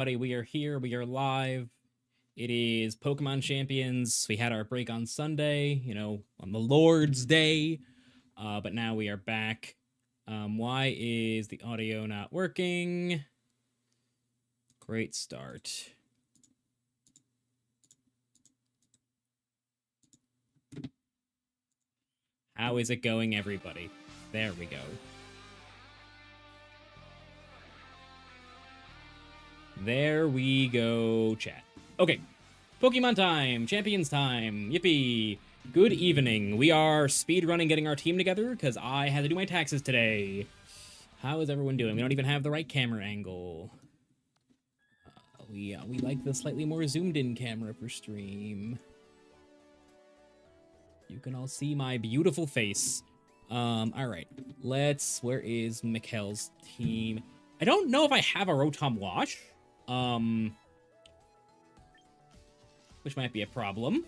Buddy, we are here. We are live. It is Pokemon Champions. We had our break on Sunday, on the Lord's Day. But now we are back. Why is the audio not working? Great start. How is it going, everybody? There we go. There we go, chat. Okay, Pokemon time, Champions time, yippee. Good evening. We are speedrunning getting our team together because I had to do my taxes today. How is everyone doing? We don't even have the right camera angle. We like the slightly more zoomed in camera for stream. You can all see my beautiful face. All right, where is Mikkel's team? I don't know if I have a Rotom Wash. Which might be a problem.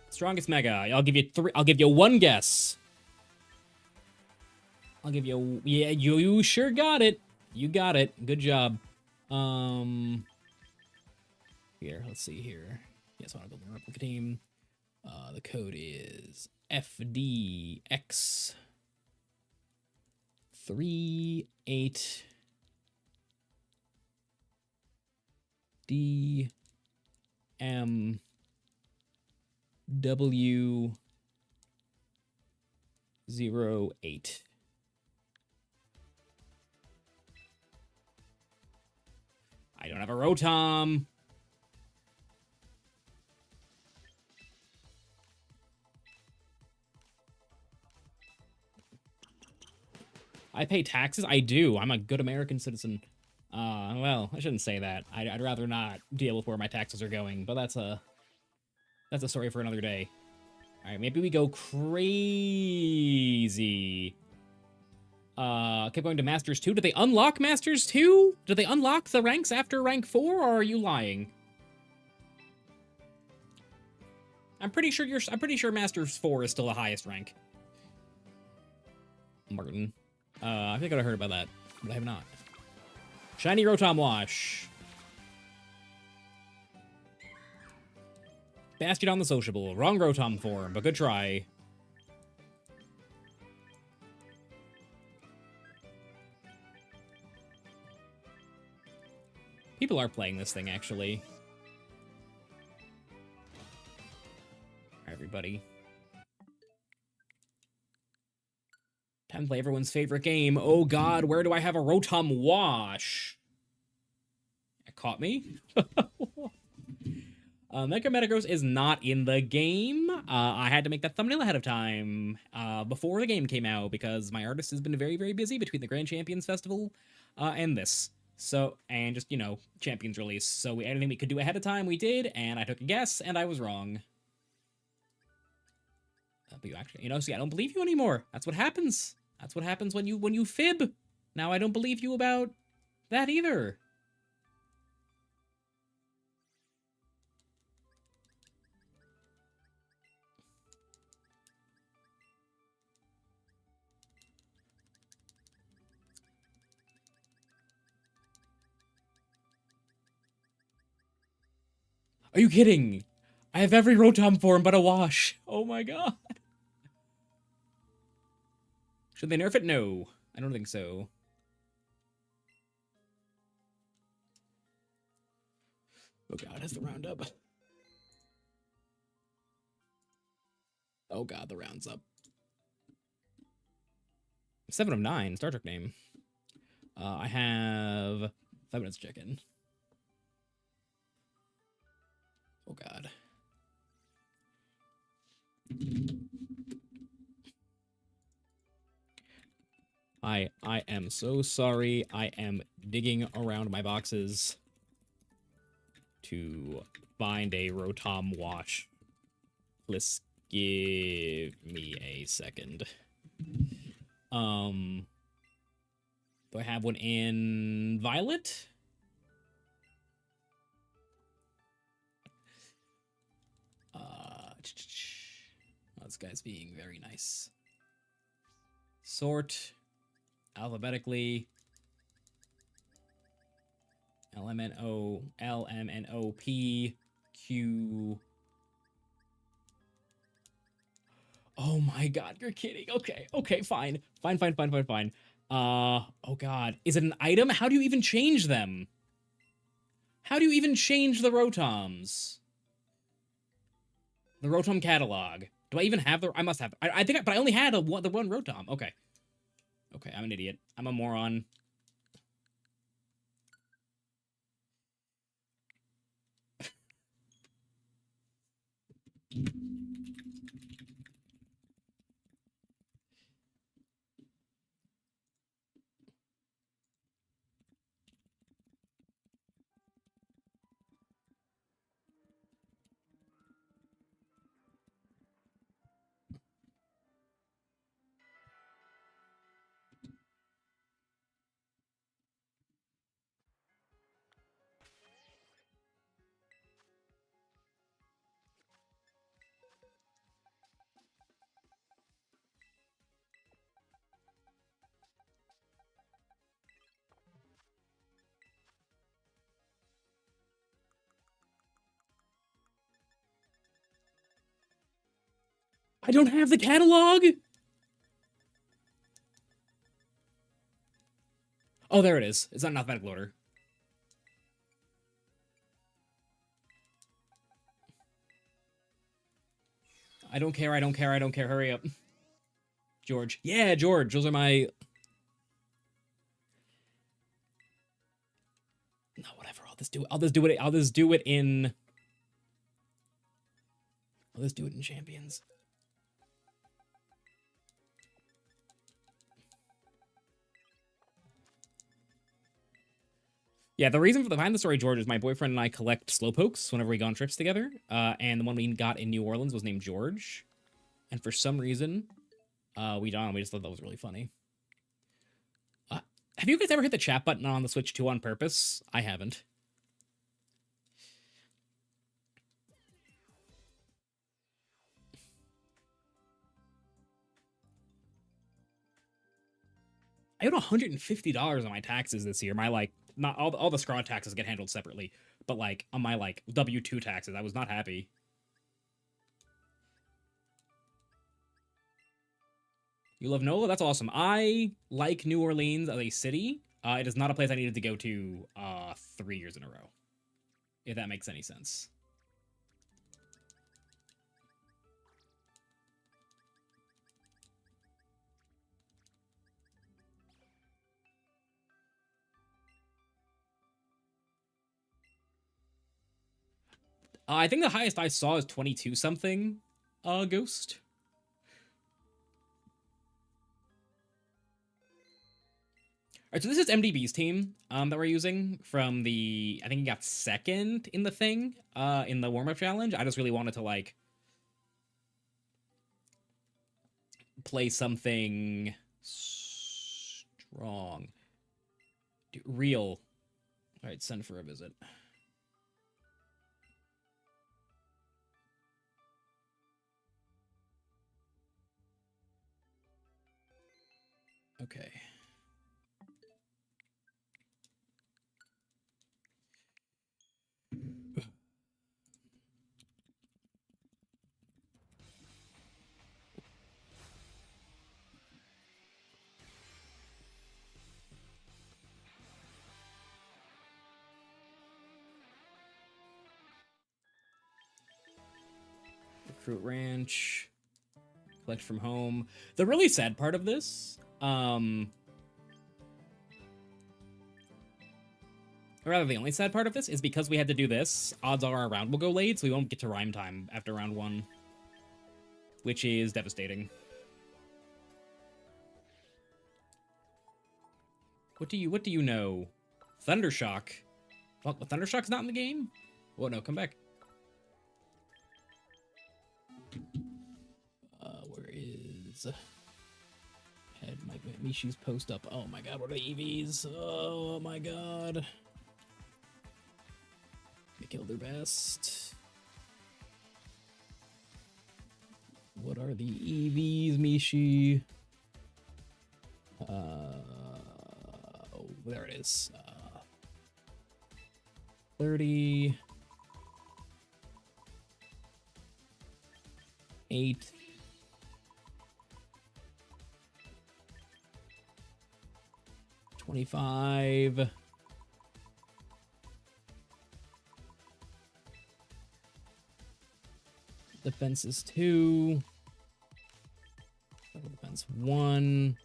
Strongest Mega. I'll give you three. I'll give you one guess. I'll give you. Yeah, you sure got it. You got it. Good job. Here, let's see here. Yes, I want to build a replica team. The code is FDX 38 DMW08. I don't have a Rotom. I pay taxes? I do. I'm a good American citizen. Well, I shouldn't say that. I'd rather not deal with where my taxes are going, but that's a story for another day. All right, maybe we go crazy. Keep going to Masters 2. Did they unlock Masters 2? Did they unlock the ranks after rank 4, or are you lying? I'm pretty sure Masters 4 is still the highest rank. Martin. I think I'd have heard about that, but I have not. Shiny Rotom Wash. Bastiodon the Sociable. Wrong Rotom form, but good try. People are playing this thing, actually. Everybody. Time to play everyone's favorite game. Oh god, where do I have a Rotom Wash? It caught me. Mega Metagross is not in the game. I had to make that thumbnail ahead of time before the game came out because my artist has been very, very busy between the Grand Champions Festival and this. So, and just, Champions release. So anything we could do ahead of time, we did, and I took a guess, and I was wrong. But you actually, see, I don't believe you anymore. That's what happens. That's what happens when you fib. Now I don't believe you about that either. Are you kidding? I have every Rotom form but a Wash. Oh my god. Should they nerf it? No. I don't think so. Oh god, has the round up. Oh god, the round's up. 7 of 9, Star Trek name. I have 5 minutes to check in. Oh god. I am so sorry. I am digging around my boxes to find a Rotom Wash. Please give me a second. Do I have one in Violet? This guy's being very nice. Sort alphabetically. LMNOP, Oh my god, you're kidding. Okay, fine. Fine. Oh god. Is it an item? How do you even change them? How do you even change the Rotoms? The Rotom catalog. Do I even have the... I must have... I think... but I only had the one Rotom. Okay, I'm an idiot. I'm a moron. I don't have the catalog? Oh, there it is. It's not in alphabetical order. I don't care. Hurry up. George. Yeah, George. Those are my... No, whatever. I'll just do it in Champions. Yeah, the reason for behind the story, George, is my boyfriend and I collect Slowpokes whenever we go on trips together. And the one we got in New Orleans was named George. And for some reason, we just thought that was really funny. Have you guys ever hit the chat button on the Switch 2 on purpose? I haven't. I owed $150 on my taxes this year. My, like, not all the scraw taxes get handled separately, but, like, on my, like, W-2 taxes, I was not happy. You love NOLA? That's awesome. I like New Orleans as a city. It is not a place I needed to go to 3 years in a row, if that makes any sense. I think the highest I saw is 22 something Ghost. Alright, so this is MDB's team that we're using from the... I think he got second in the thing, in the warm-up challenge. I just really wanted to, like, play something strong. Real. Alright, send for a visit. Okay. Recruit ranch. Collect from home. The really sad part of this, or rather, the only sad part of this is because we had to do this, odds are our round will go late, so we won't get to rhyme time after round 1. Which is devastating. What do you know? Thundershock. What, Thundershock's not in the game? Well, no, come back. Where is... Had my Mishi's post up. Oh my god, what are the EVs? Oh my god. They killed their best. What are the EVs, Mishi? Oh, there it is. 30. 8. 25. Defense is 2. Defense 1.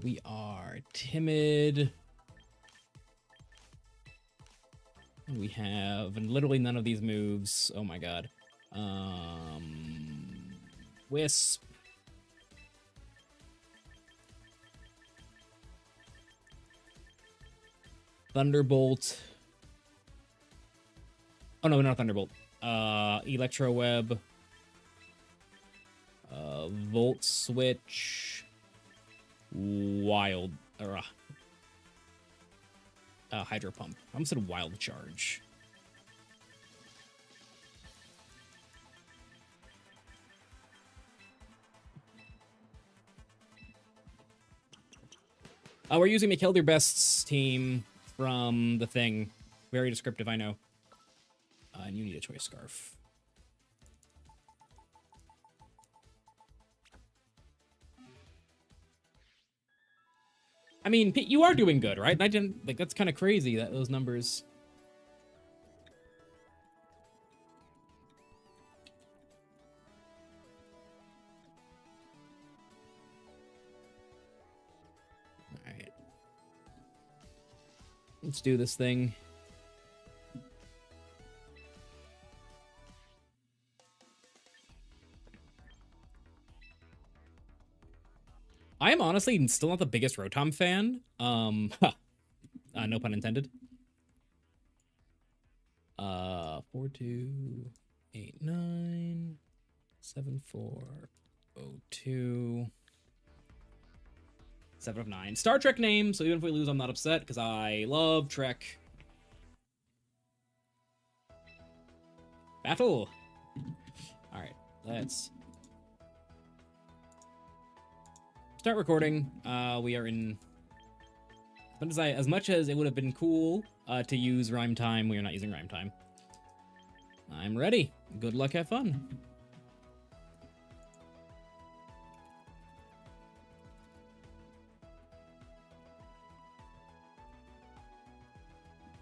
We are timid. We have literally none of these moves. Oh my god. Wisp. Thunderbolt. Oh no, not Thunderbolt. Electro Web. Volt Switch. Wild. Or, Hydro Pump. I almost said Wild Charge. We're using Mikhail Their Best's team from the thing. Very descriptive, I know. And you need a choice scarf. I mean, you are doing good, right? And I didn't, like, that's kind of crazy that those numbers. All right. Let's do this thing. I am honestly still not the biggest Rotom fan. No pun intended. 4, 2, 8, 9, 7, 4, 0, 2, 7 of 9. Star Trek name, so even if we lose, I'm not upset because I love Trek. Battle. All right, let's start recording. We are in. As much as it would have been cool to use rhyme time, we are not using rhyme time. I'm ready. Good luck, have fun.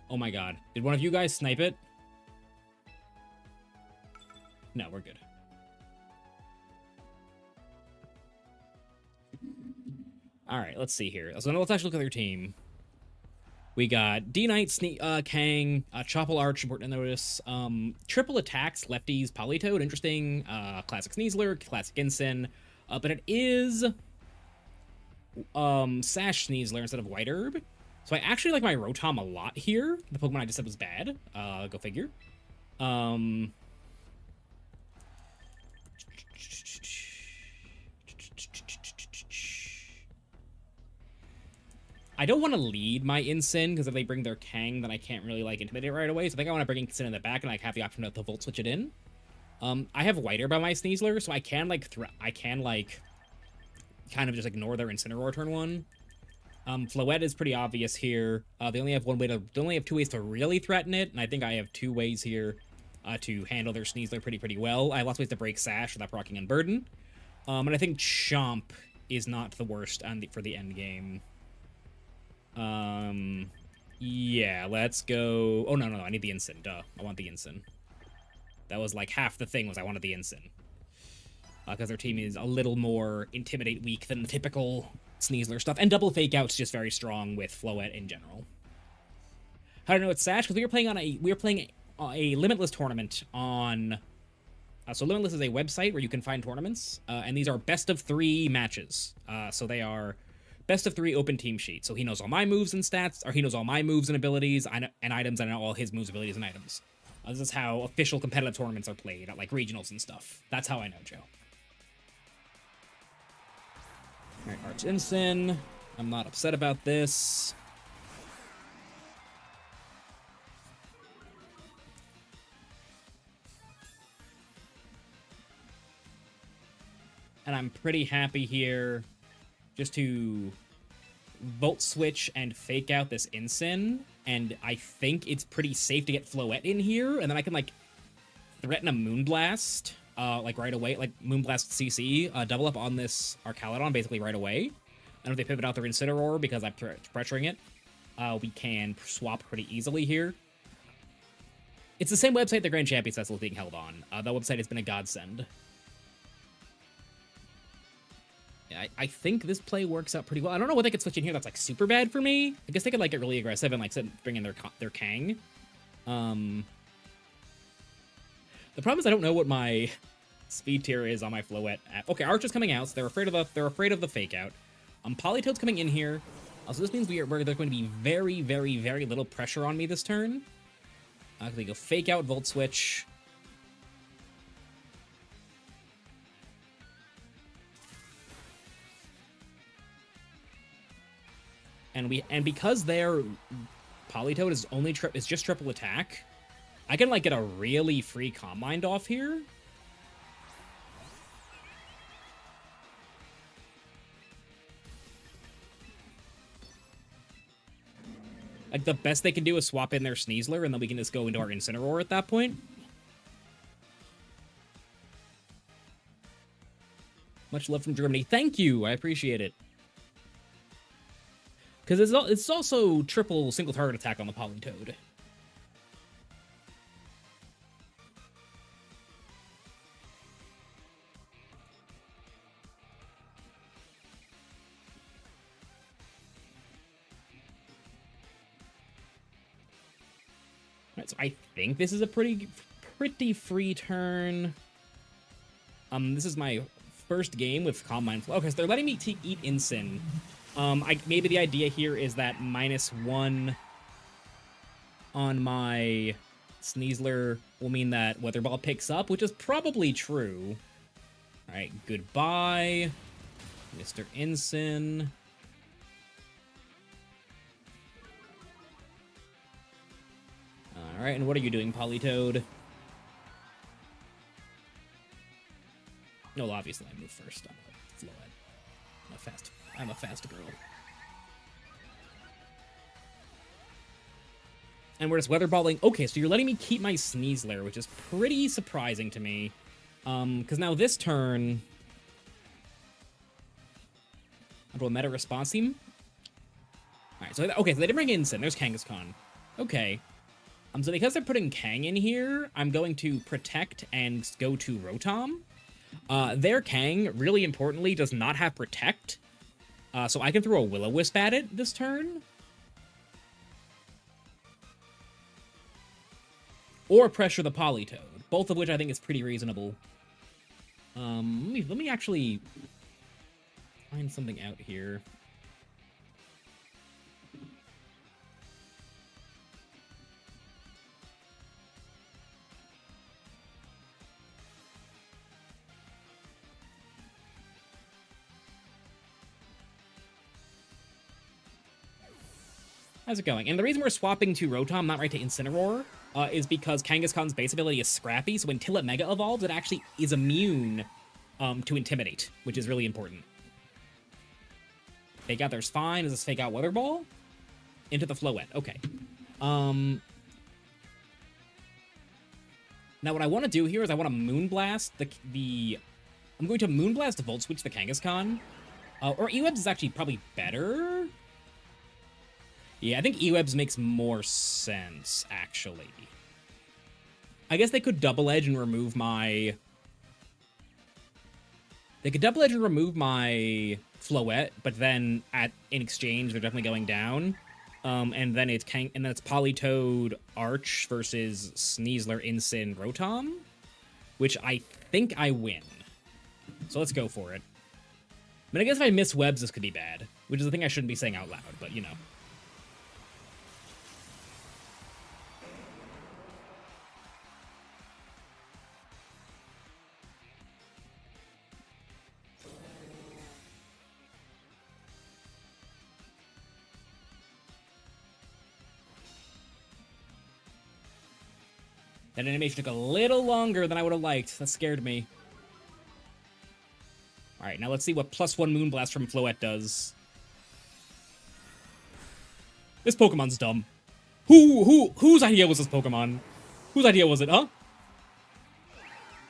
Oh my god. Did one of you guys snipe it? No, we're good. Alright, let's see here. So let's actually look at their team. We got D-Knight, Kang, Choppel Arch, important to notice. Triple attacks, lefties, Politoed, interesting. Classic Sneasler, classic Ensign. But it is Sash Sneasler instead of White Herb. So I actually like my Rotom a lot here. The Pokemon I just said was bad. Go figure. I don't want to lead my Ensign, because if they bring their Kang, then I can't really, like, intimidate it right away. So I think I want to bring Ensign in the back and, like, have the option to Volt Switch it in. I have White Herb by my Sneasler, so I can, like, kind of just ignore their Incineroar turn 1. Floette is pretty obvious here. They only have two ways to really threaten it, and I think I have 2 ways here to handle their Sneasler pretty well. I have lots of ways to break Sash without proccing Unburden. And I think Chomp is not the worst for the end game. Yeah, let's go. Oh, no, I need the Ensign. Duh. I want the Ensign. That was like half the thing was I wanted the Ensign. Because their team is a little more Intimidate weak than the typical Sneasler stuff. And double Fake Out's just very strong with Floette in general. How do I know it's Sash? Because we were playing a Limitless tournament on. So Limitless is a website where you can find tournaments, and these are best of 3 matches. So they are best of 3 open team sheets. So he knows all my moves and stats, or he knows all my moves and abilities and items, and I know all his moves, abilities, and items. This is how official competitive tournaments are played at like regionals and stuff. That's how I know, Joe. All right, Arch Ensign. I'm not upset about this. And I'm pretty happy here just to Volt Switch and Fake Out this Ensign and I think it's pretty safe to get Floette in here, and then I can, like, threaten a Moonblast, like, right away, like, Moonblast CC, double up on this Arcalodon, basically right away. And if they pivot out their Incineroar because I'm pressuring it, we can swap pretty easily here. It's the same website the Grand Champions Festival is being held on. That website has been a godsend. Yeah, I think this play works out pretty well. I don't know what they could switch in here that's, like, super bad for me. I guess they could, like, get really aggressive and, like, bring in their Kang. The problem is I don't know what my speed tier is on my Floette app. Okay, Arch is coming out, so they're afraid of the fake out. Politoad's coming in here. So this means there's going to be very, very, very little pressure on me this turn. They go fake out, Volt Switch. And because their Politoad is just triple attack, I can, like, get a really free Calm Mind off here. Like, the best they can do is swap in their Sneasler, and then we can just go into our Incineroar at that point. Much love from Germany. Thank you! I appreciate it. Because it's also triple single target attack on the Politoad. So I think this is a pretty free turn. This is my first game with Calm Mind Flow. Okay, so they're letting me eat Incin. Maybe the idea here is that -1 on my Sneasler will mean that Weather Ball picks up, which is probably true. All right, goodbye, Mr. Incin. Alright, and what are you doing, Politoad? No, obviously I move first. I'm a Floette. I'm a fast girl. And we're just weather balling. Okay, so you're letting me keep my Sneasler, which is pretty surprising to me. Because now this turn... I'll do a meta response team. Alright, so so they didn't bring Incin. There's Kangaskhan. Okay. So because they're putting Kang in here, I'm going to protect and go to Rotom. Their Kang, really importantly, does not have protect. So I can throw a Will-O-Wisp at it this turn. Or pressure the Politoad, both of which I think is pretty reasonable. Let me actually find something out here. How's it going? And the reason we're swapping to Rotom, not right to Incineroar, is because Kangaskhan's base ability is Scrappy, so until it Mega Evolves, it actually is immune to Intimidate, which is really important. Fake Out there's fine. Is this Fake Out Weather Ball? Into the Floette. Okay. Now what I want to do here is I want to Moonblast I'm going to Moonblast to Volt Switch the Kangaskhan. Or Ewebs is actually probably better. Yeah, I think Ewebs makes more sense, actually. I guess they could Double Edge and remove my... They could Double Edge and remove my Floette, but then in exchange, they're definitely going down. And then it's Politoad Arch versus Sneasler Incin Rotom, which I think I win. So let's go for it. But I guess if I miss webs, this could be bad, which is the thing I shouldn't be saying out loud, but you know. That animation took a little longer than I would have liked. That scared me. Alright, now let's see what +1 Moonblast from Floette does. This Pokemon's dumb. Whose idea was this Pokemon? Whose idea was it, huh?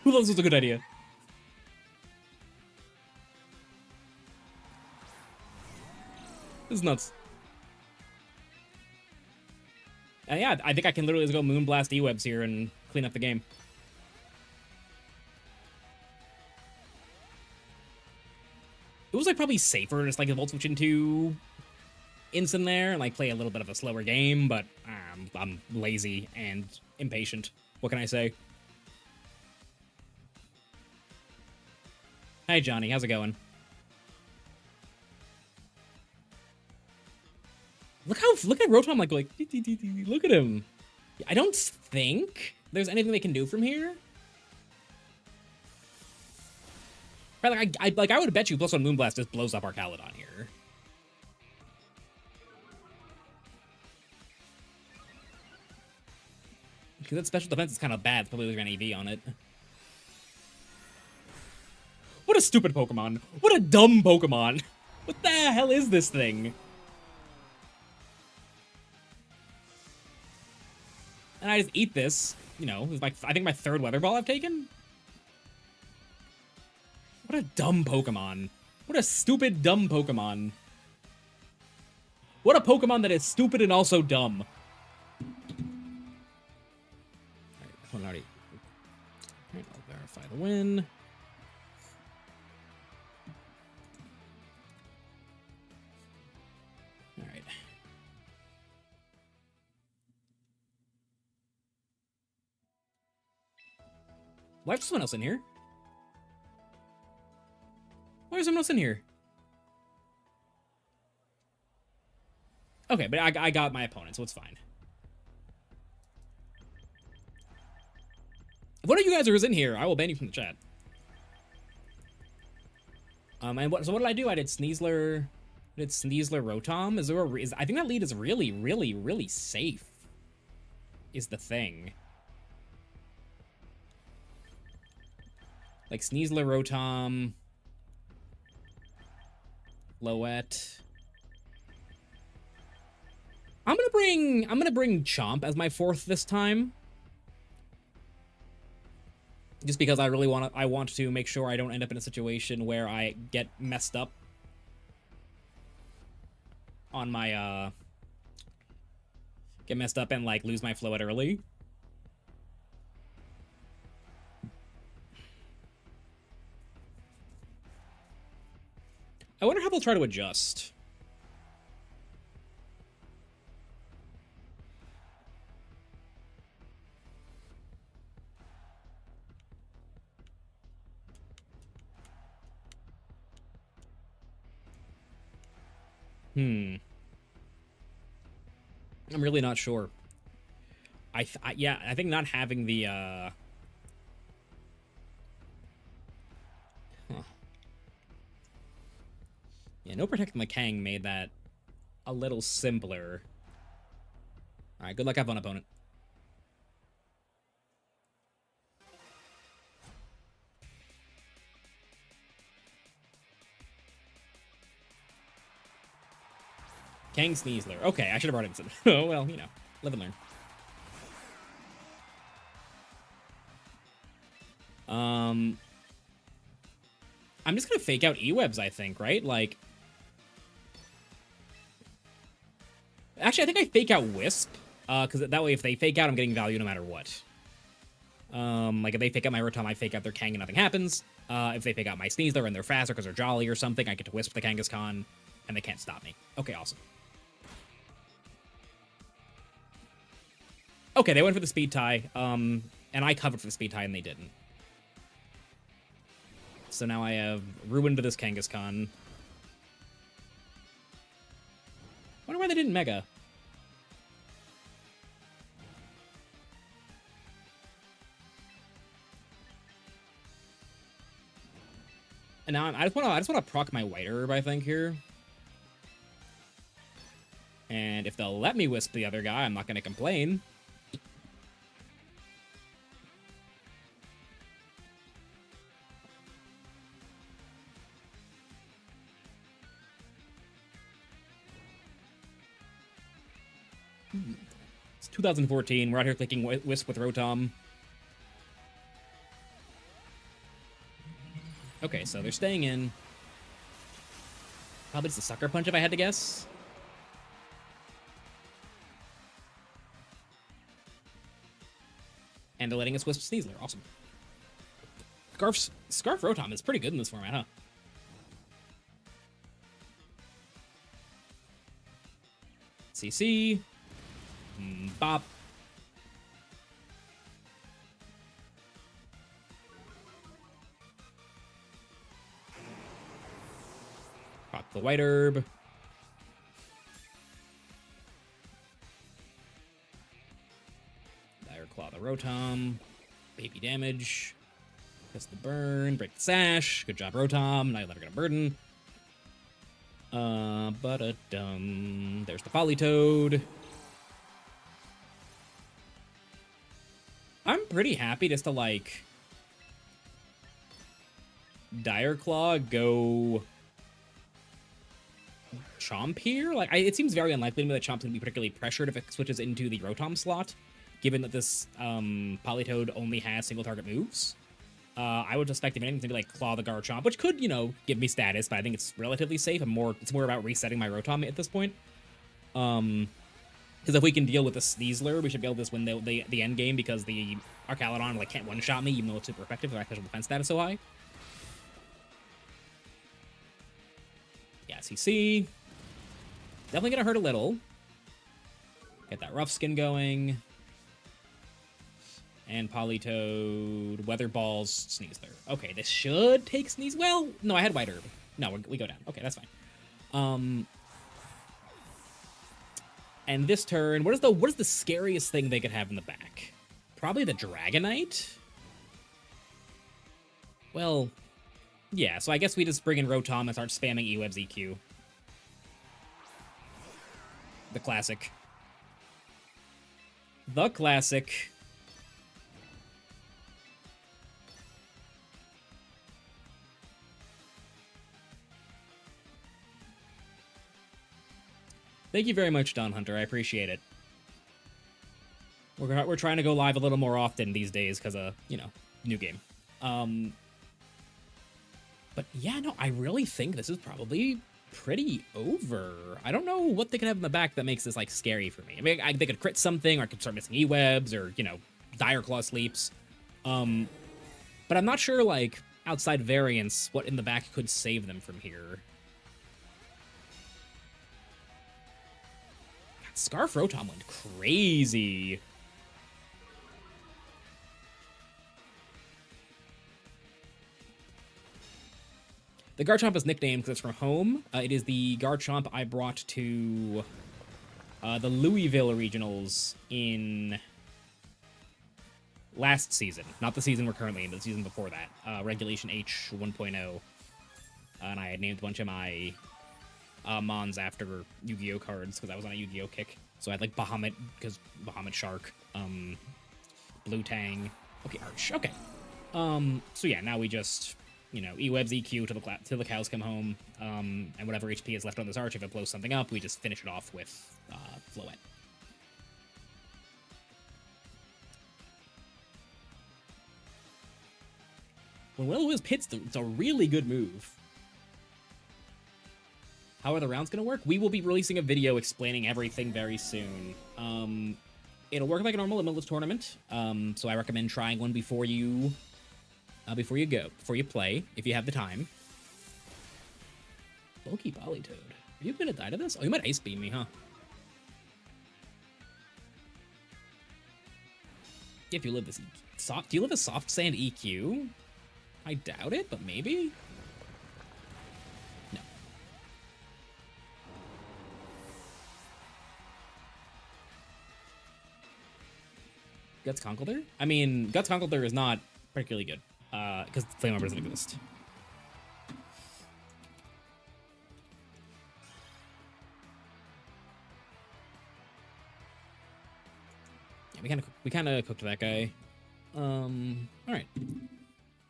Who thought this was a good idea? This is nuts. Yeah, I think I can literally just go Moonblast E-Webs here and clean up the game. It was like probably safer just like a Volt Switch into instant there and like play a little bit of a slower game, but I'm lazy and impatient. What can I say? Hi Johnny, how's it going? Look at Rotom like look at him. I don't think there's anything they can do from here. Right, like I would bet you +1 Moonblast just blows up our Caledon here. Because that special defense is kind of bad. It's probably losing an EV on it. What a stupid Pokemon. What a dumb Pokemon. What the hell is this thing? And I just eat this. You know, it's like I think my 3rd Weather Ball I've taken. What a dumb Pokemon. What a stupid, dumb Pokemon. What a Pokemon that is stupid and also dumb. Alright, I'll verify the win. Alright. Why is someone else in here? Why is someone else in here? Okay, but I got my opponent, so it's fine. If one of you guys are in here, I will ban you from the chat. So what did I do? I did Sneasler. Rotom. Is there a I think that lead is really, really, really safe. Is the thing. Like Sneasler, Rotom, Loette. I'm gonna bring Chomp as my 4th this time. Just because I really want to make sure I don't end up in a situation where I get messed up on my and like lose my Floette early. I wonder how they'll try to adjust. I'm really not sure. Yeah, I think not having the Huh. Yeah, no protecting the Kang made that a little simpler. All right, good luck, have fun, opponent. Kang Sneasler. Okay, I should have brought him. Oh, well, you know, live and learn. I'm just gonna fake out E-Webs, I think, right? Like, actually, I think I fake out Wisp, because that way, if they fake out, I'm getting value no matter what. Like, if they fake out my Rotom, I fake out their Kang and nothing happens. If they fake out my Sneasler and they're faster because they're jolly or something, I get to Wisp the Kangaskhan, and they can't stop me. Okay, awesome. Okay, they went for the speed tie, and I covered for the speed tie, and they didn't. So now I have ruined this Kangaskhan. Wonder why they didn't Mega. And now I just want to proc my White Herb, I think, here. And if they'll let me Wisp the other guy, I'm not going to complain. 2014. We're out here clicking Wisp with Rotom. Okay, so they're staying in. Probably just a Sucker Punch if I had to guess. And they're letting us Wisp Sneasler. Awesome. Scarf Rotom is pretty good in this format, huh? CC. Bop. Pop the White Herb. Dire Claw the Rotom. Baby damage. Press the burn. Break the sash. Good job, Rotom. Now you let her get a burden. But-a-dum. There's the Politoed. I'm pretty happy just to, like, Dire Claw go Chomp here. Like, it seems very unlikely to me that Chomp's going to be particularly pressured if it switches into the Rotom slot, given that this Politoed only has single target moves. I would suspect if anything, it's going to be like Claw the Garchomp, which could, you know, give me status, but I think it's relatively safe. It's more about resetting my Rotom at this point. Because if we can deal with the Sneasler, we should be able to just win the end game, because the Archaludon, like, can't one-shot me, even though it's super effective, because my special defense stat is so high. Yeah, CC. Definitely gonna hurt a little. Get that Rough Skin going. And Politoed, Weather Balls, Sneasler. Okay, this should take Sneeze. Well, no, I had White Herb. No, we go down. Okay, that's fine. And this turn, what is the scariest thing they could have in the back? Probably the Dragonite? Well, yeah, so I guess we just bring in Rotom and start spamming E-Web's EQ. The classic. The classic. Thank you very much, Don Hunter. I appreciate it. We're trying to go live a little more often these days because of, you know, new game. But yeah, no, I really think this is probably pretty over. I don't know what they could have in the back that makes this, like, scary for me. I mean, they could crit something, or I could start missing E-Webs, or, you know, Dire Claw sleeps. But I'm not sure, like, outside variants, what in the back could save them from here. God, Scarf Rotom went crazy. The Garchomp is nicknamed because it's from home. It is the Garchomp I brought to the Louisville regionals in last season. Not the season we're currently in, but the season before that. Regulation H 1.0. And I had named a bunch of my Mons after Yu-Gi-Oh cards because I was on a Yu-Gi-Oh kick. So I had, like, Bahamut, because Bahamut Shark. Blue Tang. Okay, Arch. Okay. So yeah, now we just, you know, E-Web's EQ till the cows come home, and whatever HP is left on this Arch, if it blows something up, we just finish it off with Floette. When Will-O-Wisp hits, it's a really good move. How are the rounds going to work? We will be releasing a video explaining everything very soon. It'll work like a normal limitless tournament, so I recommend trying one before you play, if you have the time. Bulky Politoed. Are you gonna die to this? Oh, you might Ice Beam me, huh? If you live this soft, do you live a Soft Sand EQ? I doubt it, but maybe? No. Guts Conkeldurr? I mean, Guts Conkeldurr is not particularly good. Because Flame Armor doesn't exist. Yeah, we kind of cooked that guy. All right.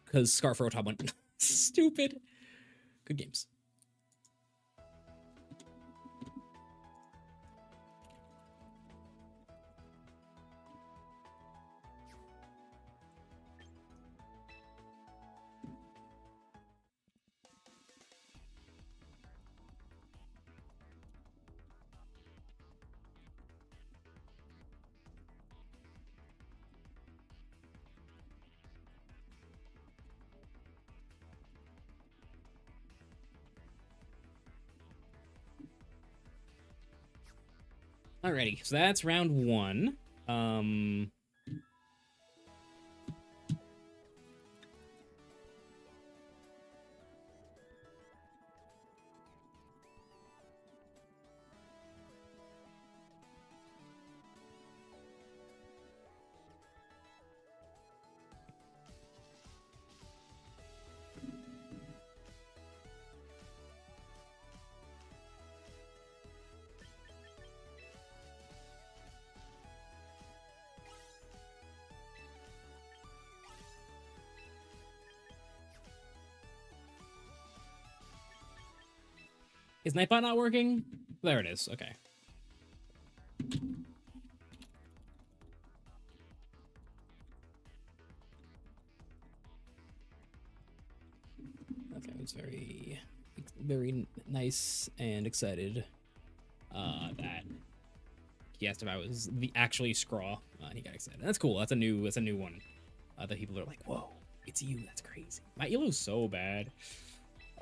Because Scarf Rotom went stupid. Good games. Alrighty, so that's round 1. Is Nightbot not working? There it is. Okay. Okay, it's very, very nice and excited that he asked if I was actually Scraw, and he got excited. That's cool. That's a new one. That people are like, whoa, it's you. That's crazy. My elo's so bad.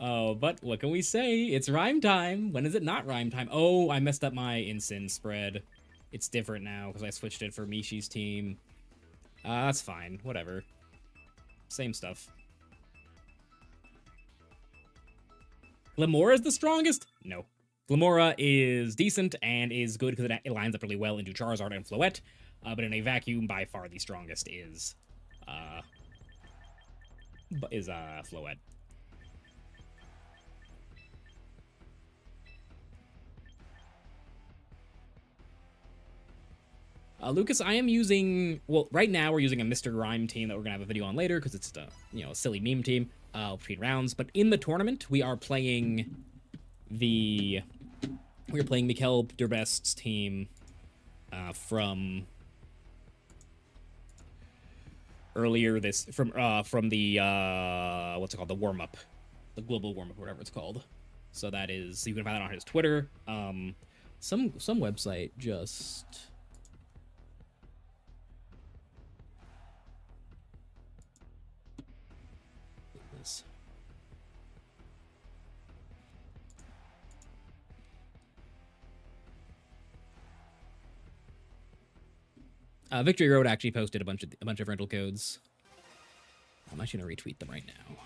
Oh, but what can we say? It's rhyme time. When is it not rhyme time? Oh, I messed up my Incin spread. It's different now because I switched it for Mishi's team. That's fine. Whatever. Same stuff. Glamora is the strongest? No. Glamora is decent and is good because it lines up really well into Charizard and Floette. But in a vacuum, by far the strongest is Floette. Lucas, I am using, well, right now we're using a Mr. Rhyme team that we're going to have a video on later because it's a silly meme team between rounds. But in the tournament, we are playing Mikkel Derbest's team from earlier from the, what's it called, the warm-up, the global warm-up, whatever it's called. So that is, you can find that on his Twitter. Some website just... Victory Road actually posted a bunch of rental codes. I'm actually gonna retweet them right now.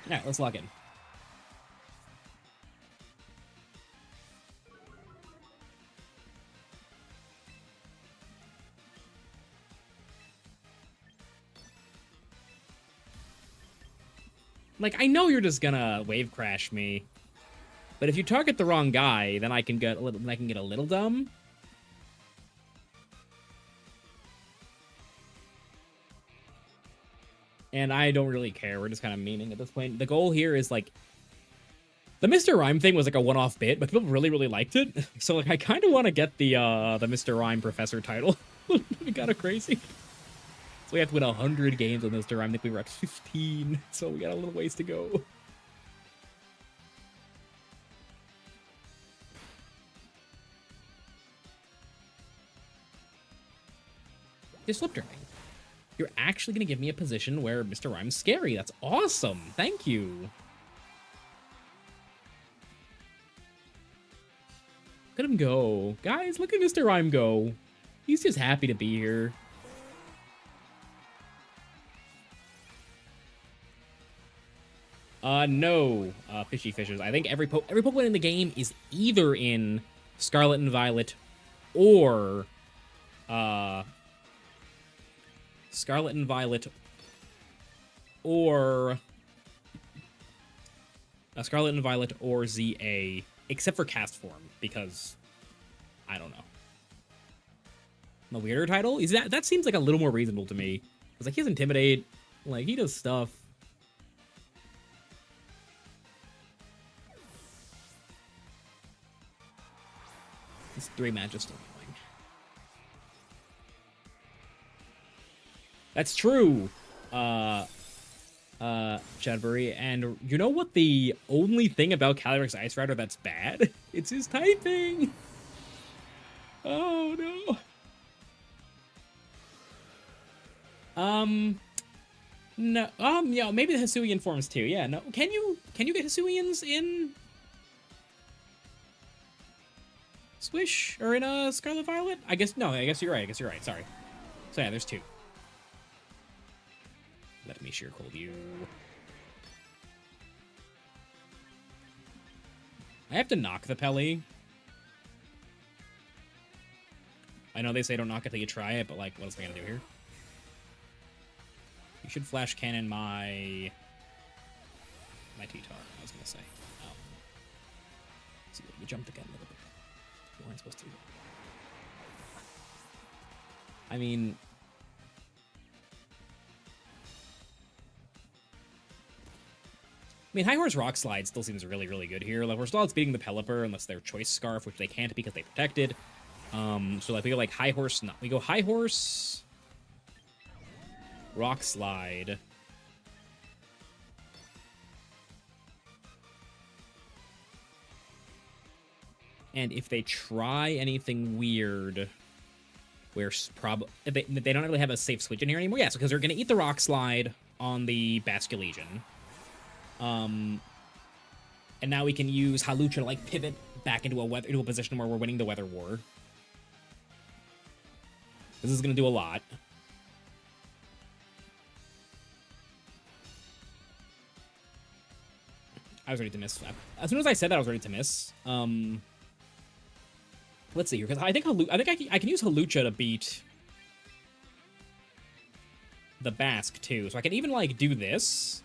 Yeah, let's log in. Like, I know you're just gonna wave crash me, but if you target the wrong guy, then I can get a little dumb. And I don't really care. We're just kind of memeing at this point. The goal here is like, the Mr. Rhyme thing was like a one-off bit, but people really, really liked it. So like, I kind of want to get the Mr. Rhyme Professor title. It'd be kind of crazy. So we have to win 100 games on Mr. Rhyme. I think we were at 15, so we got a little ways to go. Disruptor. You're actually going to give me a position where Mr. Rhyme's scary. That's awesome. Thank you. Look at him go. Guys, look at Mr. Rhyme go. He's just happy to be here. No, Fishy Fishers. I think every Pokemon in the game is either in Scarlet and Violet or, Scarlet and Violet or ZA, except for Cast Form, because I don't know. The weirder title? Is that seems like a little more reasonable to me. Because like, he has Intimidate, like he does stuff. This 3-match is still going. That's true, Chadbury. And you know what the only thing about Calyrex Ice Rider that's bad? It's his typing. Oh, no. No, yeah, maybe the Hisuian forms too. Yeah, no. Can you get Hisuians in Swish or in Scarlet Violet? I guess no. I guess you're right. Sorry. So yeah, there's two. Let me sheer cold you. I have to knock the Pelly. I know they say don't knock it till you try it, but like, what else am I gonna do here? You should flash cannon my T-Tar, I was gonna say. So we jumped again a little bit. We weren't supposed to. I mean, High Horse Rock Slide still seems really, really good here. Like, we're still outspeeding the Pelipper unless they're Choice Scarf, which they can't because they protected. So like we go like High Horse, no, we go High Horse, Rock Slide. And if they try anything weird, where they don't really have a safe switch in here anymore. Yes, because they're gonna eat the Rock Slide on the Basculegion. And now we can use Halucha to like pivot back into a position where we're winning the Weather War. This is gonna do a lot. I was ready to miss. As soon as I said that, I was ready to miss. Let's see here, because I think I can use Halucha to beat the Basque too. So I can even like do this,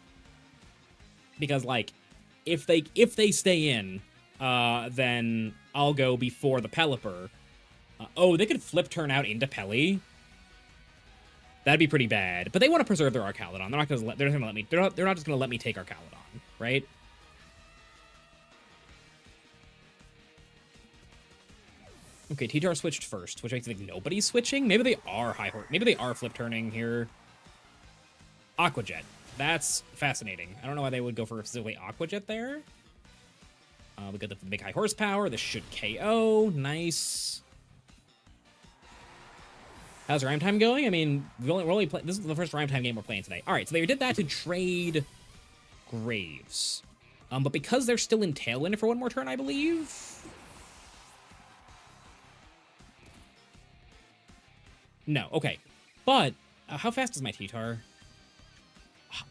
because like if they stay in, then I'll go before the Pelipper. Oh, they could flip turn out into Pelly. That'd be pretty bad. But they want to preserve their Archaludon. They're not gonna let me. They're not just gonna let me take Archaludon, right? Okay, T-Tar switched first, which makes me think nobody's switching. Maybe they are high horse. Maybe they are flip turning here. Aqua Jet. That's fascinating. I don't know why they would go for specifically Aqua Jet there. We got the big high horsepower. This should KO. Nice. How's Rhyme Time going? I mean, we're only playing. This is the first Rhyme Time game we're playing today. All right, so they did that to trade Graves. But because they're still in Tailwind for one more turn, I believe. No, okay. But how fast is my T-Tar?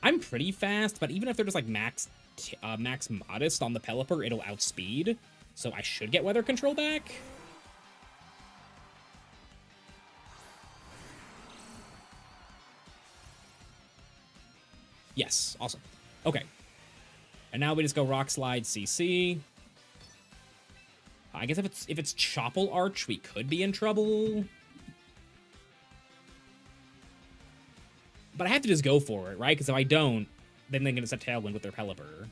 I'm pretty fast, but even if they're just like max modest on the Pelipper, it'll outspeed. So I should get weather control back. Yes, awesome. Okay. And now we just go Rock Slide CC. I guess if it's Choppel Arch, we could be in trouble. But I have to just go for it, right? Because if I don't, then they're going to set Tailwind with their Pelipper.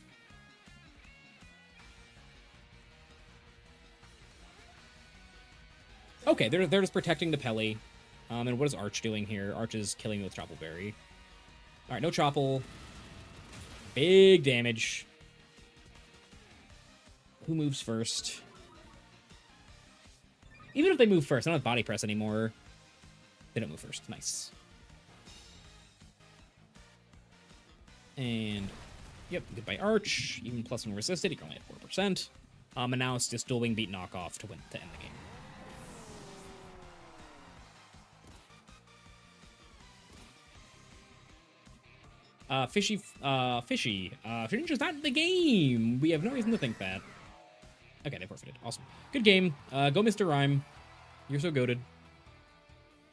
Okay, they're just protecting the Pelly. And what is Arch doing here? Arch is killing with Choppel Berry. All right, no Choppel. Big damage. Who moves first? Even if they move first, I don't have Body Press anymore. They don't move first. Nice. And, yep, goodbye Arch. Even +1 resisted, you're only at 4%. And now it's just dual wing beat knockoff to end the game. Fishy's not in the game. We have no reason to think that. Okay, they forfeited. Awesome. Good game. Go Mr. Rhyme. You're so goated.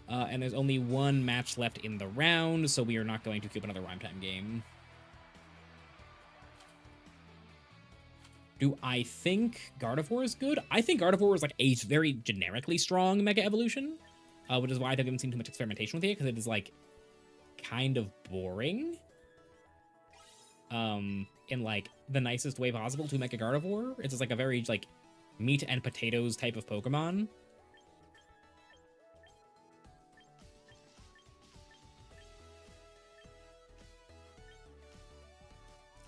And there's only one match left in the round, so we are not going to keep another Rhyme Time game. Do I think Gardevoir is good? I think Gardevoir is like a very generically strong Mega Evolution, which is why I haven't seen too much experimentation with it, because it is like kind of boring. In like the nicest way possible to make a Gardevoir. It's just like a very like meat and potatoes type of Pokemon.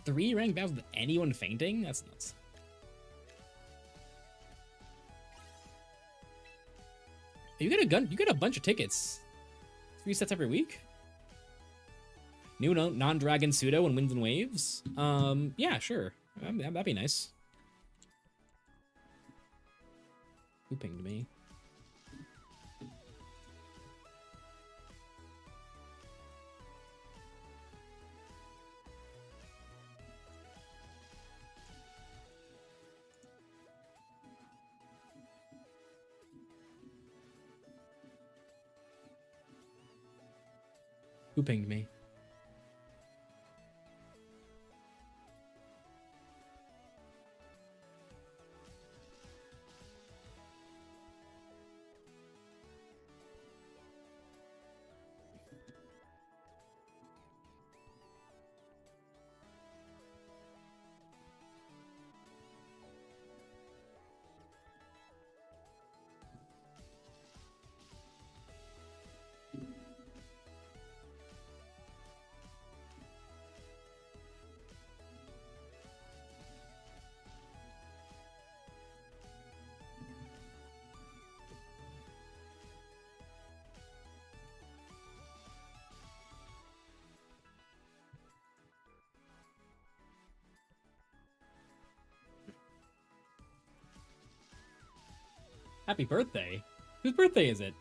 Three ranked battles with anyone fainting? That's nuts. You get a bunch of tickets. 3 sets every week? New non-dragon pseudo and Winds and Waves? Yeah, sure. That'd be nice. Who pinged me? Who pinged me? Happy birthday? Whose birthday is it?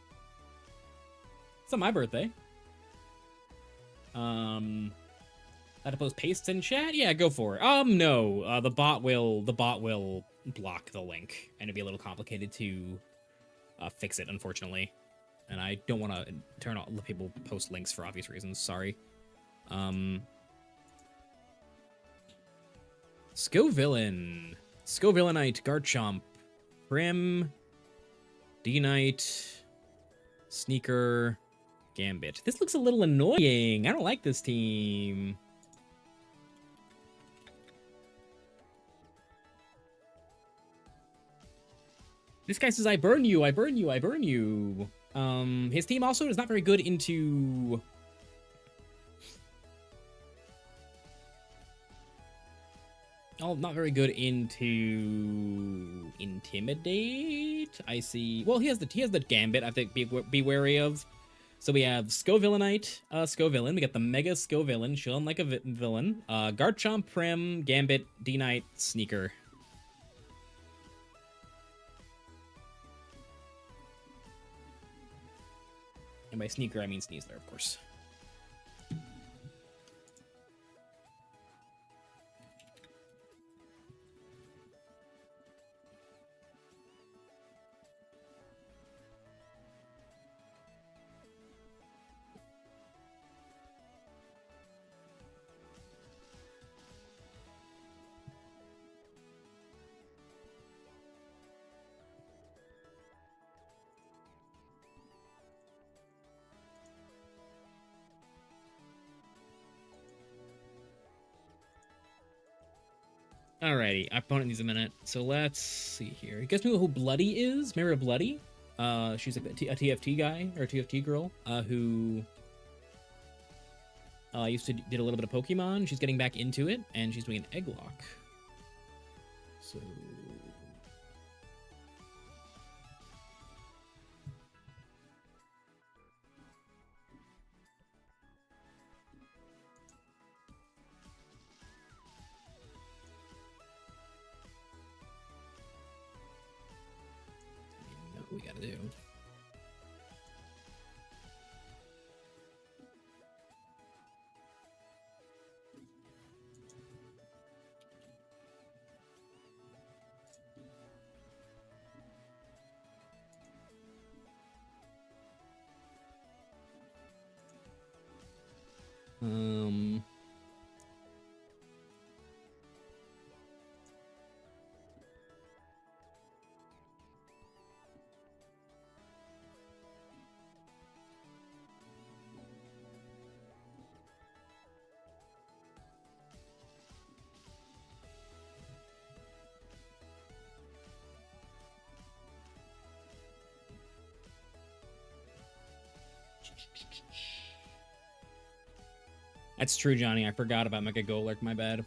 It's not my birthday. I had to post pastes in chat? Yeah, go for it. No. The bot will block the link, and it'd be a little complicated to fix it, unfortunately. And I don't want to let people post links for obvious reasons. Sorry. Scovillain. Scovillainite, Garchomp, Prim, D-Knight, Sneaker, Gambit. This looks a little annoying. I don't like this team. This guy says, I burn you, I burn you, I burn you. His team also is not very good into... not very good into Intimidate. I see. Well, he has the Gambit. I think be wary of. So we have Scovillainite, Scovillain. We got the Mega Scovillain, chilling like a villain. Garchomp, Prim, Gambit, D-Knight, Sneaker. And by Sneaker, I mean Sneasler, of course. Alrighty, our opponent needs a minute. So let's see here. You guys know who Bloody is? Remember Bloody? She's like a TFT guy, or a TFT girl, who did a little bit of Pokemon. She's getting back into it, and she's doing an egg lock. So... we gotta do. That's true, Johnny. I forgot about Mega Golurk. My bad.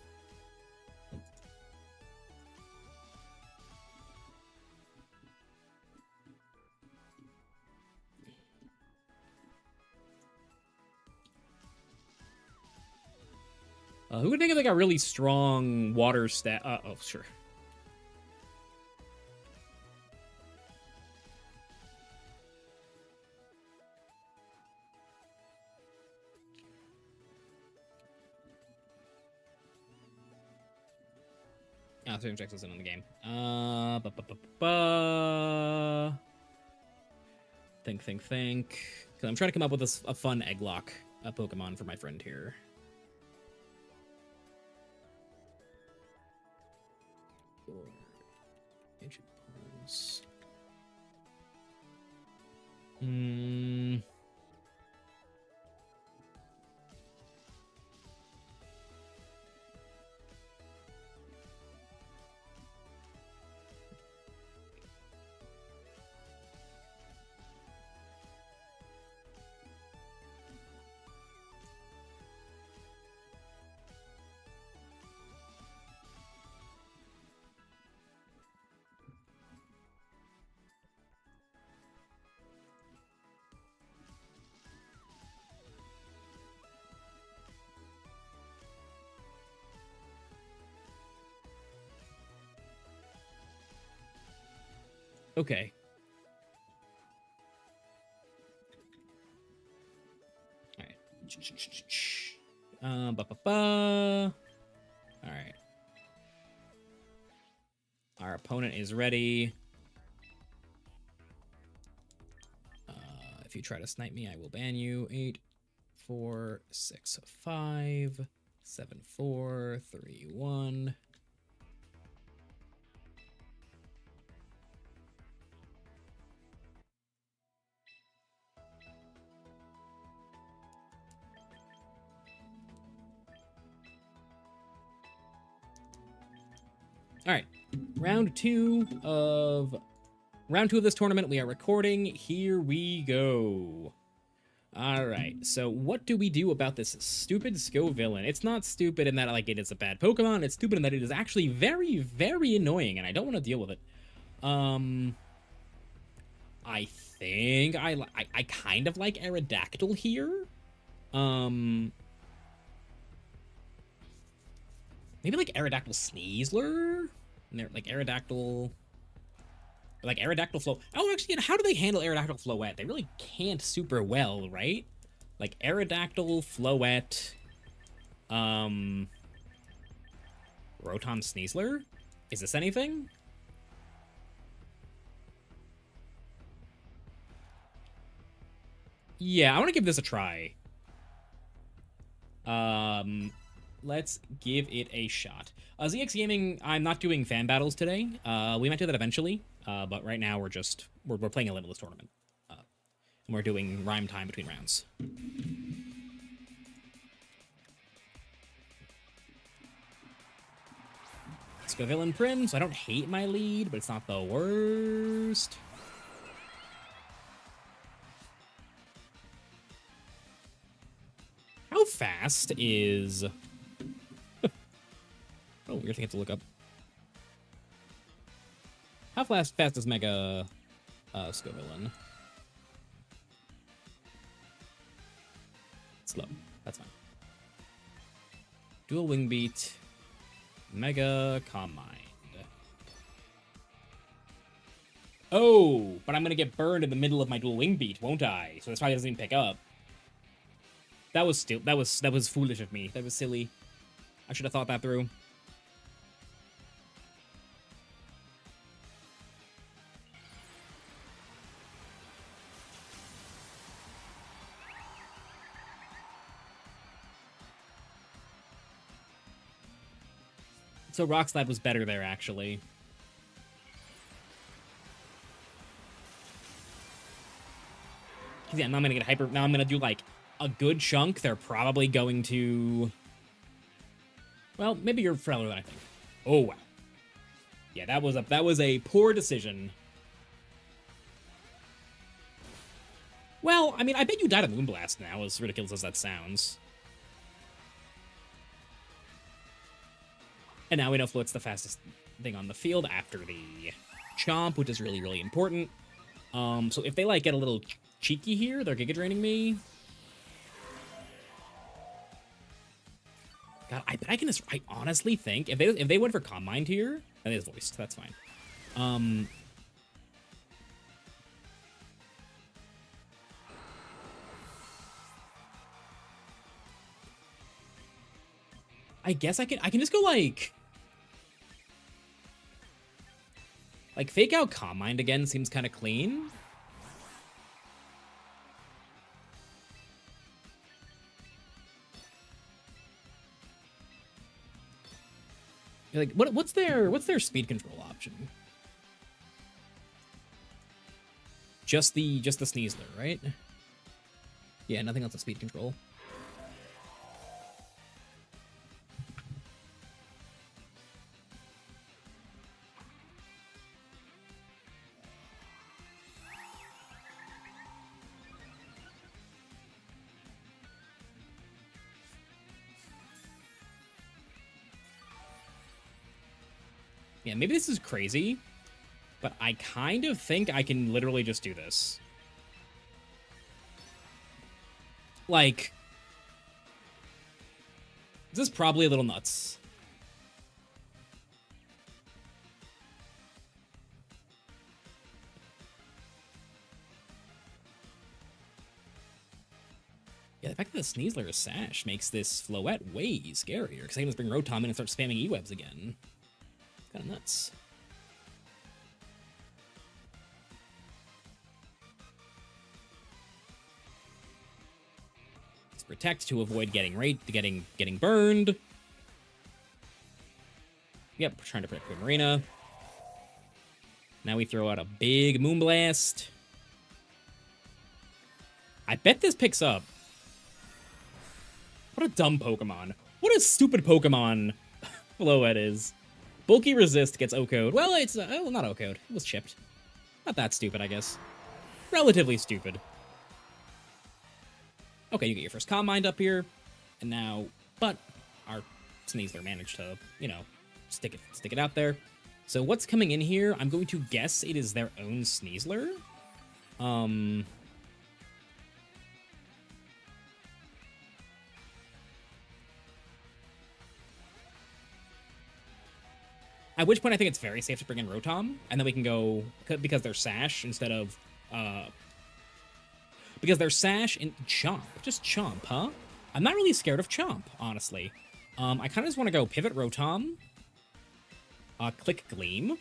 Who would think of like a really strong water stat? Oh, sure. Oh, so Jax isn't in the game. Think. Because I'm trying to come up with a fun Egglock Pokemon for my friend here. Ancient Pulse. Okay. All right. Our opponent is ready. If you try to snipe me, I will ban you. 8, 4, 6, 5, 7, 4, 3, 1. All right, round two of this tournament. We are recording. Here we go. All right, so what do we do about this stupid Scovillain? It's not stupid in that like it is a bad Pokemon. It's stupid in that it is actually very, very annoying, and I don't want to deal with it. I think I kind of like Aerodactyl here. Maybe like Aerodactyl Sneasler? Like Aerodactyl... Like Aerodactyl Flow... Oh, actually, how do they handle Aerodactyl Floette? They really can't super well, right? Like Aerodactyl, Floette... Rotom Sneasler? Is this anything? Yeah, I want to give this a try. Let's give it a shot. ZX Gaming, I'm not doing fan battles today. We might do that eventually, but right now we're playing a limitless tournament. And we're doing rhyme time between rounds. Scovillain Prim, so I don't hate my lead, but it's not the worst. How fast is... Oh, weird thing I have to look up. How fast is Mega Scovillain? Slow. That's fine. Dual Wing Beat. Mega Calm Mind. Oh, but I'm gonna get burned in the middle of my Dual Wing Beat, won't I? So that's why it doesn't even pick up. That was foolish of me. That was silly. I should have thought that through. So Rock Slide was better there, actually. Yeah, now I'm gonna get hyper. Now I'm gonna do like a good chunk. They're probably going to. Well, maybe you're further than I think. Oh wow. Yeah, that was a poor decision. Well, I mean, I bet you died of Moonblast now, as ridiculous as that sounds. And now we know Float's the fastest thing on the field after the Chomp, which is really, really important. So if they, like, get a little cheeky here, they're Giga Draining me. God, But I honestly think if they went for Calm Mind here, that is voiced. That's fine. I guess I can just go like fake out Calm Mind again seems kind of clean. Like what's their speed control option? Just the Sneasler, right? Yeah, nothing else on speed control. Yeah, maybe this is crazy, but I kind of think I can literally just do this. Like, this is probably a little nuts. Yeah, the fact that the Sneasler is Sash makes this Floette way scarier, because I can just bring Rotom in and start spamming E-Webs again. Kind of nuts. Let's protect to avoid getting burned. Yep, we're trying to protect Primarina. Now we throw out a big Moonblast. I bet this picks up. What a dumb Pokemon. What a stupid Pokemon Floette is. Bulky Resist gets OHKO'd. Well, it's not OHKO'd. It was chipped. Not that stupid, I guess. Relatively stupid. Okay, you get your first Calm Mind up here. And now, but our Sneasler managed to, you know, stick it out there. So what's coming in here? I'm going to guess it is their own Sneasler. At which point I think it's very safe to bring in Rotom, and then we can go, because they're Sash instead of, because they're Sash and Chomp. Just Chomp, huh? I'm not really scared of Chomp, honestly. I kind of just want to go Pivot Rotom, click Gleam,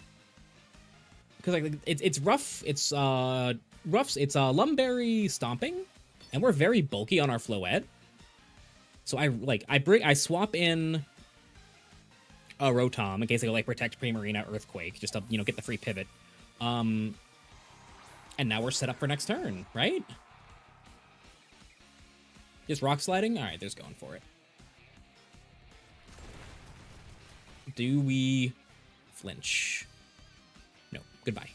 because like it's rough, it's Lumberry Stomping, and we're very bulky on our Floette. So I swap in Rotom in case they go like protect Primarina, Earthquake, just to, you know, get the free pivot. And now we're set up for next turn, right? Just Rock Sliding? Alright, there's going for it. Do we flinch? No, goodbye.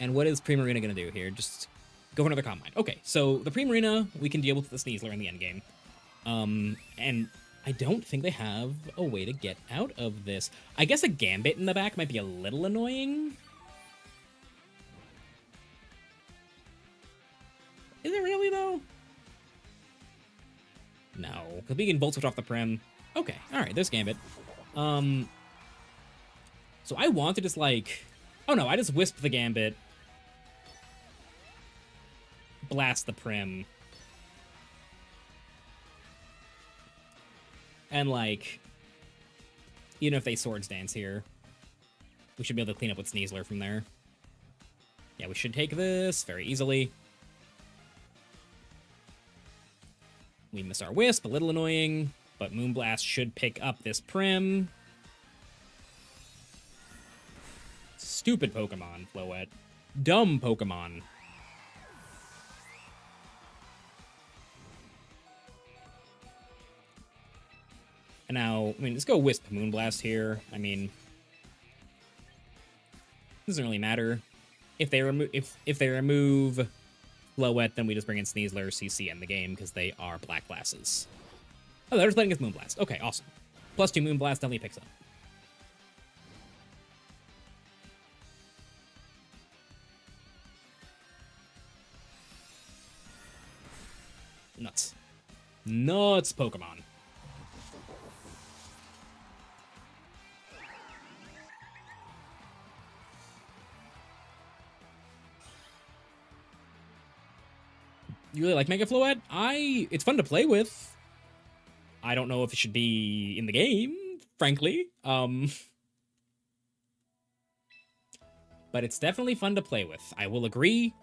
And what is Primarina gonna do here? Just go for another Calm Mind. Okay, so the Primarina, we can deal with the Sneasler in the endgame. And I don't think they have a way to get out of this. I guess a Gambit in the back might be a little annoying. Is it really, though? No, because we can Volt Switch off the Prim. Okay, alright, there's Gambit. So I want to just, like... Oh, no, I just Wisp the Gambit. Blast the Prim. And, like, even if they Swords Dance here, we should be able to clean up with Sneasler from there. Yeah, we should take this very easily. We miss our Wisp, a little annoying, but Moonblast should pick up this Prim. Stupid Pokemon, Floette. Dumb Pokemon. And now, I mean, let's go Wisp Moonblast here. I mean, doesn't really matter. If they remove Floette, then we just bring in Sneasler, CC, end the game, because they are black glasses. Oh, they're just letting us Moonblast. Okay, awesome. +2 Moonblast definitely picks up. Nuts. Nuts, Pokemon. You really like Mega Floette? It's fun to play with. I don't know if it should be in the game, frankly. But it's definitely fun to play with. I will agree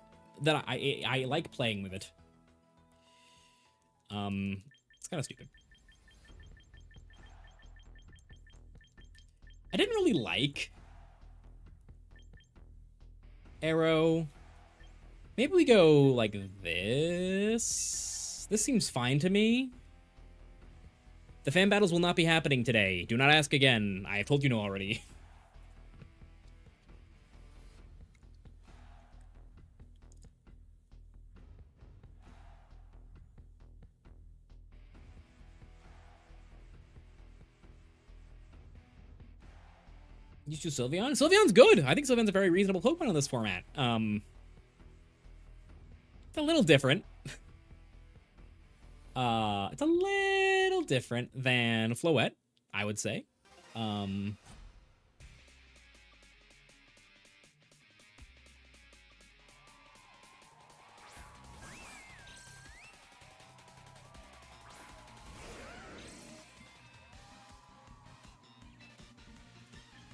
that I like playing with it. It's kind of stupid. I didn't really like Arrow. Maybe we go like this. This seems fine to me. The fan battles will not be happening today. Do not ask again. I have told you no already. You choose Sylveon? Sylveon's good. I think Sylveon's a very reasonable Pokemon in this format. It's a little different. It's a little different than Floette, I would say.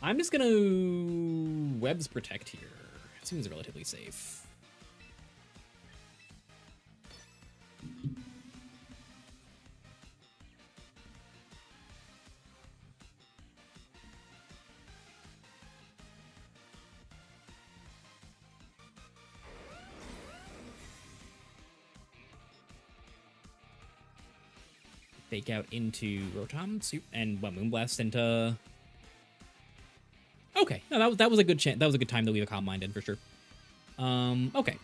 I'm just gonna Webs Protect here. It seems relatively safe. Fake out into Rotom and what, Moonblast into. Okay, no, that was a good chance. That was a good time to leave a Calm Mind in for sure. Okay.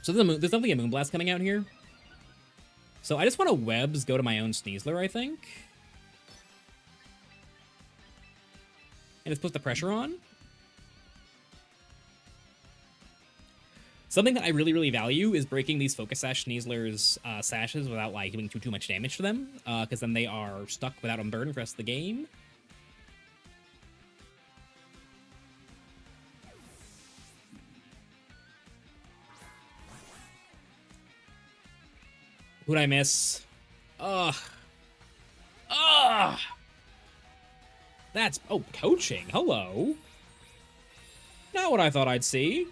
So there's definitely a Moonblast coming out here. So I just want to Webs go to my own Sneasler, I think. And just put the pressure on. Something that I really, really value is breaking these Focus Sash Sneasler's sashes without like doing too much damage to them, because then they are stuck without a burn for the rest of the game. Who'd I miss? Ugh. Ugh. That's... Oh, coaching. Hello. Not what I thought I'd see.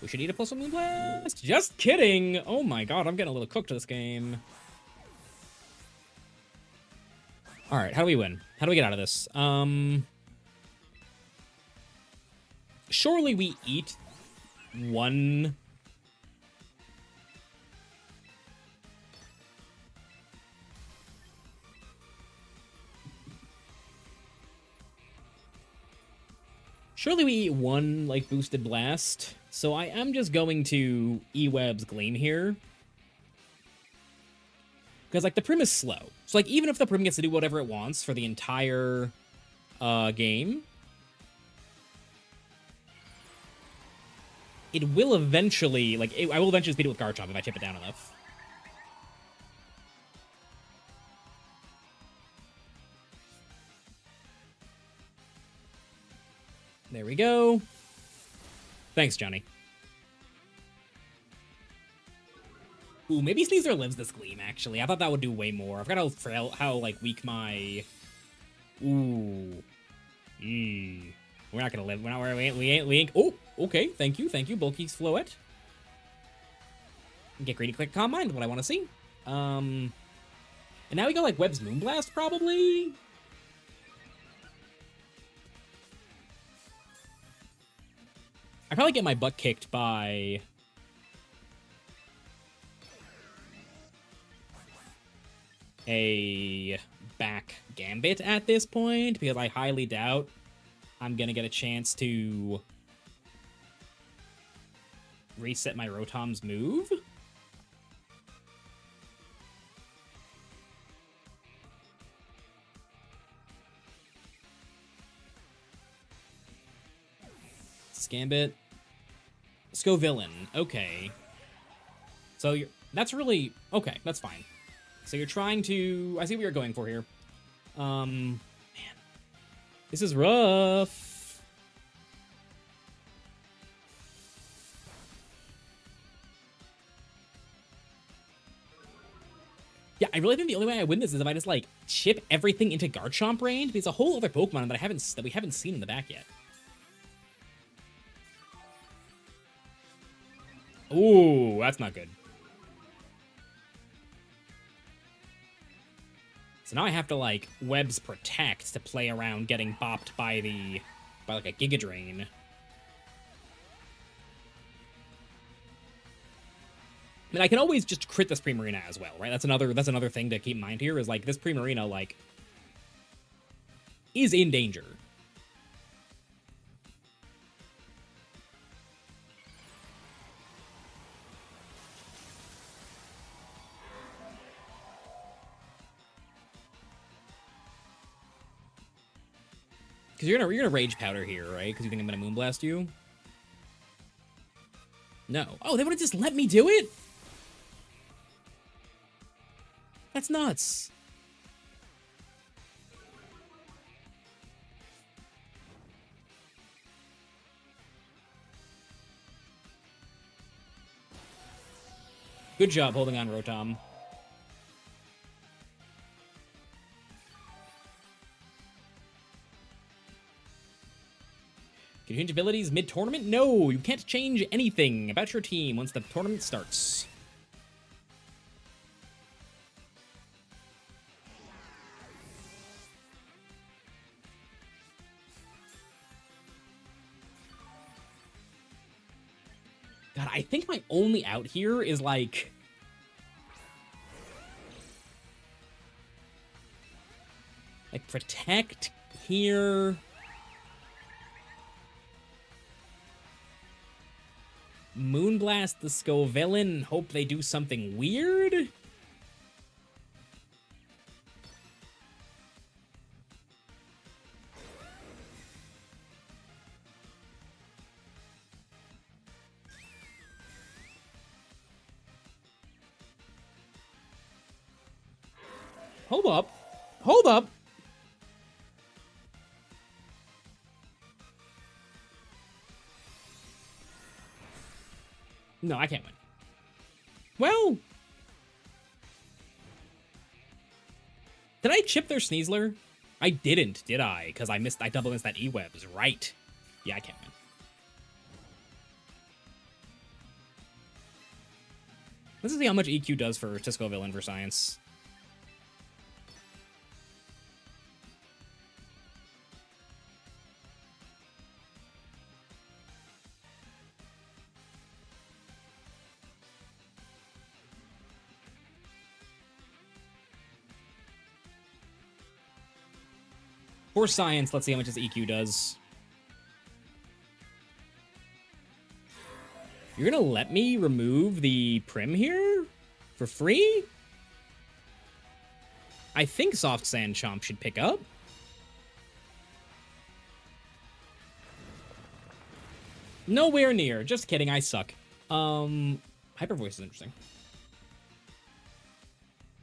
We should eat a plus one Moonblast. Just kidding. Oh my god, I'm getting a little cooked to this game. Alright, how do we win? How do we get out of this? Surely we eat one... Surely we eat one, like, boosted blast. So I am just going to E-Web's Gleam here. Because, like, the Prim is slow. So, like, even if the Prim gets to do whatever it wants for the entire game, it will eventually, like, I will eventually beat it with Garchomp if I tip it down enough. There we go. Thanks, Johnny. Ooh, maybe Sneasler lives this Gleam, actually. I thought that would do way more. I forgot how frail, how, like, weak my... Ooh. We're not gonna live. We're not, we ain't... Oh, okay. Thank you. Bulky's Floette. Get greedy, click, Calm Mind, what I want to see. And now we go, like, Web's Moonblast, probably? I probably get my butt kicked by... a back Gambit at this point, because I highly doubt I'm gonna get a chance to reset my Rotom's move. Gambit. Scovillain. Okay. So that's really... Okay, that's fine. So you're trying to... I see what you're going for here. Man. This is rough. Yeah, I really think the only way I win this is if I just, like, chip everything into Garchomp range. There's a whole other Pokemon that we haven't seen in the back yet. Ooh, that's not good. So now I have to, like, Webs Protect to play around getting bopped by like, a Giga Drain. I mean, I can always just crit this Primarina as well, right? That's another thing to keep in mind here, is, like, this Primarina, like, is in danger. Because you're gonna Rage Powder here, right? Because you think I'm gonna Moonblast you? No. Oh, they would have just let me do it? That's nuts. Good job holding on, Rotom. Can you change abilities mid-tournament? No, you can't change anything about your team once the tournament starts. God, I think my only out here is, like... like, Protect here... Moonblast the Scovillain, hope they do something weird? Hold up. Hold up. No, I can't win. Well... did I chip their Sneasler? I didn't, did I? Because I double missed that E-Webs, right. Yeah, I can't win. Let's see how much EQ does for Scovillain for Science. For Science, let's see how much his EQ does. You're gonna let me remove the Prim here? For free? I think Soft Sand Chomp should pick up. Nowhere near. Just kidding, I suck. Hyper Voice is interesting.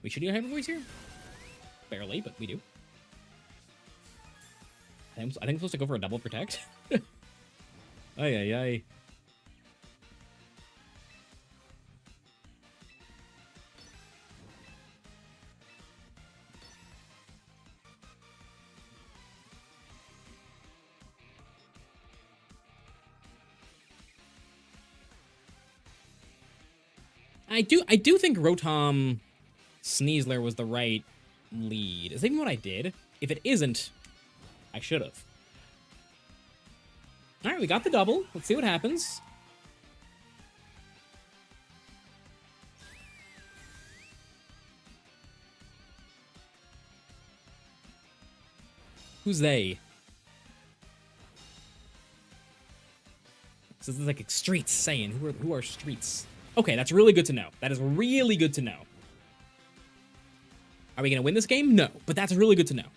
We should do a Hyper Voice here? Barely, but we do. I think I'm supposed to go for a double Protect. Ay, ay, ay. I do think Rotom Sneasler was the right lead. Is that even what I did? If it isn't, I should have. All right, we got the double. Let's see what happens. Who's they? So this is like Streets saying, who are Streets? Okay, that's really good to know. That is really good to know. Are we gonna win this game? No, but that's really good to know.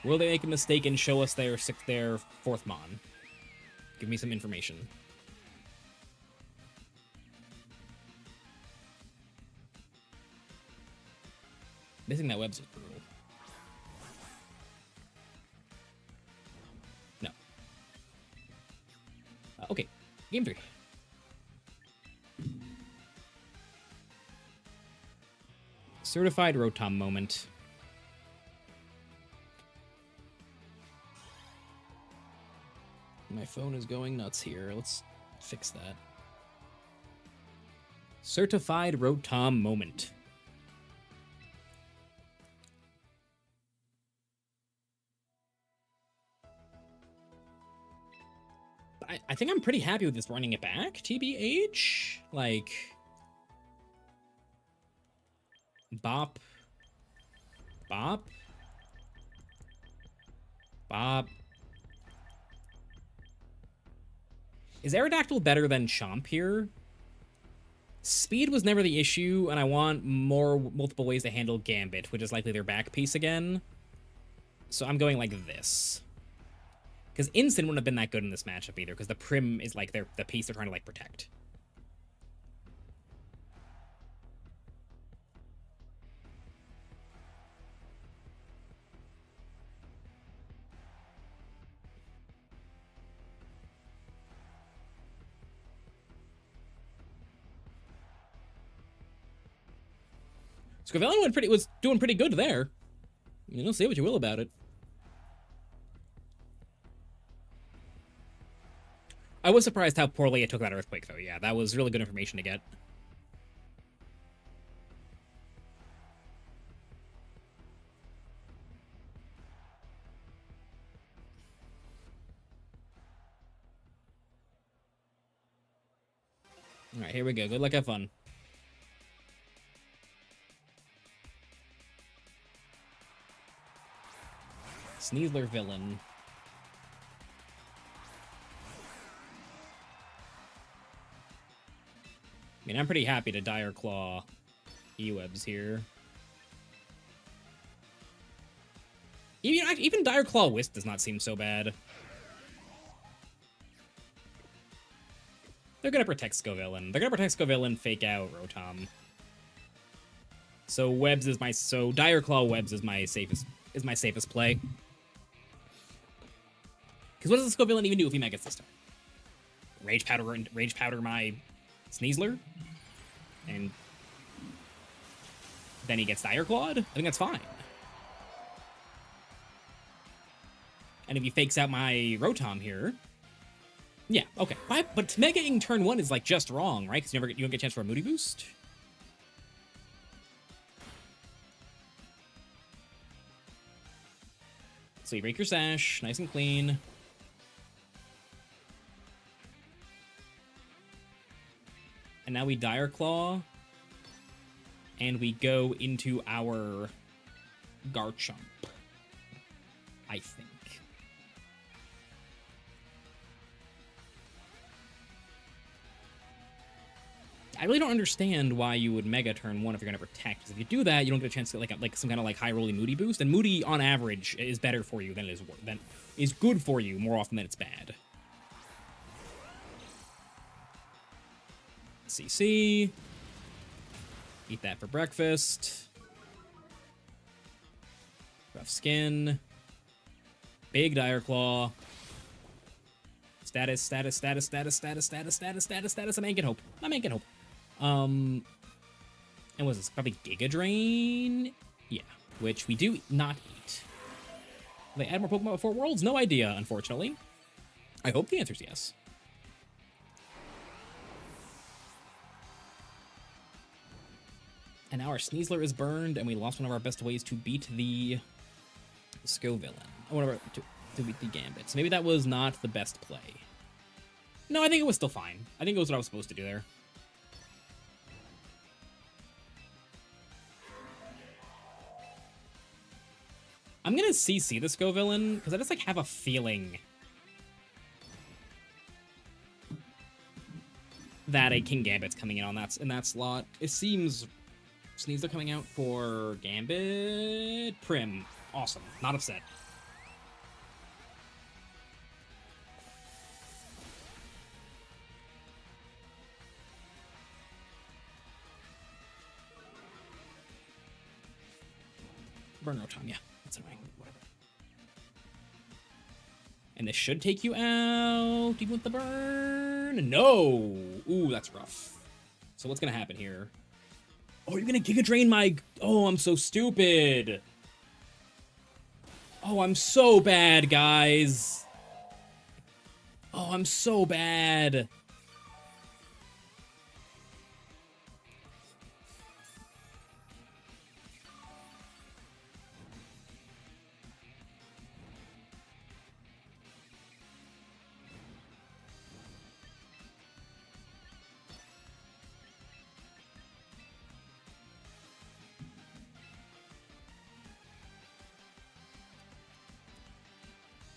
Will they make a mistake and show us their fourth Mon? Give me some information. Missing that webs is brutal. No. Okay, game 3. Certified Rotom moment. My phone is going nuts here. Let's fix that. Certified Rotom moment. I think I'm pretty happy with this running it back, TBH. Like, bop. Bop. Bop. Is Aerodactyl better than Chomp here? Speed was never the issue, and I want multiple ways to handle Gambit, which is likely their back piece again. So I'm going like this. Because Instant wouldn't have been that good in this matchup either, because the Prim is like the piece they're trying to like protect. Scovellian was doing pretty good there. You know, say what you will about it. I was surprised how poorly it took that Earthquake, though. Yeah, that was really good information to get. All right, here we go. Good luck, have fun. Sneasler villain. I mean, I'm pretty happy to Dire Claw E-Webs here. Even Dire Claw Wisp does not seem so bad. They're gonna protect Scovillain. They're gonna protect Scovillain, fake out Rotom. So Webs is Dire Claw Webs is my safest play. Because what does the Scovillain even do if he Megas this time? Rage Powder my Sneasler? And then he gets Dire Clawed? I think that's fine. And if he fakes out my Rotom here... Yeah, okay. But Mega-ing turn 1 is like just wrong, right? Because you don't get a chance for a Moody Boost? So you break your Sash, nice and clean. And now we Dire Claw. And we go into our Garchomp. I think. I really don't understand why you would Mega turn 1 if you're going to protect. Because if you do that, you don't get a chance to get like some kind of like high rolling Moody Boost. And Moody, on average, is better for you than it is good for you more often than it's bad. CC. Eat that for breakfast. Rough Skin. Big Dire Claw. Status. I'm making hope. And was this probably Giga Drain? Yeah, which we do not eat. Will they add more Pokemon before Worlds? No idea, unfortunately. I hope the answer is yes. And now our Sneasler is burned, and we lost one of our best ways to beat the Scovillain. To beat the Gambit. So maybe that was not the best play. No, I think it was still fine. I think it was what I was supposed to do there. I'm gonna CC the Scovillain, because I just, like, have a feeling that a King Gambit's coming in in that slot. It seems Sneasler coming out for Gambit. Prim. Awesome. Not upset. Burn no time, yeah. That's annoying. Whatever. And this should take you out. Do you want the burn? No! Ooh, that's rough. So what's gonna happen here? Oh, you're gonna Giga Drain my... Oh, I'm so stupid. Oh, I'm so bad, guys. Oh, I'm so bad.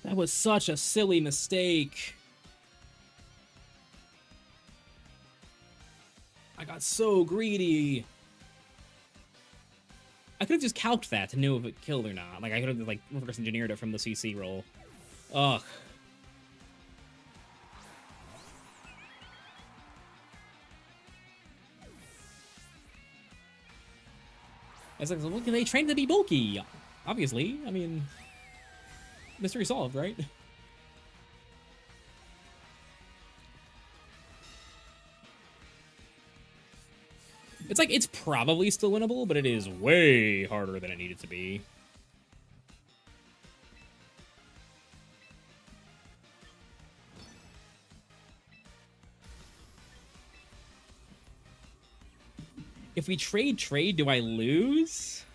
That was such a silly mistake. I got so greedy. I could have just calced that to know if it killed or not. Like, I could have, like, reverse engineered it from the CC roll. Ugh. It's like, well, they trained to be bulky. Obviously. I mean, mystery solved, right? It's like, it's probably still winnable, but it is way harder than it needed to be. If we trade, do I lose?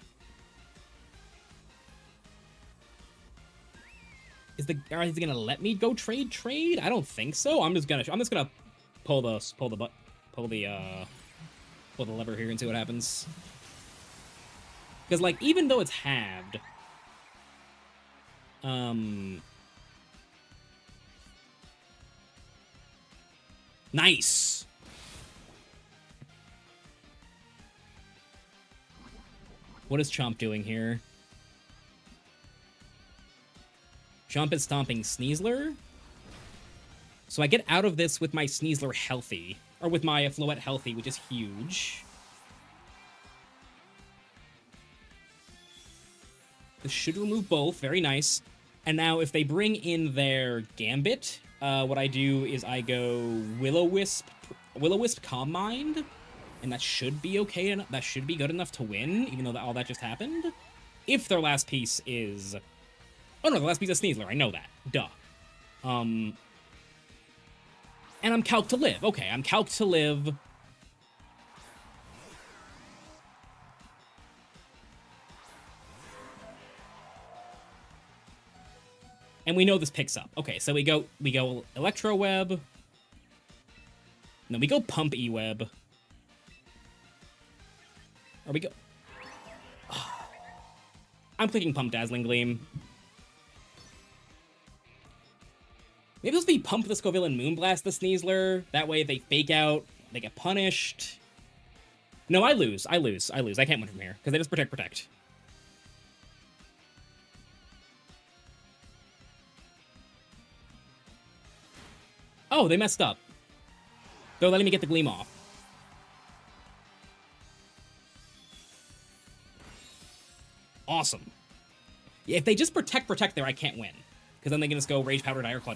Is he gonna let me go trade? I don't think so. I'm just gonna pull the lever here and see what happens. Because, like, even though it's halved, nice. What is Chomp doing here? Chomp is stomping Sneasler. So I get out of this with my Sneasler healthy. Or with my Floette healthy, which is huge. This should remove both. Very nice. And now if they bring in their Gambit, what I do is I go Will-O-Wisp Calm Mind. And that should be okay. That should be good enough to win, even though all that just happened. If their last piece is... Oh no, the last piece is Sneasler. I know that. Duh. And I'm calc to live. Okay, I'm calc to live. And we know this picks up. Okay, so we go Electro Web. No, we go Pump E-Web. Or we go... I'm clicking Pump Dazzling Gleam. Maybe let's be Pump the Scoville and Moonblast the Sneasler. That way, if they fake out, they get punished. No, I lose. I can't win from here, because they just protect. Oh, they messed up. They're letting me get the Gleam off. Awesome. Yeah, if they just protect there, I can't win. Because then they can just go Rage Powder, Dire Claw.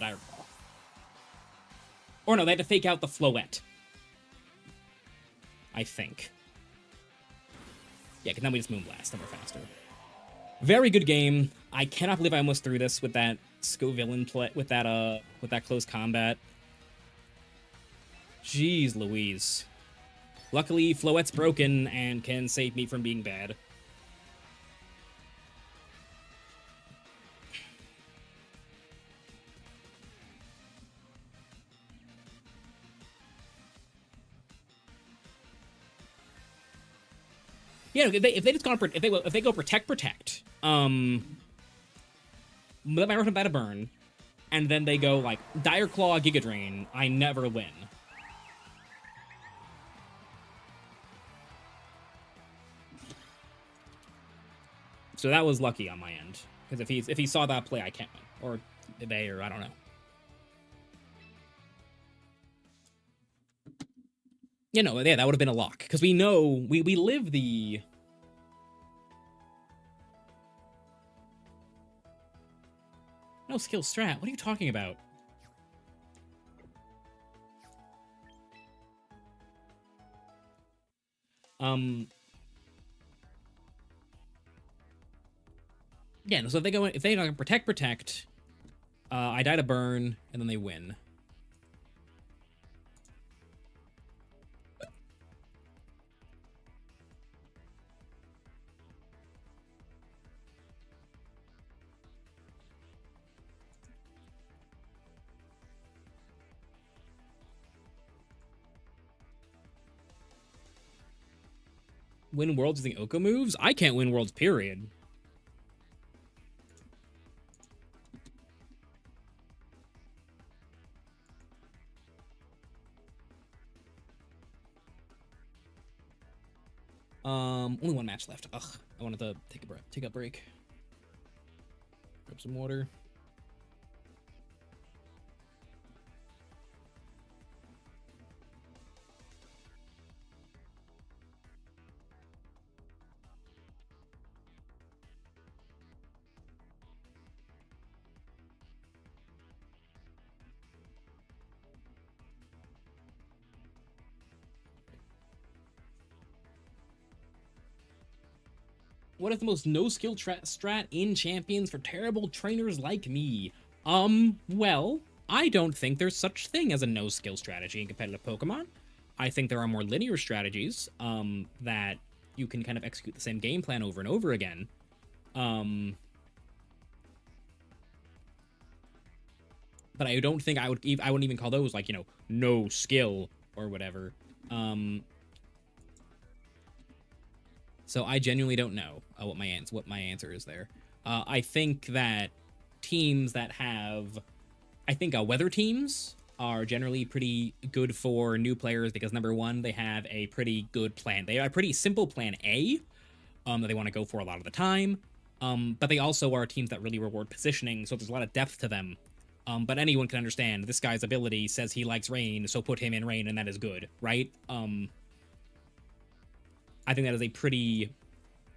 Or no, they had to fake out the Floette. I think. Yeah, because then we just Moonblast and we're faster. Very good game. I cannot believe I almost threw this with that Scovillain play, with that close combat. Jeez Louise. Luckily, Floette's broken and can save me from being bad. Yeah, if they go protect, let my Rotom Bata burn, and then they go like Dire Claw, Giga Drain, I never win. So that was lucky on my end, because if he saw that play, I can't win, or they, or I don't know. You know, yeah, that would have been a lock, because we know we live the No skill strat. What are you talking about? Yeah, no, so if they go protect, I die to burn, and then they win. Win worlds using Oko moves? I can't win worlds, period. Only one match left. Ugh, I wanted to take a break. Grab some water. What is the most no-skill strat in Champions for terrible trainers like me? Well, I don't think there's such thing as a no-skill strategy in competitive Pokemon. I think there are more linear strategies, that you can kind of execute the same game plan over and over again. But I don't think I wouldn't even call those, like, you know, no skill or whatever. So I genuinely don't know what my answer is there. I think that teams that have, weather teams are generally pretty good for new players because number one, they have a pretty good plan. They have a pretty simple plan A that they want to go for a lot of the time. But they also are teams that really reward positioning, so there's a lot of depth to them. But anyone can understand this guy's ability says he likes rain, so put him in rain, and that is good, right? I think that is a pretty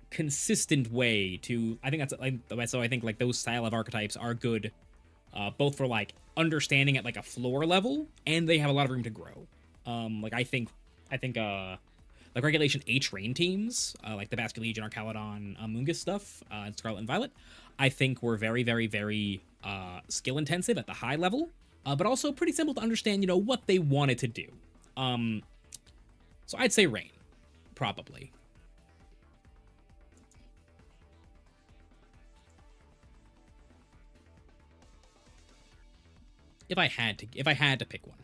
consistent way to. I think that's like so. I think like those style of archetypes are good, both for like understanding at like a floor level, and they have a lot of room to grow. Like I think like Regulation H rain teams, like the Basket Legion, Arcalodon, Mungus stuff, and Scarlet and Violet, I think were very, very, very skill intensive at the high level, but also pretty simple to understand, you know, what they wanted to do. So I'd say rain. Probably. If I had to pick one.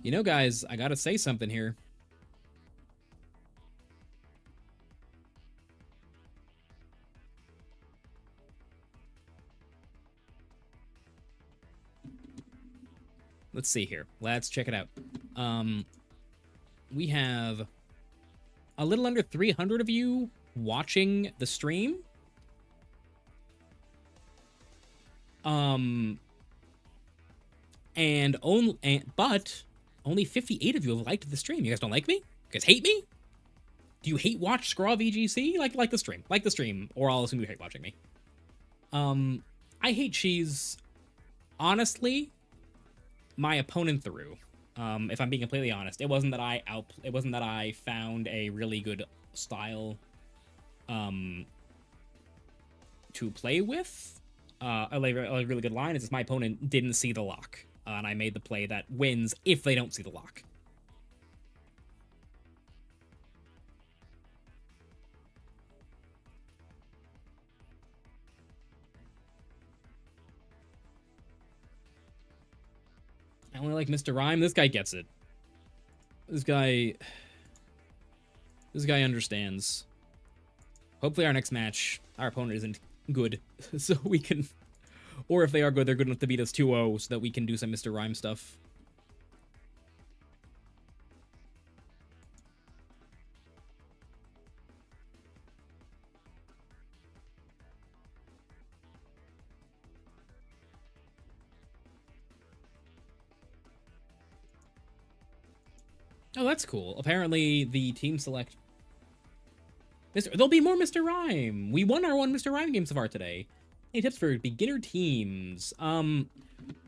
You know, guys, I gotta say something here. Let's see here. Let's check it out. We have a little under 300 of you watching the stream. But only 58 of you have liked the stream. You guys don't like me? You guys hate me? Do you hate watch Scraw VGC? Like the stream. Like the stream, or I'll assume you hate watching me. I hate cheese. Honestly, my opponent threw. If I'm being completely honest, it wasn't that I found a really good style to play with. A really good line is just my opponent didn't see the lock, and I made the play that wins if they don't see the lock. I only like Mr. Rhyme. This guy gets it. This guy understands. Hopefully our next match, our opponent isn't good, so we can... Or if they are good, they're good enough to beat us 2-0 so that we can do some Mr. Rhyme stuff. Oh, that's cool. Apparently, the team select... There'll be more Mr. Rhyme! We won our one Mr. Rhyme game so far today. Any tips for beginner teams? I'm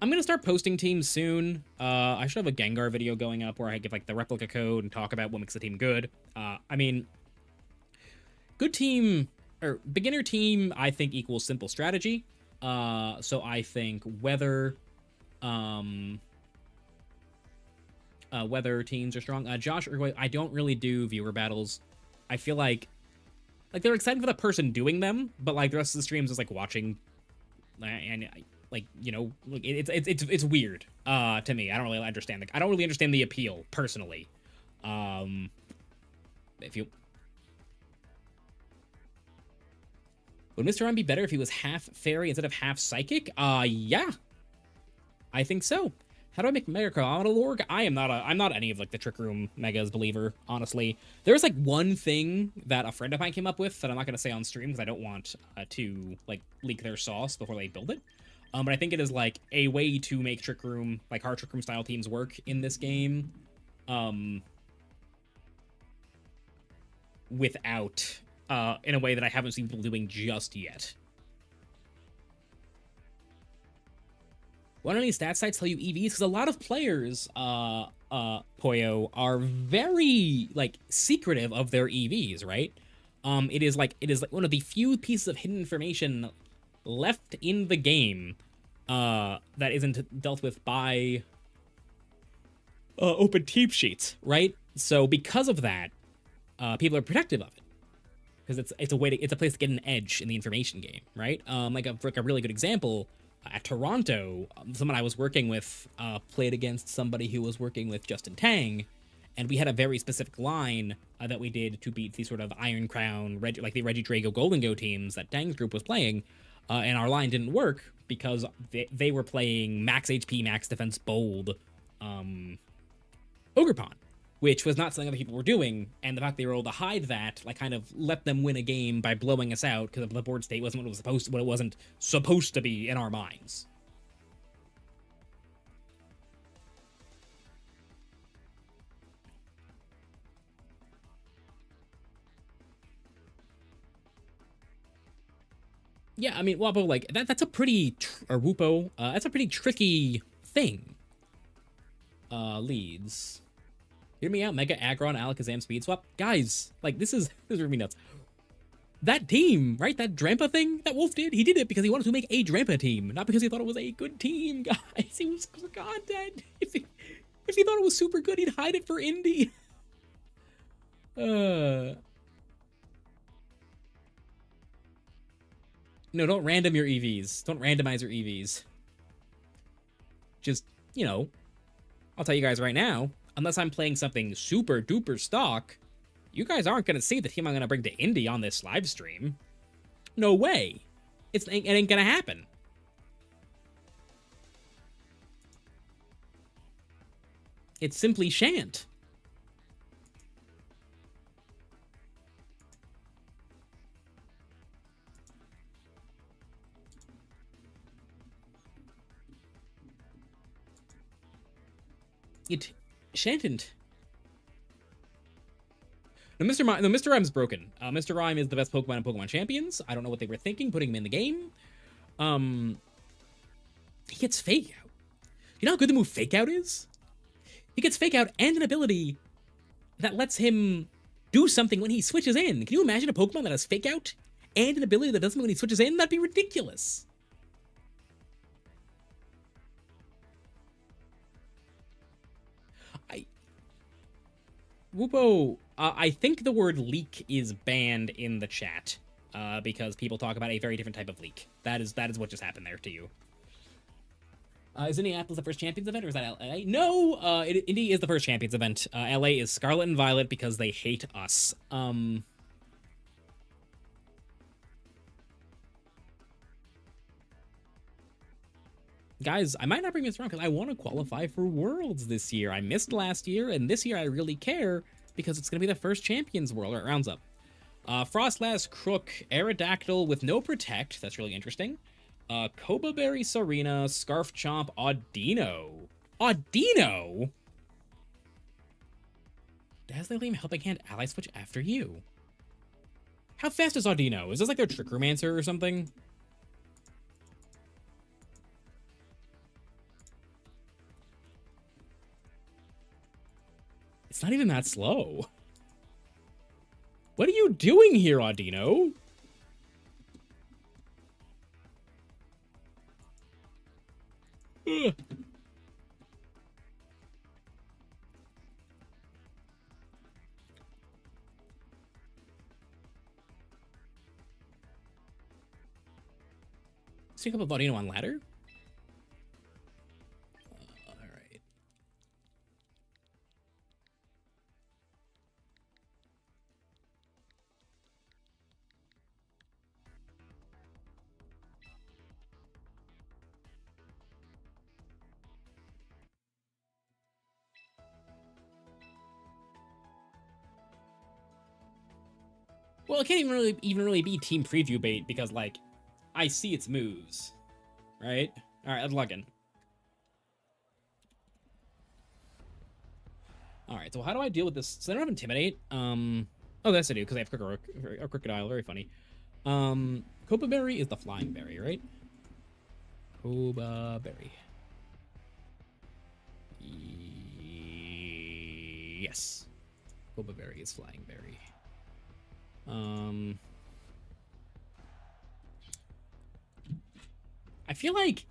gonna start posting teams soon. I should have a Gengar video going up where I give like the replica code and talk about what makes the team good. I mean, good team or beginner team, I think equals simple strategy. So I think weather teams are strong. Josh, I don't really do viewer battles. I feel like they're exciting for the person doing them, but like the rest of the streams is like watching, and like, you know, like it's weird to me. I don't really understand the appeal personally. If you would Mr. Rhyme be better if he was half fairy instead of half psychic? Yeah, I think so. How do I make Mega Chronolog? I'm not any of like the Trick Room Megas believer, honestly. There's like one thing that a friend of mine came up with that I'm not gonna say on stream because I don't want to like leak their sauce before they build it. But I think it is like a way to make Trick Room, like hard Trick Room style teams work in this game, without in a way that I haven't seen people doing just yet. Why don't any stat sites tell you EVs? Because a lot of players, Poyo, are very like secretive of their EVs, right? It is like one of the few pieces of hidden information left in the game that isn't dealt with by open team sheets, right? So because of that, people are protective of it because it's a place to get an edge in the information game, right? Like a really good example. At Toronto, someone I was working with played against somebody who was working with Justin Tang, and we had a very specific line that we did to beat the sort of Iron Crown, like the Reggie Drago Golden Go teams that Tang's group was playing, and our line didn't work because they were playing max HP, max defense, bold Ogerpon, which was not something other people were doing, and the fact they were able to hide that, like, kind of let them win a game by blowing us out because the board state wasn't what it wasn't supposed to be in our minds. Yeah, I mean, Wappo, like, that's a pretty, or Whoopo, that's a pretty tricky thing. Leads. Hear me out, Mega Aggron, Alakazam, Speed Swap. Guys, like, this is really nuts. That team, right? That Drampa thing that Wolf did, he did it because he wanted to make a Drampa team, not because he thought it was a good team, guys. He was for content. If he thought it was super good, he'd hide it for indie. No, don't random your EVs. Don't randomize your EVs. Just, you know, I'll tell you guys right now, unless I'm playing something super duper stock, you guys aren't going to see the team I'm going to bring to Indy on this live stream. No way. It ain't going to happen. It simply shan't. It shan't. No, Mr. Rhyme's broken. Mr. Rhyme is the best Pokemon in Pokemon Champions. I don't know what they were thinking putting him in the game. He gets Fake Out. You know how good the move Fake Out is? He gets Fake Out and an ability that lets him do something when he switches in. Can you imagine a Pokemon that has Fake Out and an ability that does something when he switches in? That'd be ridiculous. Whoopo, I think the word leak is banned in the chat because people talk about a very different type of leak. That is what just happened there to you. Is Indianapolis the first Champions event, or is that LA? No, Indy is the first Champions event. LA is Scarlet and Violet because they hate us. Guys, I might not bring this around because I want to qualify for Worlds this year. I missed last year, and this year I really care because it's going to be the first Champions World. Or rounds up. Frostlass, Crook, Aerodactyl with no Protect. That's really interesting. Koba Berry, Serena, Scarf Chomp, Audino. Audino? Dazzling Gleam, Helping Hand, Ally Switch after you. How fast is Audino? Is this like their Trick Romancer or something? It's not even that slow. What are you doing here, Audino? Ugh. Sync up with Audino on ladder? Alright. Well, it can't even really be team preview bait because, like, I see its moves, right? All right, let's log in. All right, so how do I deal with this? So I don't have Intimidate. Oh, yes I do, because I have Crocodile. Very funny. Copa Berry is the flying berry, right? Copa Berry. Yes. Copa Berry is flying berry. I feel like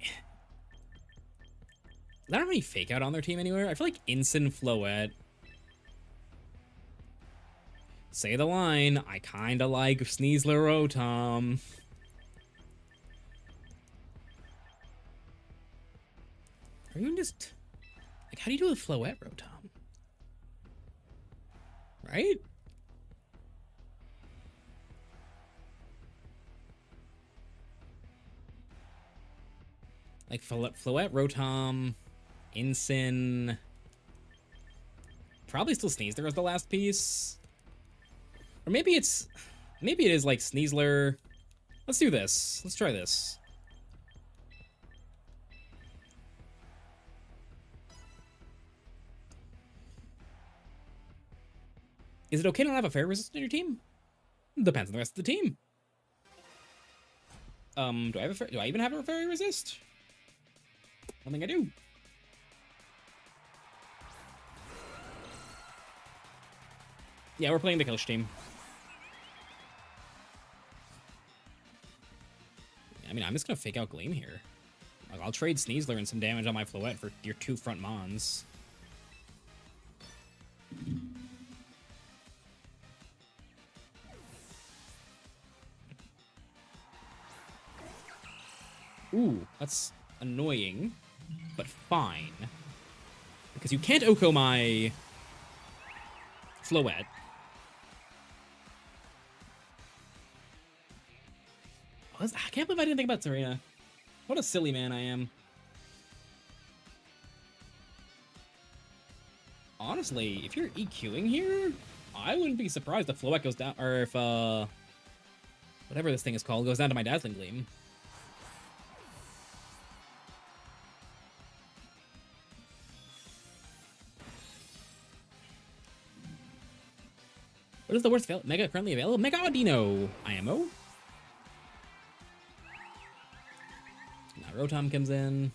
I don't have any fake out on their team anywhere. I feel like Ensign Floette. Say the line. I kinda like Sneasler Rotom. Or even just like, how do you do with Floette Rotom? Right? Like Floette, Rotom, Ensign. Probably still Sneasler as the last piece. Or maybe it is like Sneasler. Let's do this. Let's try this. Is it okay to not have a fairy resist in your team? Depends on the rest of the team. Do I even have a fairy resist? I don't think I do. Yeah, we're playing the Kilish team. I mean, I'm just gonna fake out Gleam here. Like, I'll trade Sneasler and some damage on my Floette for your 2 front Mons. Ooh, that's annoying, but fine. Because you can't Oko my Floette. I can't believe I didn't think about Serena. What a silly man I am. Honestly, if you're EQing here, I wouldn't be surprised if Floette goes down, or if, whatever this thing is called, goes down to my Dazzling Gleam. What is the worst Mega currently available? Mega Audino IMO. Now Rotom comes in.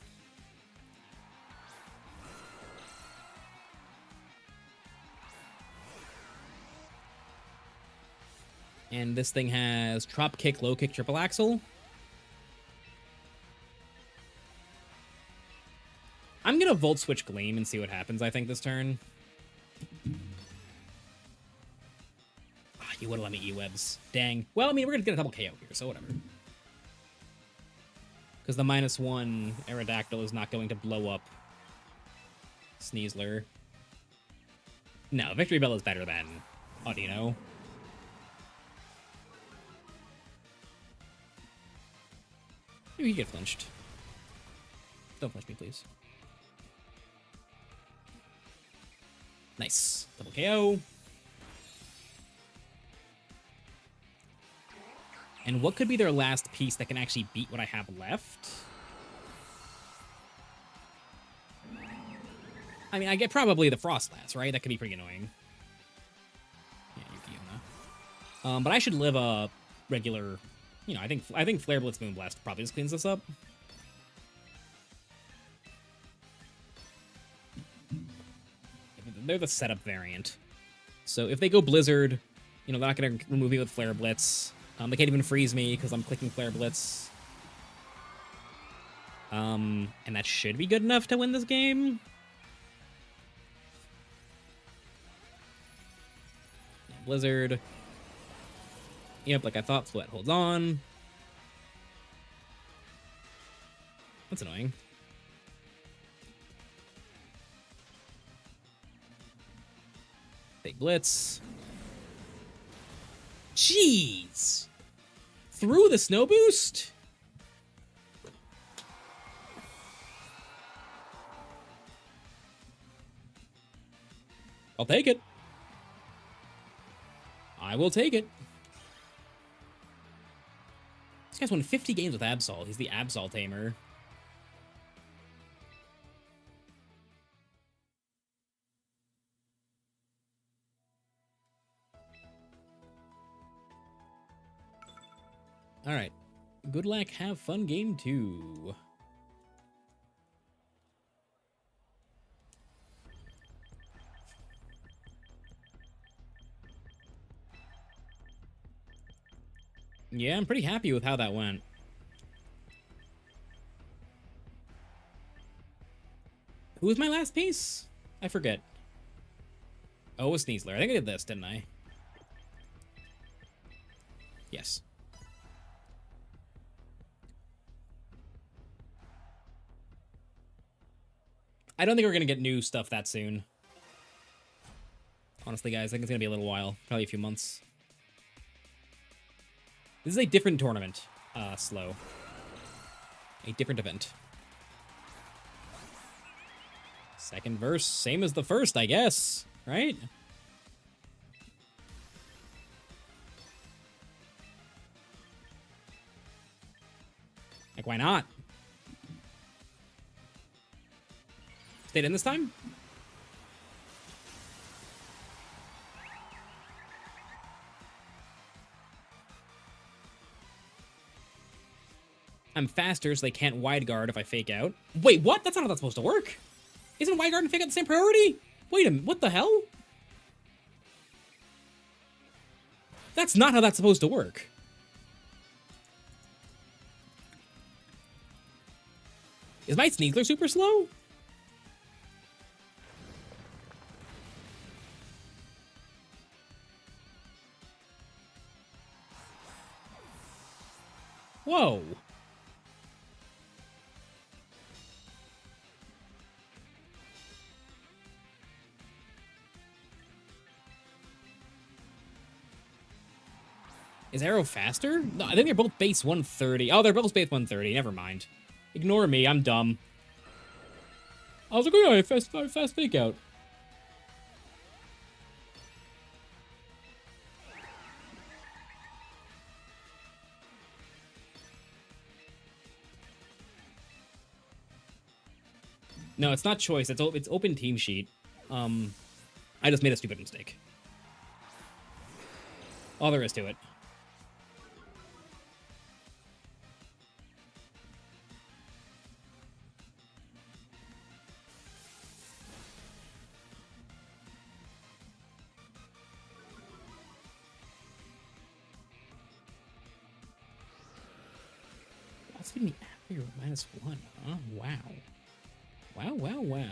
And this thing has Drop Kick, Low Kick, Triple Axle. I'm gonna Volt Switch Gleam and see what happens, I think, this turn. You would've let me E-Webs. Dang. Well, I mean, we're gonna get a double KO here, so whatever. Because the -1 Aerodactyl is not going to blow up Sneasler. No, Victory Bell is better than Audino. Maybe you get flinched. Don't flinch me, please. Nice. Double KO. And what could be their last piece that can actually beat what I have left? I mean, I get probably the Frostlass, right? That could be pretty annoying. Yeah, Yukiona. But I should live a regular... You know, I think Flare Blitz Moonblast probably just cleans this up. They're the setup variant. So if they go Blizzard, you know, they're not going to remove me with Flare Blitz. They can't even freeze me because I'm clicking Flare Blitz. And that should be good enough to win this game. Blizzard. Yep, like I thought, Sweat holds on. That's annoying. Big Blitz. Jeez! Through the Snow Boost? I'll take it. I will take it. This guy's won 50 games with Absol. He's the Absol Tamer. All right. Good luck. Have fun. Game 2. Yeah, I'm pretty happy with how that went. Who was my last piece? I forget. Oh, it was Sneasler. I think I did this, didn't I? Yes. I don't think we're going to get new stuff that soon. Honestly, guys, I think it's going to be a little while. Probably a few months. This is a different tournament, Slow. A different event. Second verse, same as the first, I guess. Right? Like, why not? Stayed in this time? I'm faster, so they can't wide guard if I fake out. Wait, what? That's not how that's supposed to work. Isn't wide guard and fake out the same priority? Wait a minute, what the hell? That's not how that's supposed to work. Is my Sneasler super slow? Whoa. Is Arrow faster? No, I think they're both base 130. Oh, they're both base 130. Never mind. Ignore me. I'm dumb. I was like, oh yeah, fast fake out. No, it's not choice. It's open team sheet. I just made a stupid mistake. All there is to it. That's been the after -1, huh? Wow. Wow.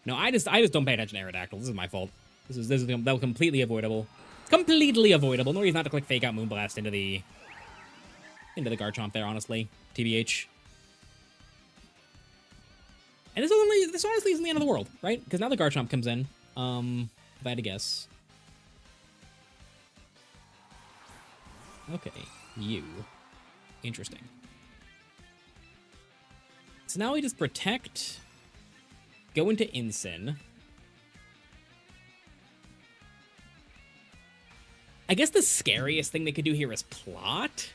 No, I just don't pay attention to Aerodactyl. This is my fault. That was completely avoidable. It's completely avoidable. No reason not to click Fake Out Moonblast into the Garchomp there, honestly. TBH. And this honestly isn't the end of the world, right? Because now the Garchomp comes in. If I had to guess. Okay, you. Interesting. So now we just protect, go into Incin. I guess the scariest thing they could do here is plot.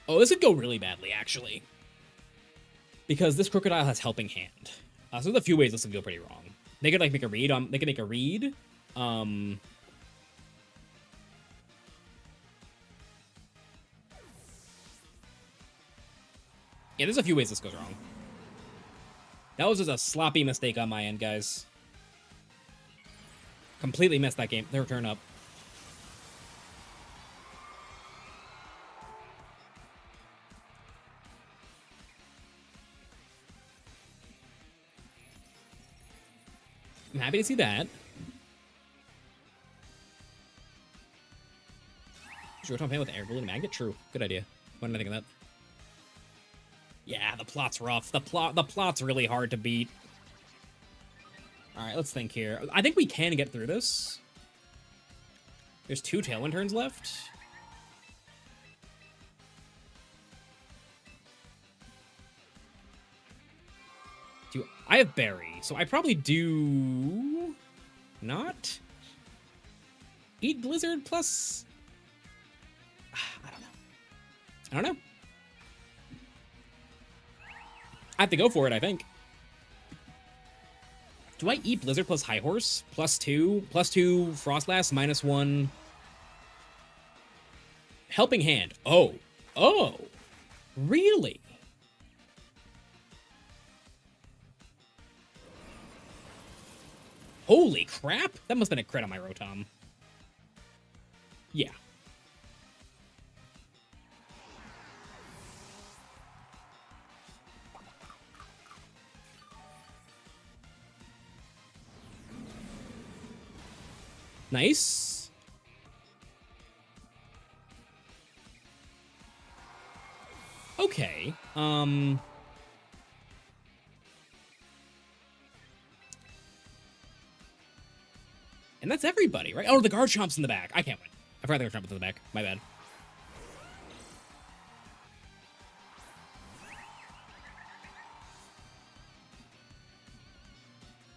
Oh, this could go really badly, actually. Because this Crocodile has Helping Hand. So there's a few ways this could go pretty wrong. They could, like, make a read on... They could make a read. Yeah, there's a few ways this goes wrong. That was just a sloppy mistake on my end, guys. Completely messed that game. Their turn up. I'm happy to see that. Sure, I'm playing with air balloon magnet. True, good idea. Why didn't I think of that? Yeah, the plot's rough. The plot's really hard to beat. All right, let's think here. I think we can get through this. There's 2 Tailwind turns left. I have Berry, so I probably do not eat Blizzard plus. I don't know. I have to go for it, I think. Do I eat Blizzard plus High Horse? +2 Frostlass, -1. Helping Hand. Oh. Oh. Really? Holy crap! That must have been a crit on my Rotom. Yeah. Nice. Okay. And that's everybody, right? Oh, the Garchomp's in the back. I can't win. I forgot the Garchomp was in the back. My bad.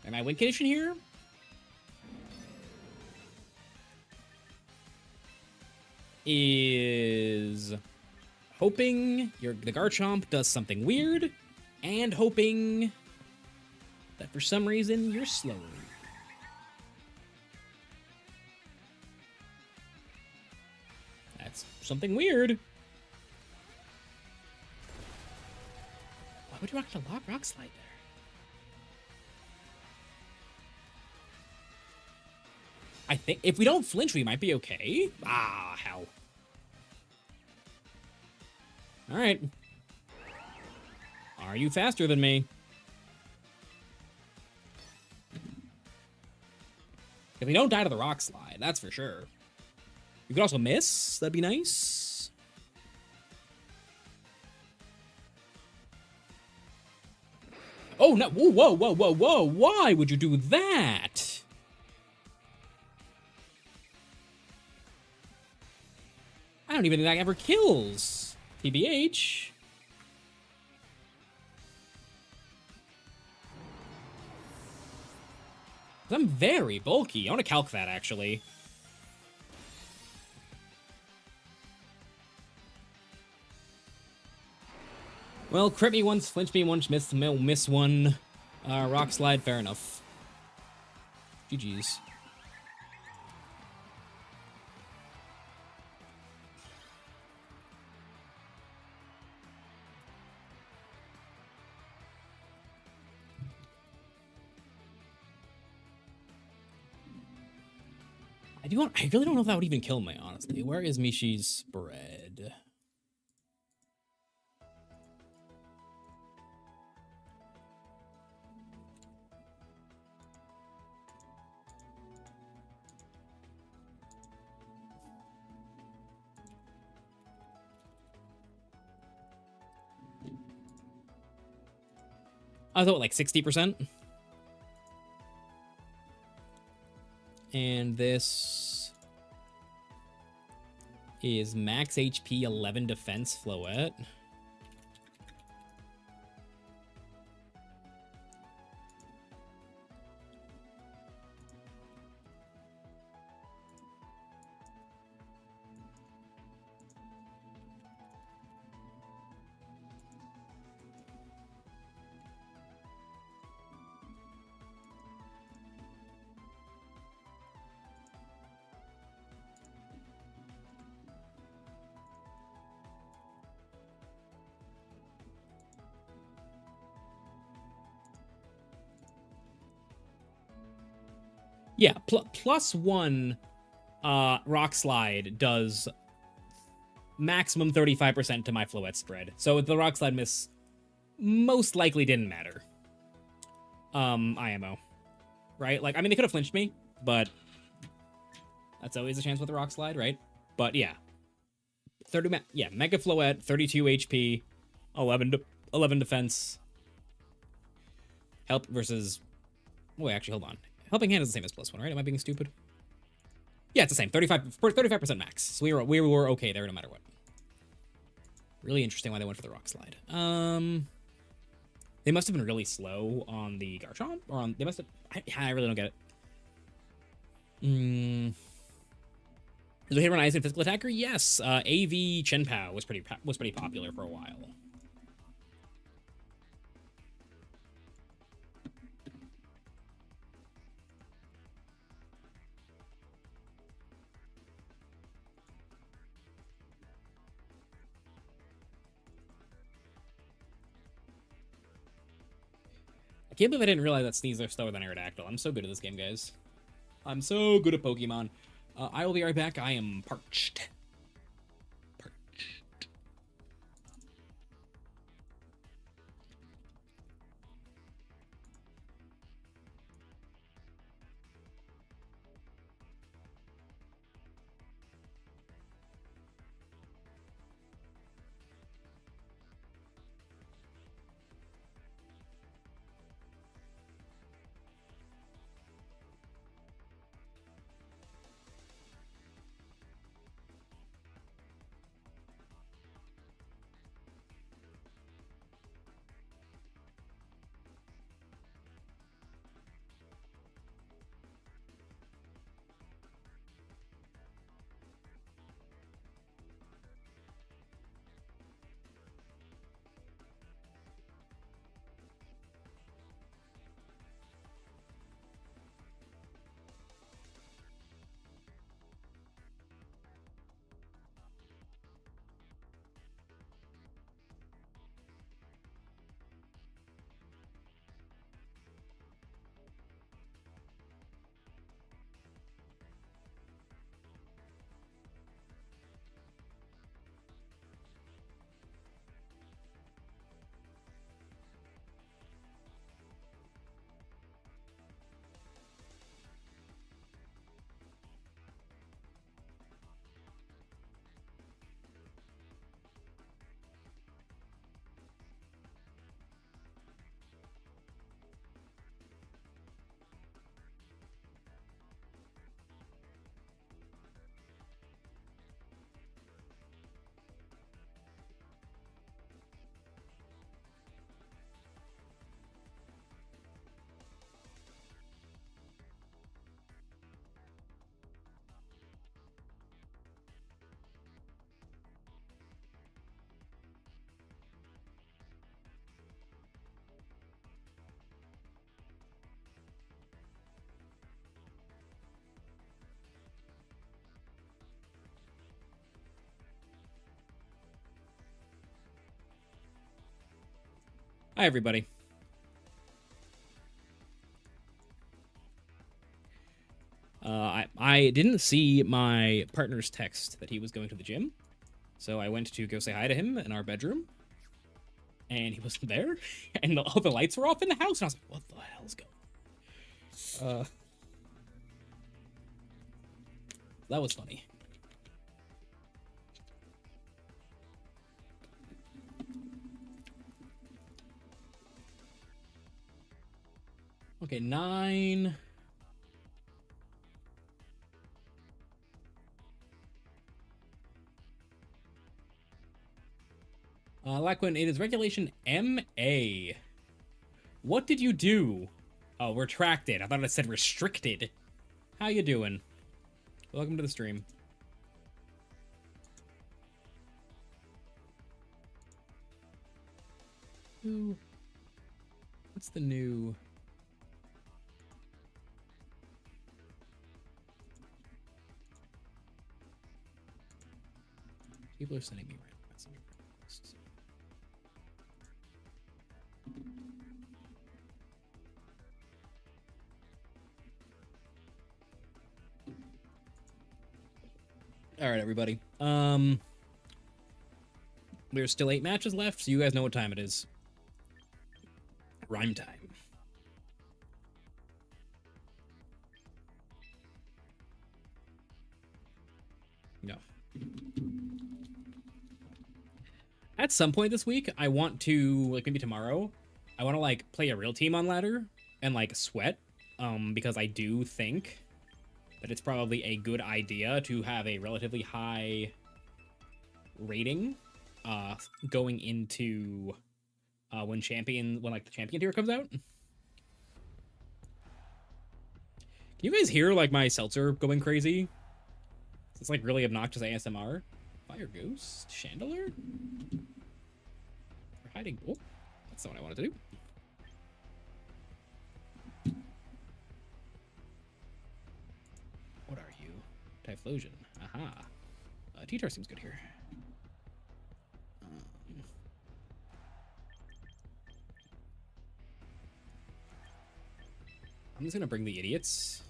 Am I win condition here? Is hoping the Garchomp does something weird, and hoping that for some reason you're slow. That's something weird. Why would you rock the rock slide there? I think if we don't flinch, we might be okay. Ah, hell. All right. Are you faster than me? If we don't die to the rock slide, that's for sure. You could also miss. That'd be nice. Oh, no. Whoa, whoa, whoa, whoa, whoa. Why would you do that? I don't even think that ever kills. TBH. I'm very bulky. I want to calc that, actually. Well, crit me once, flinch me once, miss one. Rock slide, fair enough. GG's. I really don't know if that would even kill me, honestly. Where is Mishi's spread? I thought like 60%. And this is max HP, 11 defense, Floette. Yeah, +1 Rock Slide does maximum 35% to my Floette spread. So the Rock Slide miss most likely didn't matter. IMO. Right? Like, I mean, they could have flinched me, but that's always a chance with the Rock Slide, right? But yeah. Mega Floette, 32 HP, 11 defense. Help versus... Wait, actually, hold on. Helping Hand is the same as +1, right? Am I being stupid? Yeah, it's the same. 35% max. So we were okay there no matter what. Really interesting why they went for the Rock Slide. They must have been really slow on the Garchomp, or on... They must have... I really don't get it. Is it hit run ice and physical attacker? Yes. AV Chenpao was pretty popular for a while. I can't believe I didn't realize that Sneasel are slower than Aerodactyl. I'm so good at this game, guys. I'm so good at Pokemon. I will be right back. I am parched. Hi, everybody. I didn't see my partner's text that he was going to the gym, so I went to go say hi to him in our bedroom, and he wasn't there, and all the lights were off in the house, and I was like, what the hell's going on? That was funny. Okay, 9... Laquin, it is regulation MA. What did you do? Oh, retracted. I thought it said restricted. How you doing? Welcome to the stream. Ooh. What's the new... People are sending me messenger requests. All right, everybody. There's still 8 matches left, so you guys know what time it is. Rhyme time. No. At some point this week, I want to, like, maybe tomorrow, I want to, like, play a real team on ladder and, like, sweat, because I do think that it's probably a good idea to have a relatively high rating, going into, when like, the champion tier comes out. Can you guys hear, like, my seltzer going crazy? It's, like, really obnoxious ASMR. Fire Ghost? Chandelier? We're hiding. Oh, that's not what I wanted to do. What are you? Typhlosion. Aha. T-Tar seems good here. I'm just gonna bring the idiots.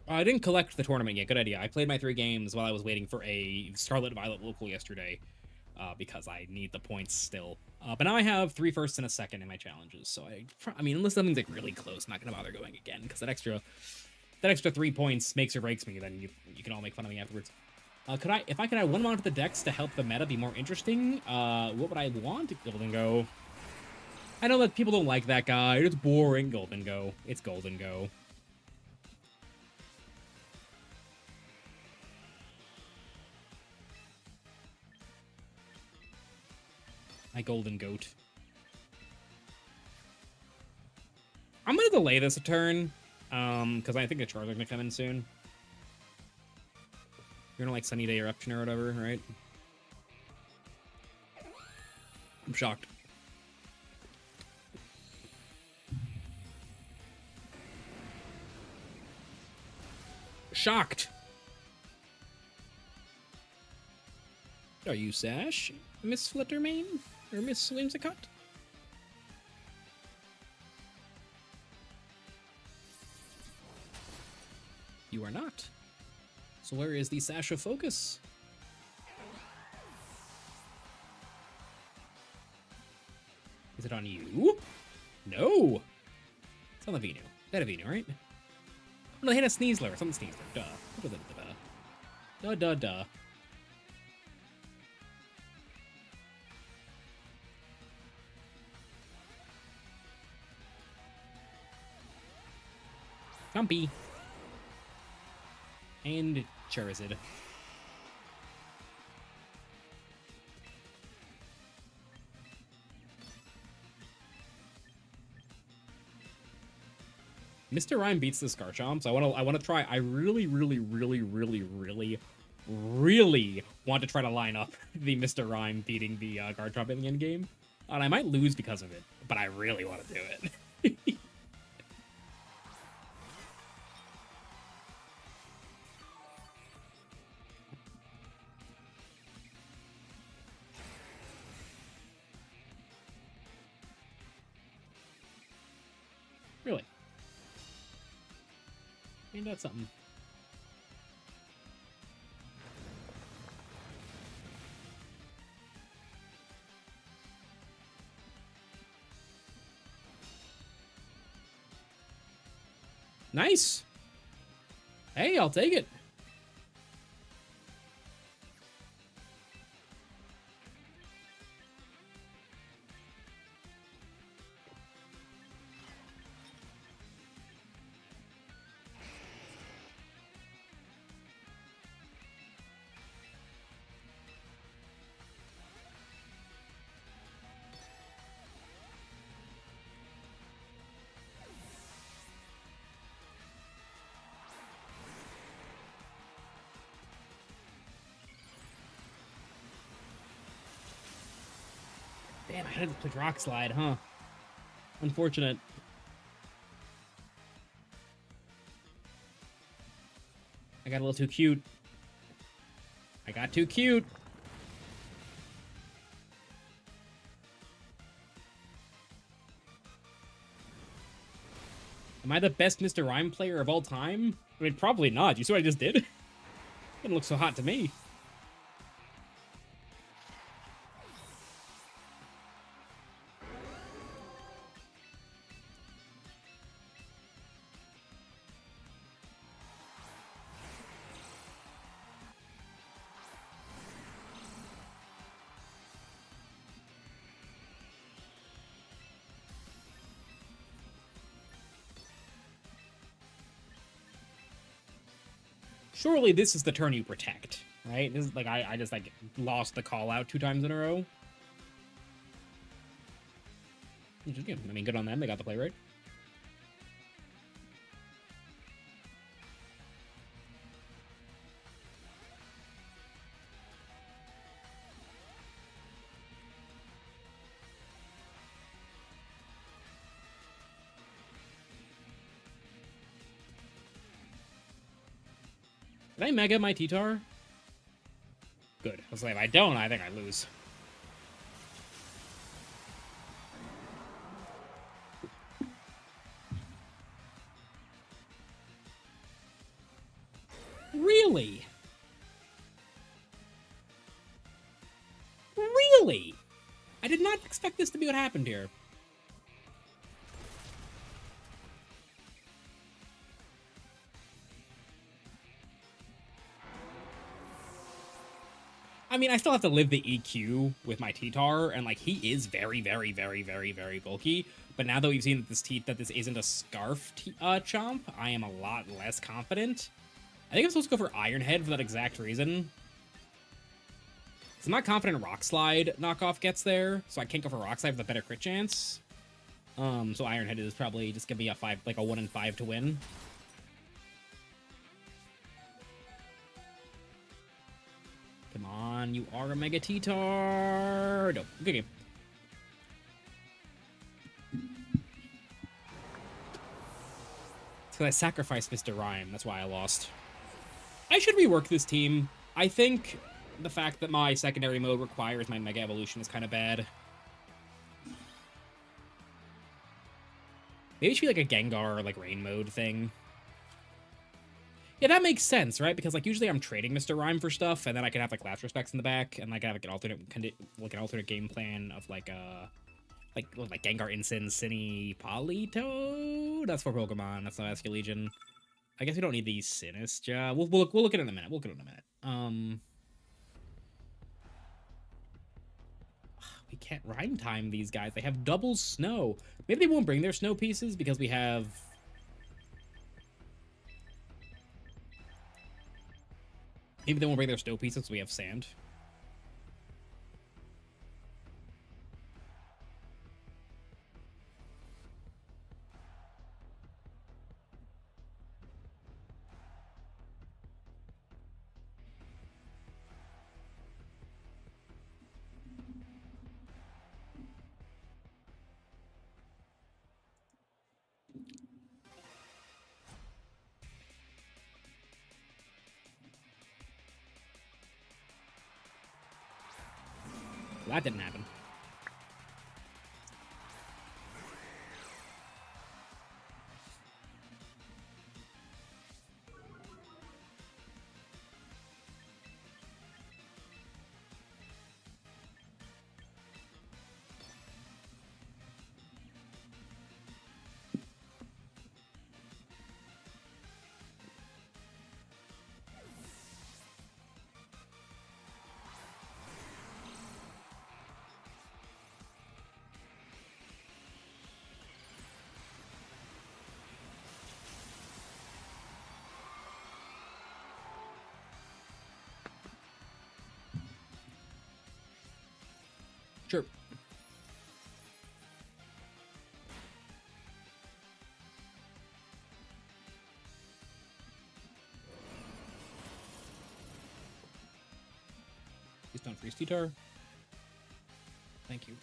I didn't collect the tournament yet. Good idea. I played my 3 games while I was waiting for a Scarlet Violet local yesterday, because I need the points still. But now I have 3 firsts and a second in my challenges. So I mean, unless something's like really close, I'm not gonna bother going again, because that extra 3 points makes or breaks me. Then you can all make fun of me afterwards. If I could add 1 mod to the decks to help the meta be more interesting, what would I want? Golden Go. I know that people don't like that guy. It's boring. Golden Go. It's Golden Go. My golden goat. I'm gonna delay this a turn, because I think the Charizard's gonna come in soon. You're gonna like Sunny Day Eruption or whatever, right? I'm shocked. Shocked. Are you Sash, Miss Fluttermane? Or Miss Whimsicott? You are not. So where is the Sash of Focus? Is it on you? No! It's on the Venu. That a Venu, right? No, they had a Sneasler. It's on the Sneasler. Duh. Duh, duh, duh. Stumpy. And Charizard. Mr. Rhyme beats the Scarchomp, so I want to try. I really want to try to line up the Mr. Rhyme beating the Garchomp in the end game. And I might lose because of it, but I really want to do it. Really? Ain't that something? Nice. Hey, I'll take it. Damn, I had to click Rock Slide, huh? Unfortunate. I got a little too cute. I got too cute. Am I the best Mr. Rhyme player of all time? I mean, probably not. You see what I just did? It didn't look so hot to me. Surely this is the turn you protect, right? This is like I just like lost the call out 2 times in a row. Which is good. I mean, good on them. They got the play right. Did I mega my T-Tar? Good. I was like, if I don't, I think I lose. Really? Really? I did not expect this to be what happened here. I mean, I still have to live the EQ with my T-Tar, and like he is very, very, very, very, very bulky. But now that we've seen that this isn't a Scarf chomp, I am a lot less confident. I think I'm supposed to go for Iron Head for that exact reason. I'm not confident Rock Slide knockoff gets there, so I can't go for Rock Slide with a better crit chance. So Iron Head is probably just gonna be a 1 in 5 to win. Come on, you are a Mega T-Tar. No, good game. It's because I sacrificed Mr. Rhyme. That's why I lost. I should rework this team. I think the fact that my secondary mode requires my Mega Evolution is kind of bad. Maybe it should be like a Gengar, like Rain mode thing. Yeah, that makes sense, right? Because like usually I'm trading Mr. Rhyme for stuff, and then I can have like Last Respects in the back, and like I have like an alternate game plan of like Gengar, Incin, Cinny, Politoed. That's for Pokemon. That's not Escalegion. I guess we don't need these Sinistra. We'll look at it in a minute. We'll look at it in a minute. We can't Rhyme time these guys. They have double snow. Maybe they won't bring their snow pieces because we have. Maybe they won't bring their snow pieces, so we have sand. Well, that didn't happen. Sure. Please don't freeze T-Tar. Thank you.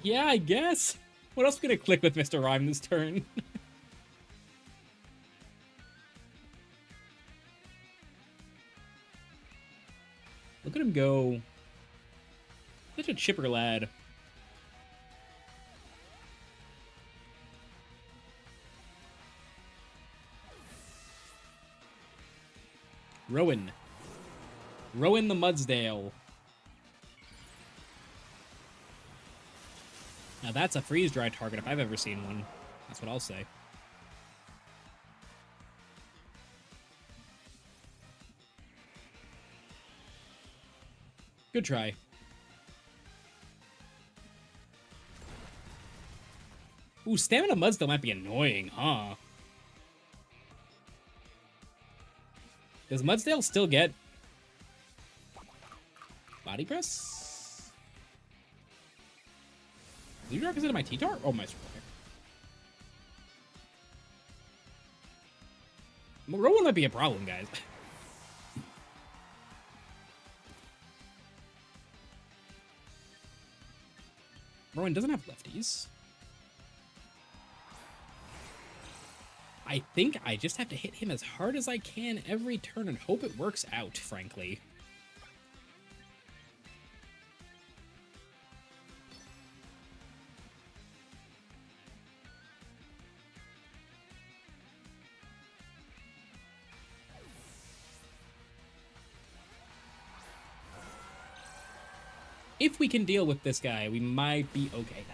Yeah, I guess. What else are we gonna click with Mr. Rhyme this turn? Look at him go. Such a chipper lad. Rowan. Rowan the Mudsdale. Now that's a freeze-dry target if I've ever seen one. That's what I'll say. Good try. Ooh, Stamina Mudsdale might be annoying, huh? Does Mudsdale still get body press? Did you represent my T-Tar? Oh, my. Rowan might be a problem, guys. Rowan doesn't have lefties. I think I just have to hit him as hard as I can every turn and hope it works out, frankly. If we can deal with this guy, we might be okay.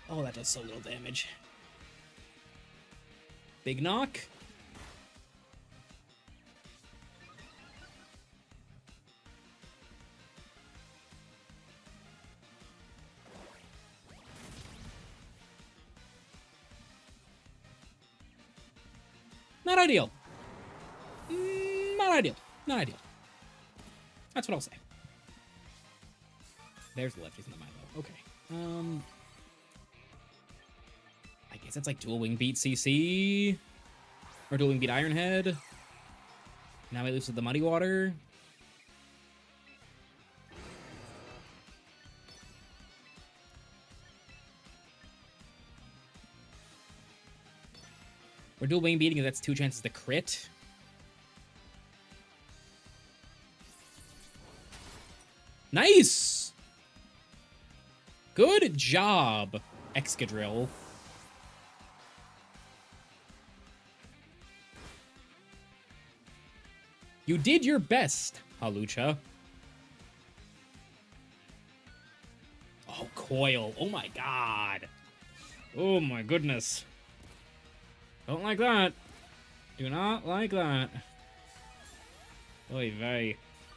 Oh, that does so little damage. Big knock. Not ideal. Not ideal. Not ideal. That's what I'll say. There's the lefties in the Milo. Okay. I guess it's like dual wing beat CC or dual wing beat Ironhead. Now I lose to the Muddy Water. We're dual wing beating, that's 2 chances to crit. Nice! Good job, Excadrill. You did your best, Halucha. Oh, Coil. Oh my god. Oh my goodness. Don't like that. Do not like that. Oy vey.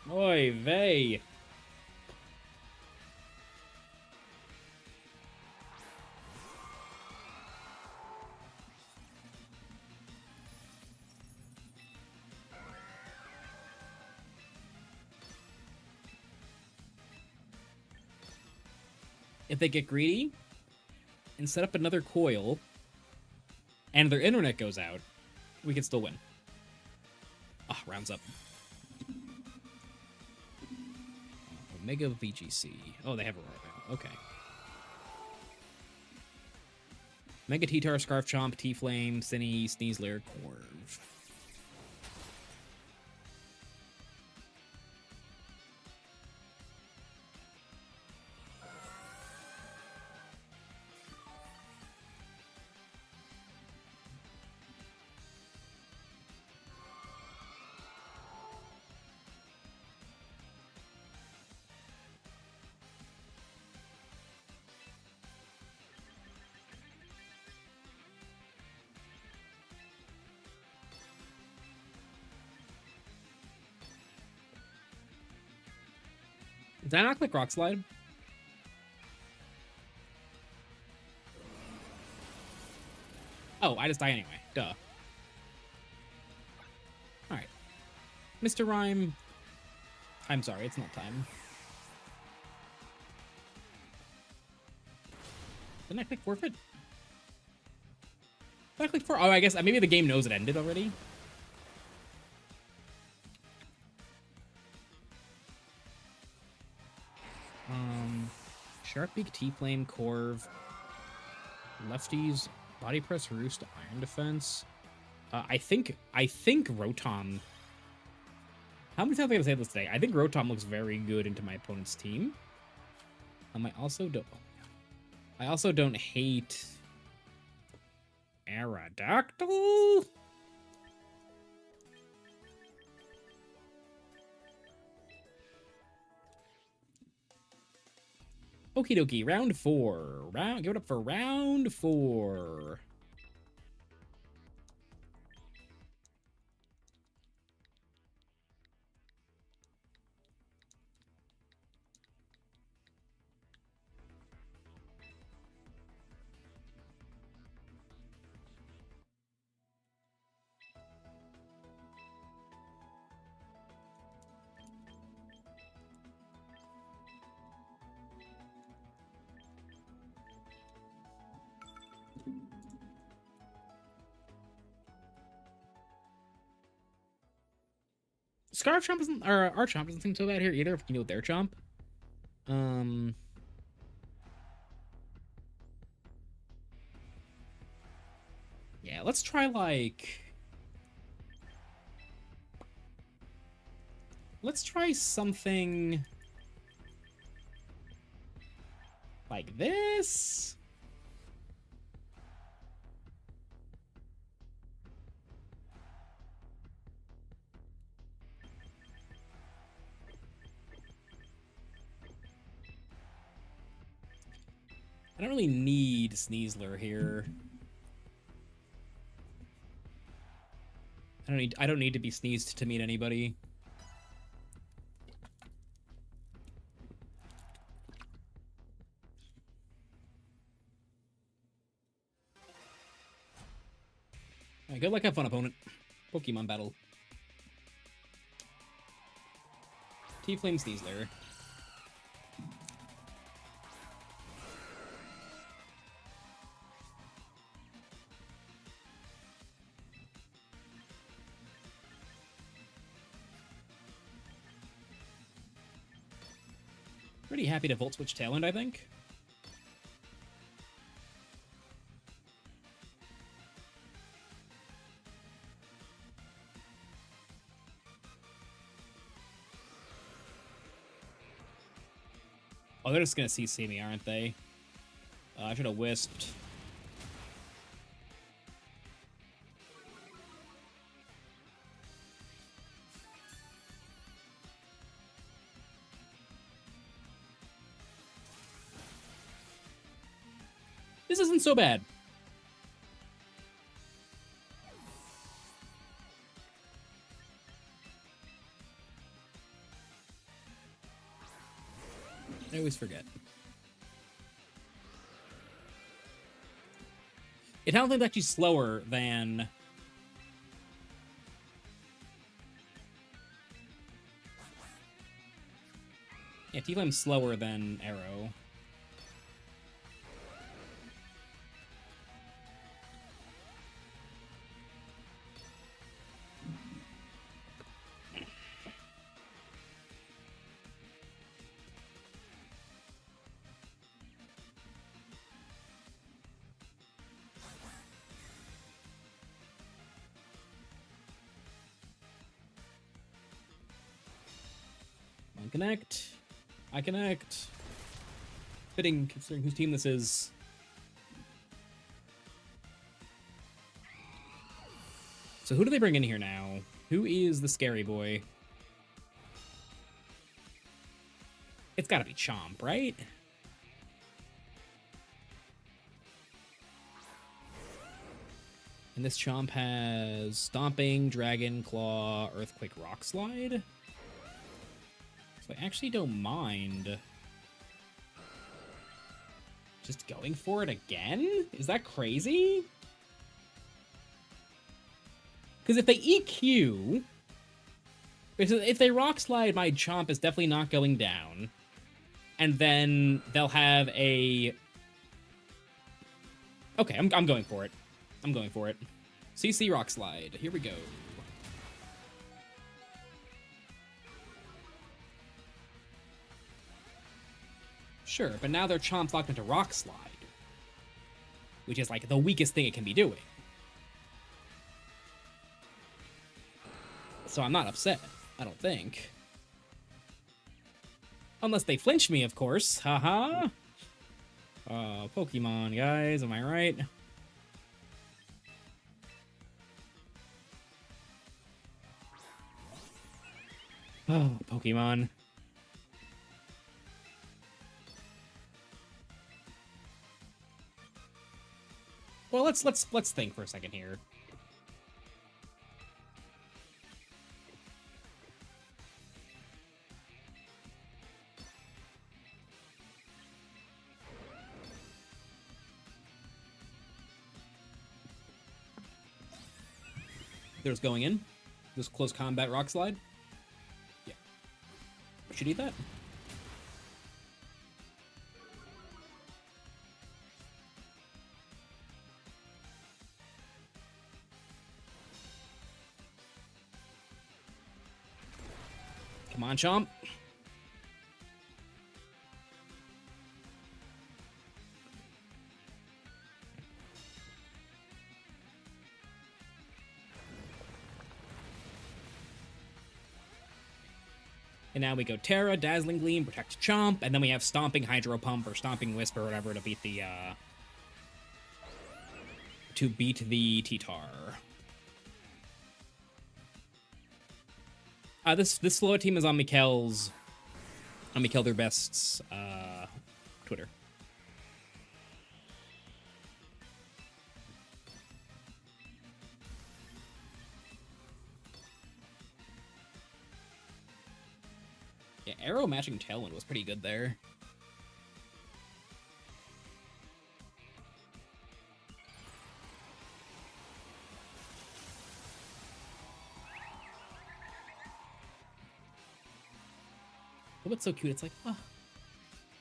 Oy vey. If they get greedy and set up another coil and their internet goes out, we can still win. Ah, oh, rounds up. Omega VGC. Oh, they have Aurora now. Okay. Mega T-Tar, Scarf Chomp, T-Flame, Cinny, Sneasler, Corv. Did I not click Rock Slide? Oh, I just die anyway. Duh. Alright. Mr. Rhyme. I'm sorry, it's not time. Didn't I click forfeit? Did I click for? Oh, I guess maybe the game knows it ended already. Sharpbeak, T-Flame, Corv, Lefties, Body Press, Roost, Iron Defense. I think Rotom. How many times have I say this today? I think Rotom looks very good into my opponent's team. I also don't hate Aerodactyl. Okie dokie, round 4. Give it up for round 4. Scarf Chomp isn't, or our Chomp doesn't seem so bad here either, if you know their Chomp. Yeah, let's try, like... Let's try something... like this? I don't really need Sneasler here. I don't need to be sneezed to meet anybody. Alright, good luck, have fun, opponent. Pokemon battle. T-Flame Sneasler. Pretty happy to Volt Switch Tailwind, I think. Oh, they're just gonna CC me, aren't they? I should have Wisped. This isn't so bad. I always forget. It sounds like it's actually slower than... Yeah, T-Flame's slower than Arrow. Connect. I connect. Fitting, considering whose team this is. So who do they bring in here now? Who is the scary boy? It's gotta be Chomp, right? And this Chomp has Stomping, Dragon, Claw, Earthquake, Rock Slide. So I actually don't mind just going for it again? Is that crazy? Because if they EQ... If they Rock Slide, my Chomp is definitely not going down. And then they'll have a... Okay, I'm going for it. I'm going for it. CC Rock Slide. Here we go. Sure, but now their Chomp's locked into Rock Slide, which is like the weakest thing it can be doing. So I'm not upset, I don't think. Unless they flinch me, of course. Haha. Pokemon, guys, am I right? Oh, Pokemon. Well, let's think for a second here. There's going in. This close combat rock slide. Yeah. Should eat that. Come on, Chomp. And now we go Terra, Dazzling Gleam, Protect Chomp, and then we have Stomping Hydro Pump or Stomping Wisp or whatever to beat the T-Tar. This slow team is on Mikkel's their best's Twitter. Yeah, Arrow matching Tailwind was pretty good there. Oh, it's so cute. It's like, oh,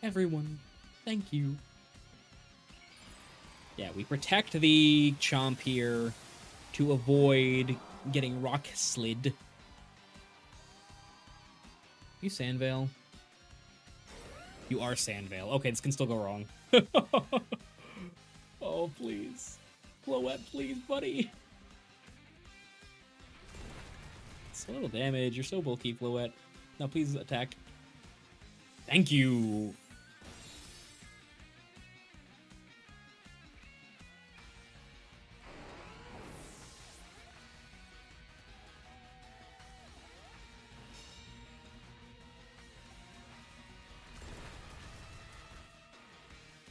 everyone, thank you. Yeah, we protect the Chomp here to avoid getting rock slid. You Sandvale? You are Sandvale. Okay, this can still go wrong. Oh, please. Floette, please, buddy. It's a little damage. You're so bulky, Floette. Now, please attack. Thank you.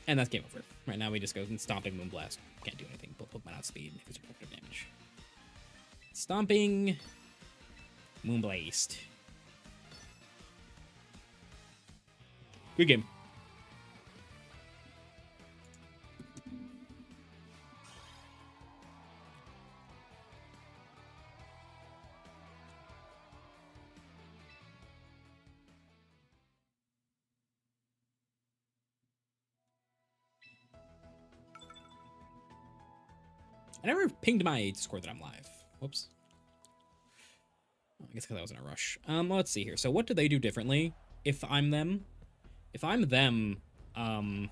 And that's game over. Right now we just go and Stomping Moonblast. Can't do anything but Pokemon outspeed because you're protective damage. Stomping Moonblast. Good game. I never pinged my Discord that I'm live. Whoops. I guess because I was in a rush. Let's see here. So what do they do differently if I'm them? If I'm them, I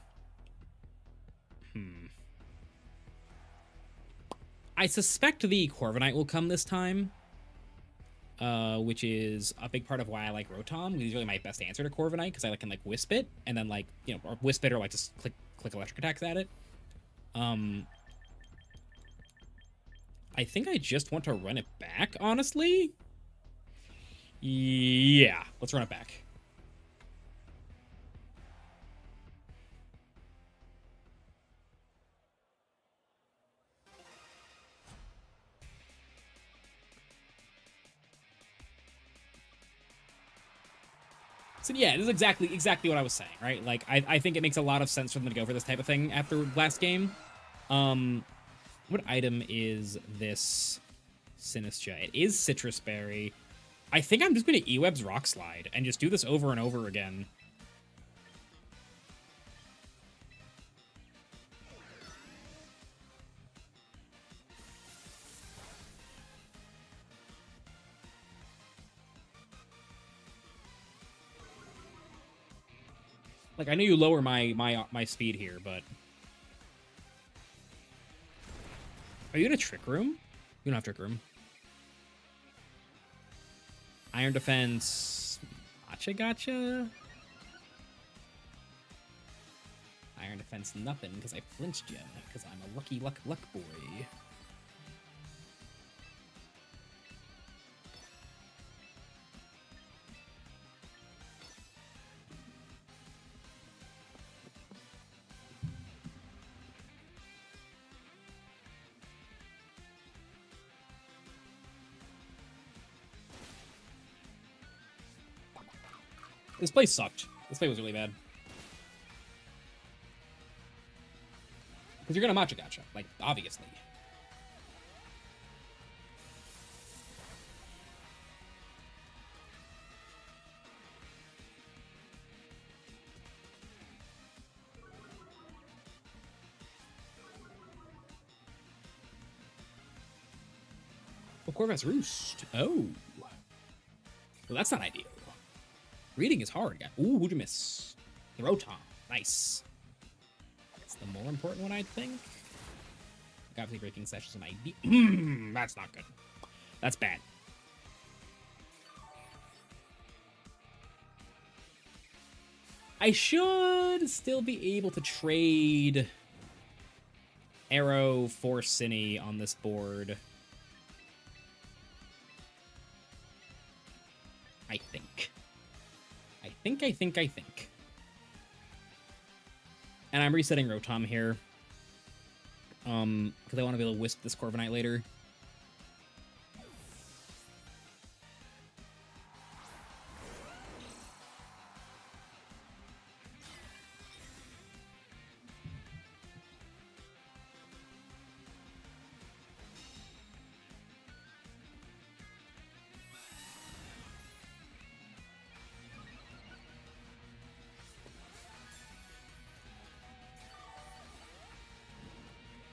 suspect the Corviknight will come this time, which is a big part of why I like Rotom. He's really my best answer to Corviknight because I can like Wisp it and then like, you know, or Wisp it or like just click electric attacks at it. I think I just want to run it back, honestly. Yeah, let's run it back. So yeah, this is exactly what I was saying, right? Like, I think it makes a lot of sense for them to go for this type of thing after last game. What item is this Sinistra? It is Citrus Berry. I think I'm just going to E-Web's Rock Slide and just do this over and over again. Like, I know you lower my speed here, but... Are you in a Trick Room? You don't have Trick Room. Iron Defense... Gotcha? Iron Defense nothing, because I flinched you, because I'm a lucky luck boy. This play sucked. This play was really bad. Because you're gonna matcha gacha, like, obviously. Oh, Corvus Roost. Oh. Well, that's not ideal. Reading is hard, guy. Ooh, who'd you miss? The Rotom. Nice. That's the more important one, I think. Obviously, breaking sessions on ID. That's not good. That's bad. I should still be able to trade Arrow for Cine on this board. I think. I think. And I'm resetting Rotom here. Because I want to be able to wisp this Corviknight later.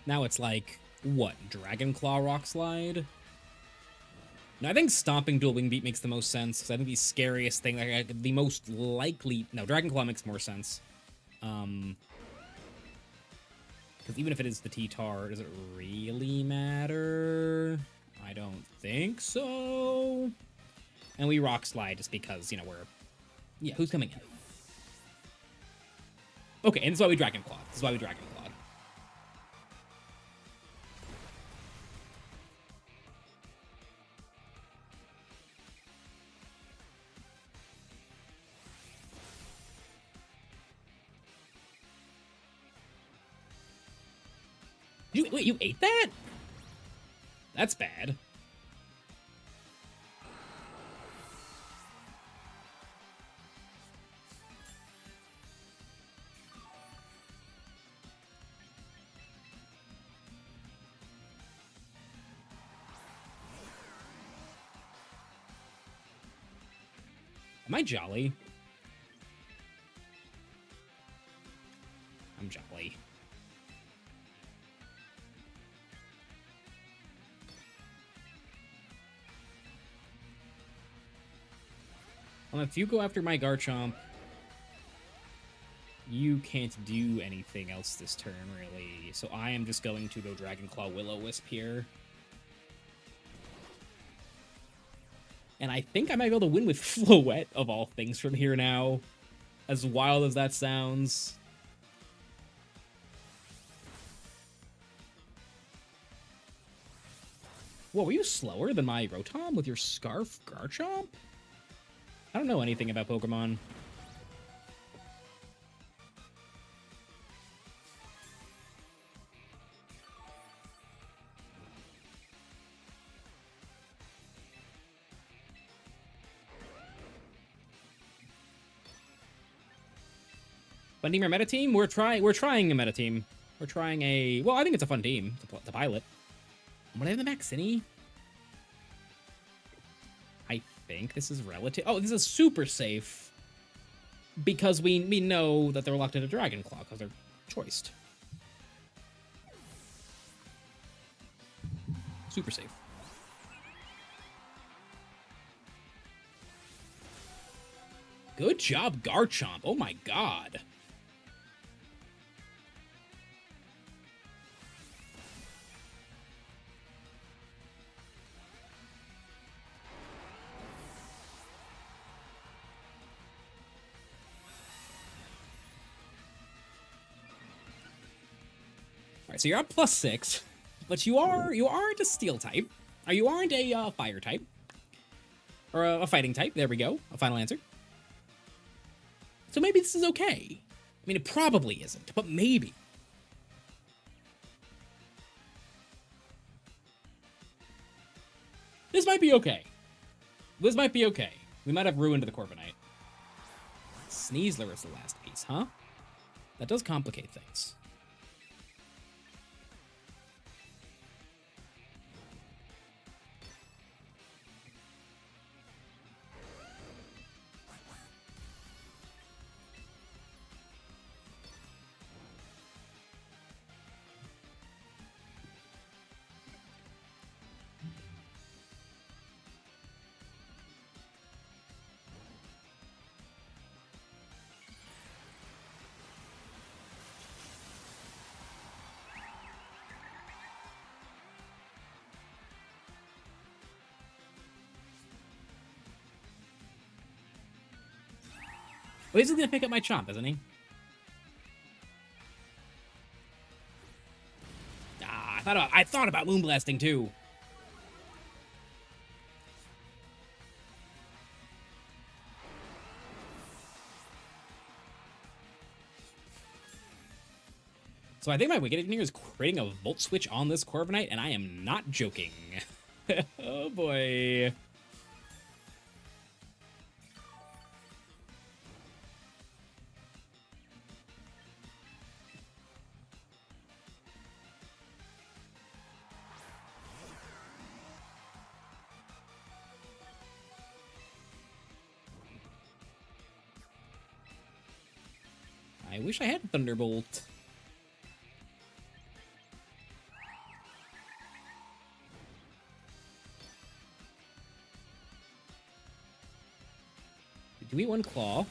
Now it's like, what, Dragon Claw Rock Slide? No, I think Stomping Dual Wing Beat makes the most sense, because I think the scariest thing, like, the most likely... No, Dragon Claw makes more sense. Because even if it is the T-Tar, does it really matter? I don't think so. And we Rock Slide just because, you know, we're... Yeah, who's coming in? Okay, and this is why we Dragon Claw. Wait, you ate that? That's bad. Am I jolly? I'm jolly. If you go after my Garchomp, you can't do anything else this turn, really. So I am just going to go Dragon Claw Will-O-Wisp here. And I think I might be able to win with Floette, of all things, from here now. As wild as that sounds. Whoa, were you slower than my Rotom with your Scarf Garchomp? I don't know anything about Pokemon. Funding our meta team? We're trying a meta team. We're trying a... Well, I think it's a fun team to pilot. Would I have the Maxini? I think this is relative... Oh, this is super safe. Because we know that they're locked into Dragon Claw, because they're choiced. Super safe. Good job, Garchomp. Oh my god. Alright, so you're at +6, but you aren't a Steel type. Or you aren't a Fire type. Or a Fighting type. There we go. A final answer. So maybe this is okay. I mean, it probably isn't, but maybe. This might be okay. This might be okay. We might have ruined the Corviknight. Sneasler is the last piece, huh? That does complicate things. Well, he's gonna pick up my Chomp, isn't he? Ah, I thought about Moonblasting too. So I think my Wicked Engineer is creating a Volt Switch on this Corviknight, and I am not joking. Oh boy. I wish I had Thunderbolt. Do we one Claw?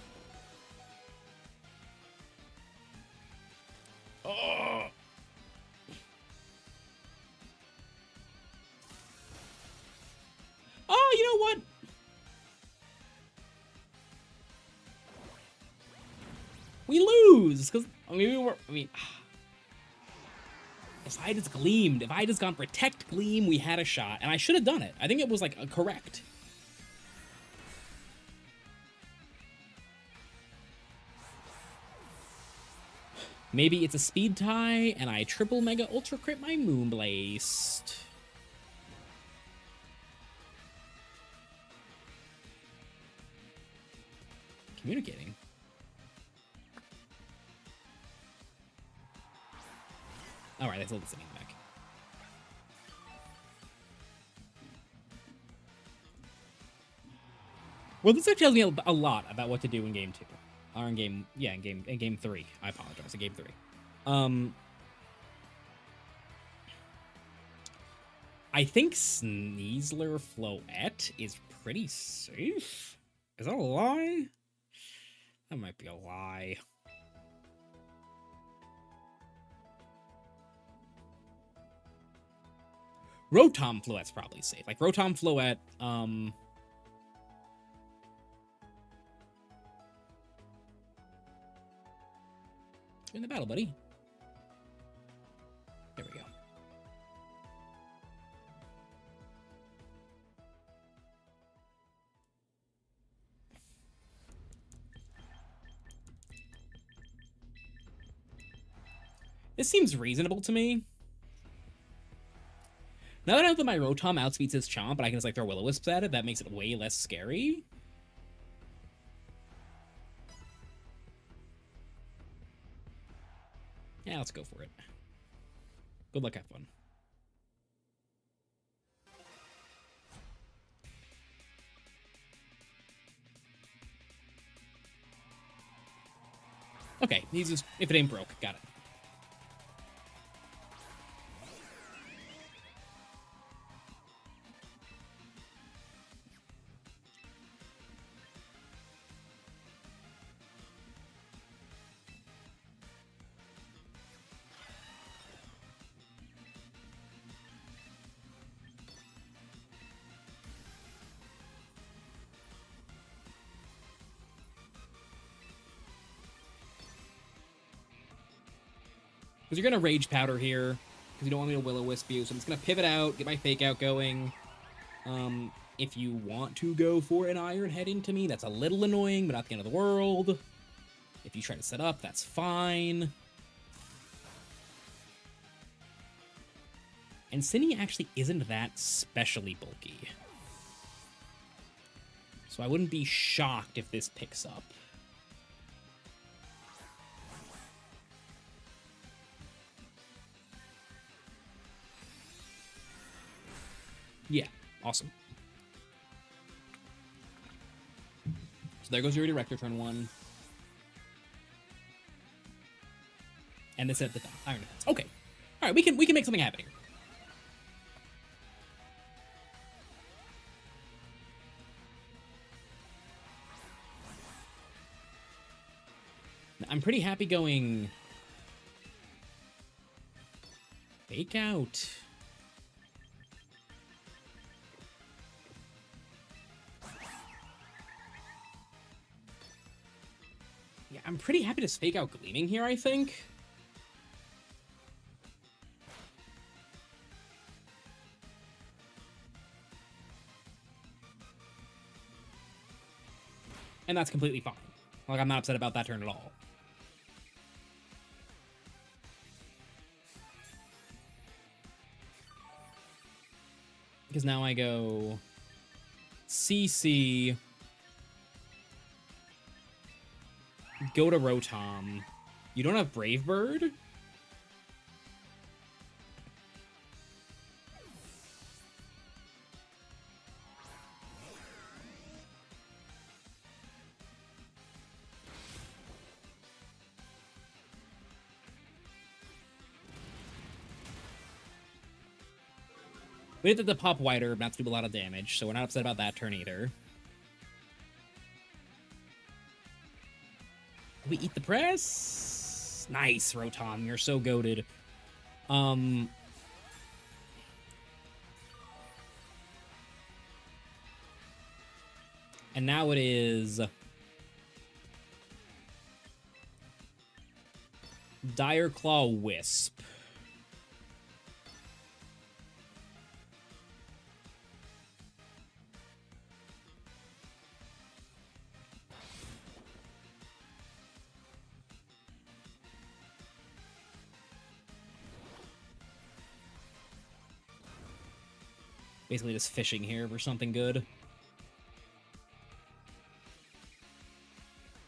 Oh! Oh, you know what? We lose because if I just gleamed, if I just gone Protect Gleam, we had a shot, and I should have done it. I think it was like a correct. Maybe it's a speed tie, and I triple mega ultra crit my Moonblast. Communicating. Alright, that's a little sitting back. Well, this actually tells me a lot about what to do in game 2. Or in game, yeah, in game 3. I apologize, in game 3. I think Sneasler Floette is pretty safe. Is that a lie? That might be a lie. Rotom Floette's probably safe. Like, Rotom Floette, in the battle, buddy. There we go. This seems reasonable to me. Now that I know that my Rotom outspeeds his Chomp, but I can just like throw Will-O-Wisps at it, that makes it way less scary. Yeah, let's go for it. Good luck, have fun. Okay, he's just, if it ain't broke, got it. Because you're going to Rage Powder here, because you don't want me to Will-O-Wisp you, so I'm just going to pivot out, get my Fake Out going. If you want to go for an Iron Head into me, that's a little annoying, but not the end of the world. If you try to set up, that's fine. And Cindy actually isn't that specially bulky. So I wouldn't be shocked if this picks up. Yeah, awesome. So there goes your Director turn 1. And they set the Iron Defense. Okay. Alright, we can make something happen here. I'm pretty happy going Fake Out. Yeah, I'm pretty happy to Fake Out Gleaming here, I think. And that's completely fine. Like, I'm not upset about that turn at all. Because now I go CC, go to Rotom. You don't have Brave Bird? We did the pop White Herb not to do a lot of damage, so we're not upset about that turn either. We eat the press? Nice, Rotom. You're so goated. And now it is Dire Claw Wisp. Basically just fishing here for something good.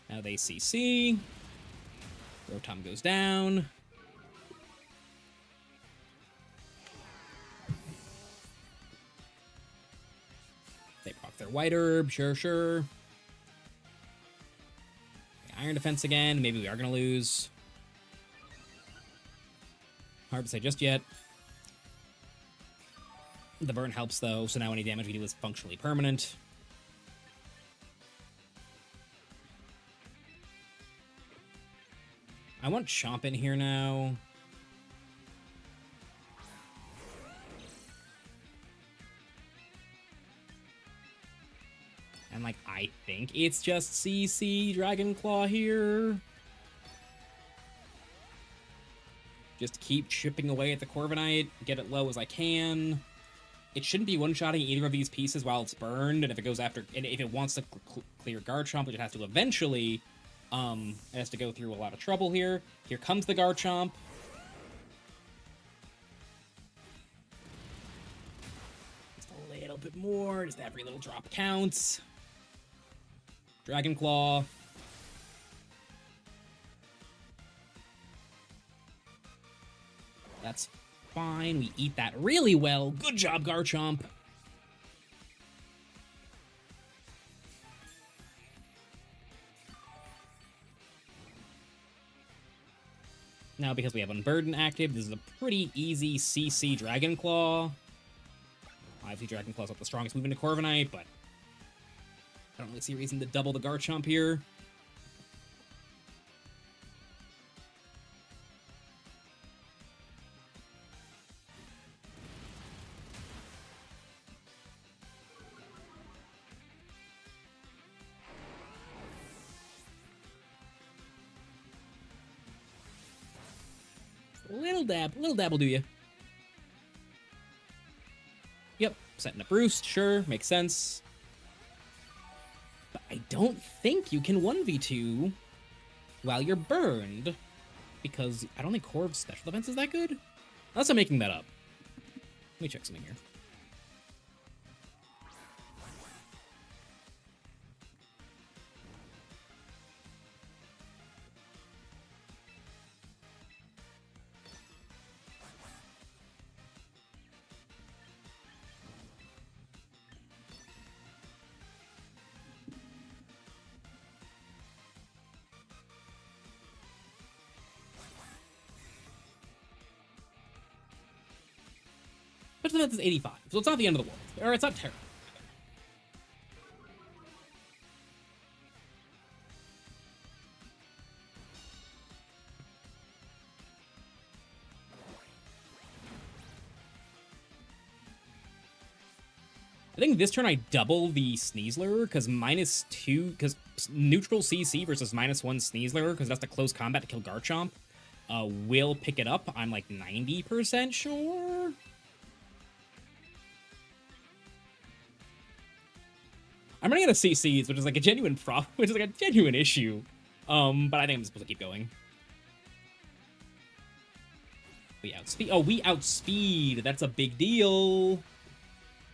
Now they CC. Rotom goes down. They proc their White Herb, sure. Iron Defense again. Maybe we are going to lose. Hard to say just yet. The burn helps, though, so now any damage we do is functionally permanent. I want Chomp in here now. And, like, I think it's just CC Dragon Claw here. Just keep chipping away at the Corviknight, get it low as I can. It shouldn't be one-shotting either of these pieces while it's burned, and if it goes after, and if it wants to clear Garchomp, which it has to eventually, it has to go through a lot of trouble here. Here comes the Garchomp. Just a little bit more, just every little drop counts. Dragon Claw. That's fine. We eat that really well. Good job, Garchomp. Now, because we have Unburden active, this is a pretty easy CC Dragon Claw. Obviously, Dragon Claw's not the strongest move into Corviknight, but I don't really see a reason to double the Garchomp here. Little dab will do you. Yep, setting up Roost, sure, makes sense. But I don't think you can 1v2 while you're burned, because I don't think Corv's special defense is that good. Unless I'm making that up. Let me check something here. defense is 85, so it's not the end of the world. Or it's not terrible. I think this turn I double the Sneasler, because -2, because neutral CC versus -1 Sneasler, because that's the close combat to kill Garchomp, will pick it up. I'm like 90% sure. I'm running out of CCs, which is like a genuine problem, which is like a genuine issue. But I think I'm supposed to keep going. We outspeed. Oh, we outspeed. That's a big deal.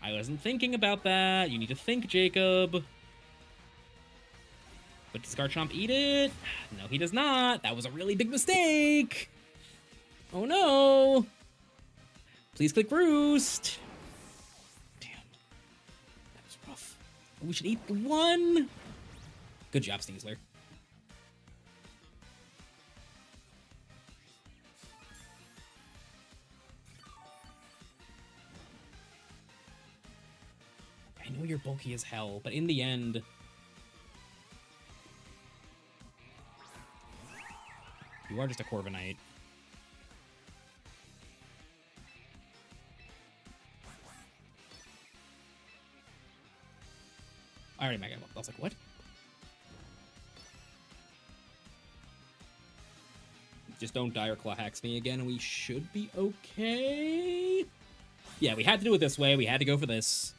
I wasn't thinking about that. You need to think, Jacob. But does Garchomp eat it? No, he does not. That was a really big mistake. Oh, no. Please click Roost. Damn. That was rough. We should eat one. Good job, Sneasler. I know you're bulky as hell, but in the end... you are just a Corviknight. I already mega. I was like, what? Just don't Dire Claw hacks me again, and we should be okay. Yeah, we had to do it this way. We had to go for this.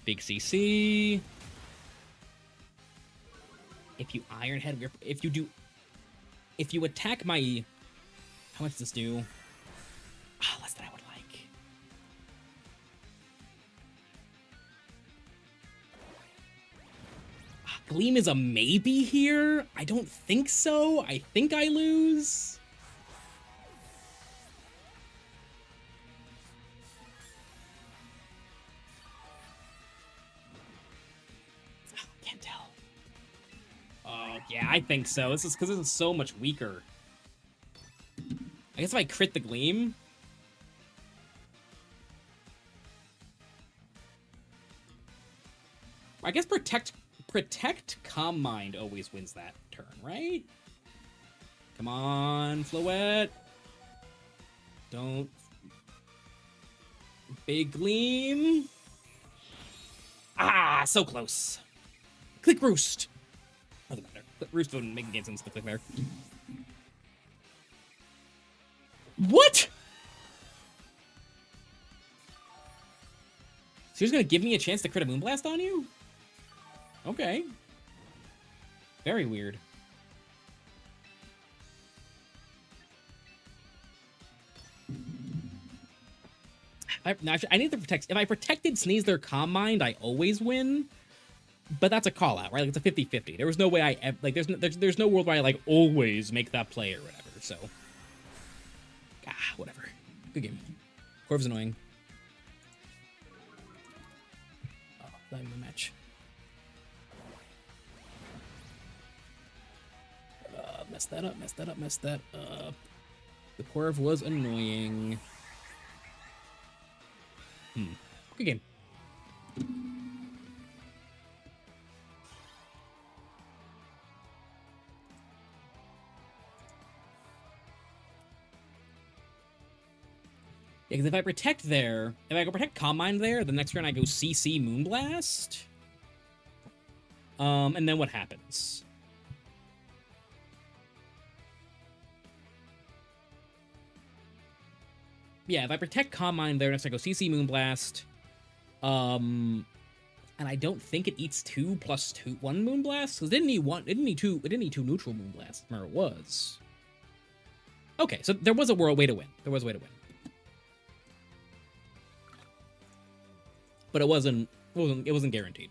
Big CC. If you Iron Head, if you attack my, how much does this do? Less than I would like. Gleam is a maybe here. I don't think so. I think I lose. Can't tell. Yeah, I think so. This is because this is so much weaker. I guess if I crit the Gleam... I guess Protect Calm Mind always wins that turn, right? Come on, Floette. Don't... Big Gleam. So close. Click Roost. Doesn't matter. Roost wouldn't make any sense to click there. What? So you're just gonna give me a chance to crit a Moonblast on you? Okay. Very weird. I need to protect. If I protected Sneasler Calm Mind, I always win. But that's a call out, right? Like it's a 50-50. There was no way there's no world where I like always make that play or whatever. So, whatever. Good game. Corv's annoying. Oh, not even a match. Messed that up. Messed that up. The Corv was annoying. Good game. Yeah, because if I protect there, if I go protect Calm Mind there, the next turn I go CC Moonblast. And then what happens? Yeah, if I protect Calm Mind there, next I go CC Moonblast. And I don't think it eats 2 plus 2, 1 Moonblast? Because it didn't need two neutral Moonblasts. Or it was. Okay, so there was a way to win. There was a way to win. But it wasn't guaranteed.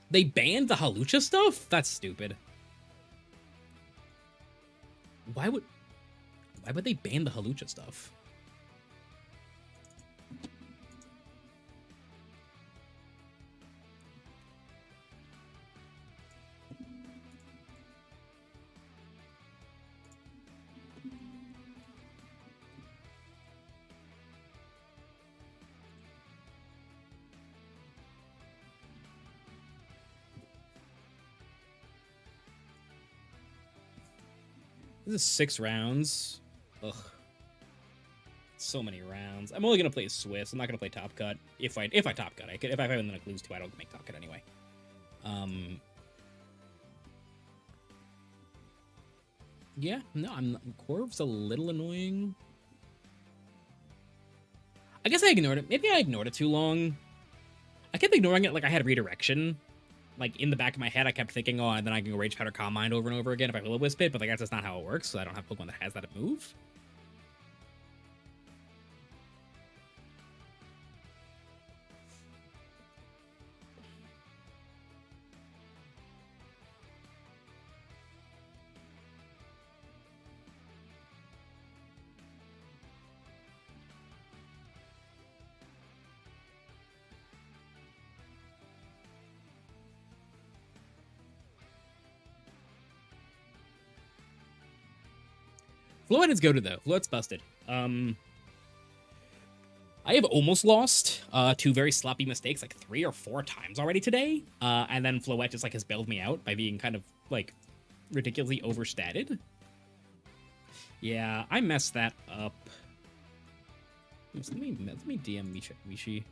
They banned the Halucha stuff? That's stupid. Why would they ban the Halucha stuff? This is 6 rounds. Ugh. So many rounds. I'm only gonna play Swiss. I'm not gonna play Top Cut. If I Top Cut, if I happen to lose 2, I don't make Top Cut anyway. Yeah, no, Corv's a little annoying. I guess I ignored it. Maybe I ignored it too long. I kept ignoring it like I had redirection. Like, in the back of my head, I kept thinking, oh, and then I can go Rage Powder Calm Mind over and over again if I Will-O-Wisp it, but like, that's just not how it works, so I don't have Pokemon that has that move. Floette is goated though. Floette's busted. I have almost lost 2 very sloppy mistakes like 3 or 4 times already today. And then Floette just like has bailed me out by being kind of like ridiculously overstated. Yeah, I messed that up. Let me DM Mishi.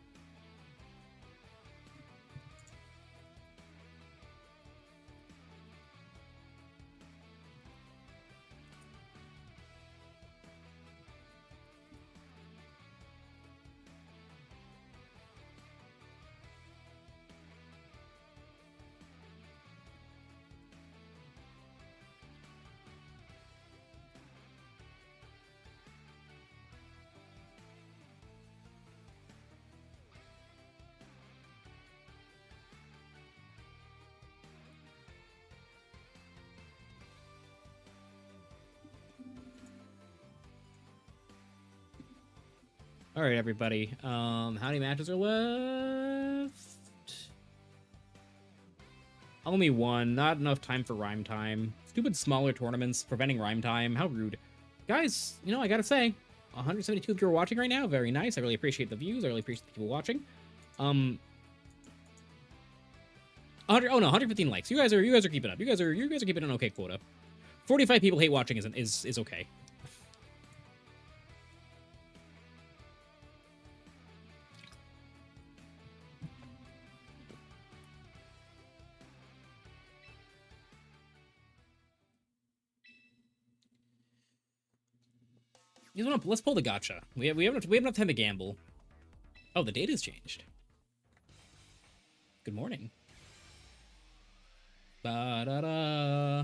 All right, everybody. How many matches are left? Only 1. Not enough time for rhyme time. Stupid smaller tournaments preventing rhyme time. How rude. Guys, you know, I gotta say, 172 of you are watching right now. Very nice. I really appreciate the views. I really appreciate the people watching. 115 likes. You guys are keeping up. You guys are keeping an okay quota. 45 people hate watching is okay. Let's pull the gotcha. We have enough time to gamble. Oh, the data's changed. Good morning. Ba-da-da.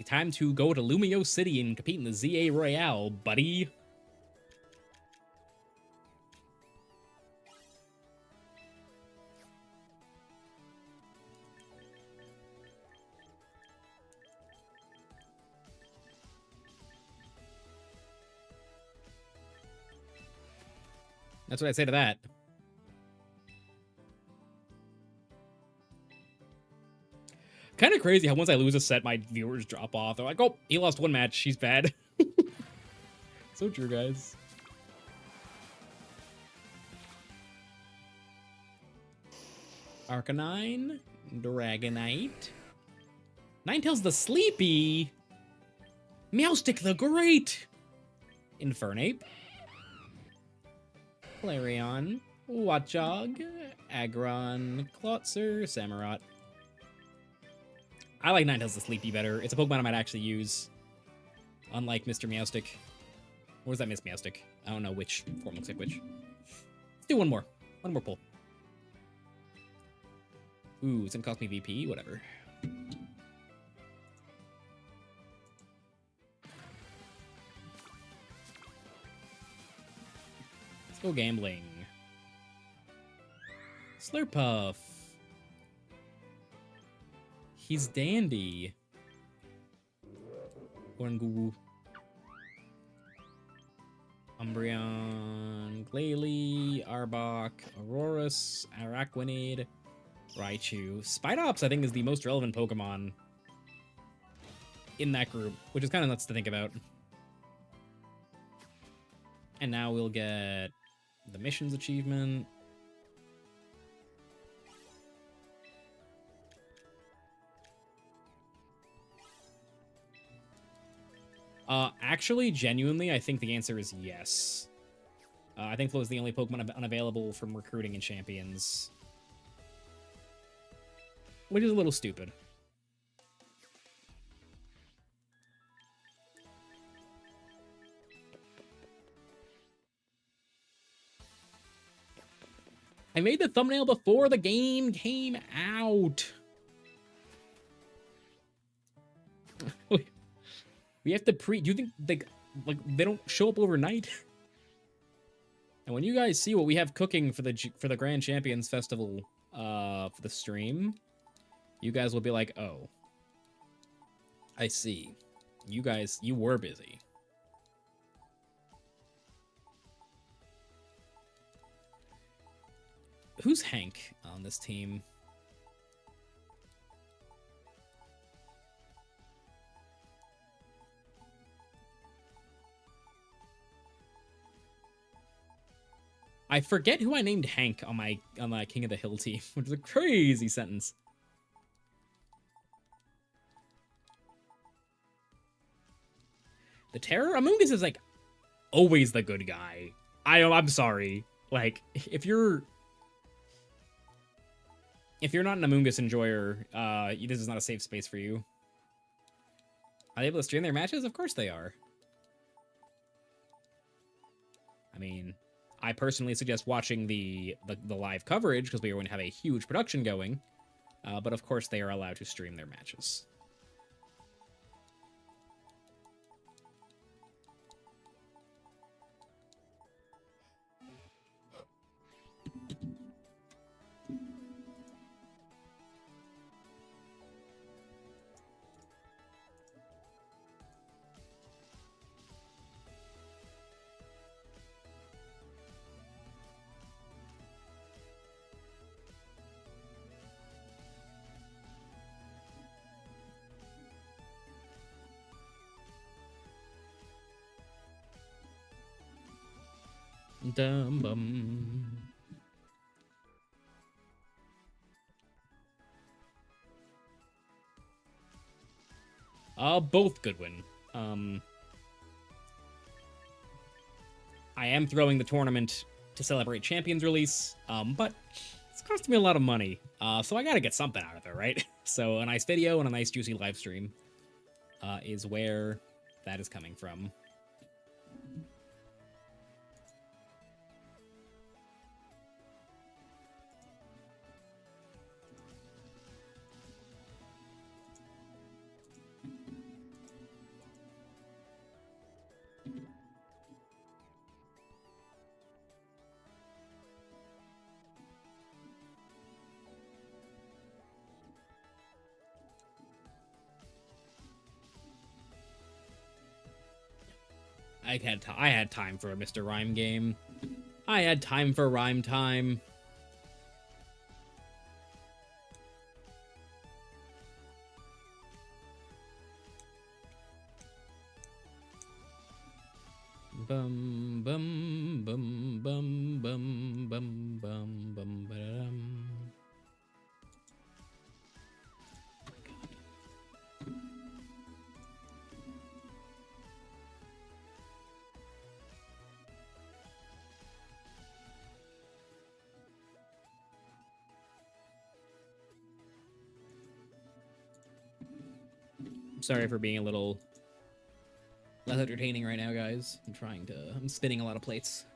Time to go to Lumio City and compete in the ZA Royale, buddy. That's what I say to that. Kind of crazy how once I lose a set, my viewers drop off. They're like, oh, he lost 1 match. He's bad. So true, guys. Arcanine. Dragonite. Ninetales the Sleepy. Meowstic the Great. Infernape. Flareon, Watchog, Aggron, Klotzer, Samurott. I like Ninetales the Sleepy better. It's a Pokemon I might actually use. Unlike Mr. Meowstic. Or is that Miss Meowstic? I don't know which form looks like which. Let's do one more. One more pull. Ooh, it's gonna cost me VP? Whatever. Let's go gambling. Slurpuff. He's dandy. Oranguru. Umbreon. Glalie. Arbok. Aurorus. Araquanid. Raichu. Spidops, I think, is the most relevant Pokemon in that group, which is kind of nuts to think about. And now we'll get the missions achievement. Actually, genuinely, I think the answer is yes. I think Flo is the only Pokemon unavailable from recruiting in Champions. Which is a little stupid. I made the thumbnail before the game came out. We have to do you think they don't show up overnight? And when you guys see what we have cooking for the Grand Champions Festival for the stream, you guys will be like, "Oh, I see. You were busy." Who's Hank on this team? I forget who I named Hank on my King of the Hill team, which is a crazy sentence. The Terror? Amoonguss is like always the good guy. I'm sorry. Like, if you're not an Amoonguss enjoyer, this is not a safe space for you. Are they able to stream their matches? Of course they are. I mean, I personally suggest watching the live coverage because we are going to have a huge production going. But of course they are allowed to stream their matches. Dum bum. Both Goodwin. I am throwing the tournament to celebrate Champions release, but it's costing me a lot of money, so I gotta get something out of it, right? So a nice video and a nice juicy live stream is where that is coming from. I had time for a Mr. Rhyme game. I had time for Rhyme time. Bum bum bum bum bum bum bum bum ba-dum. Sorry for being a little less entertaining right now, guys. I'm spinning a lot of plates.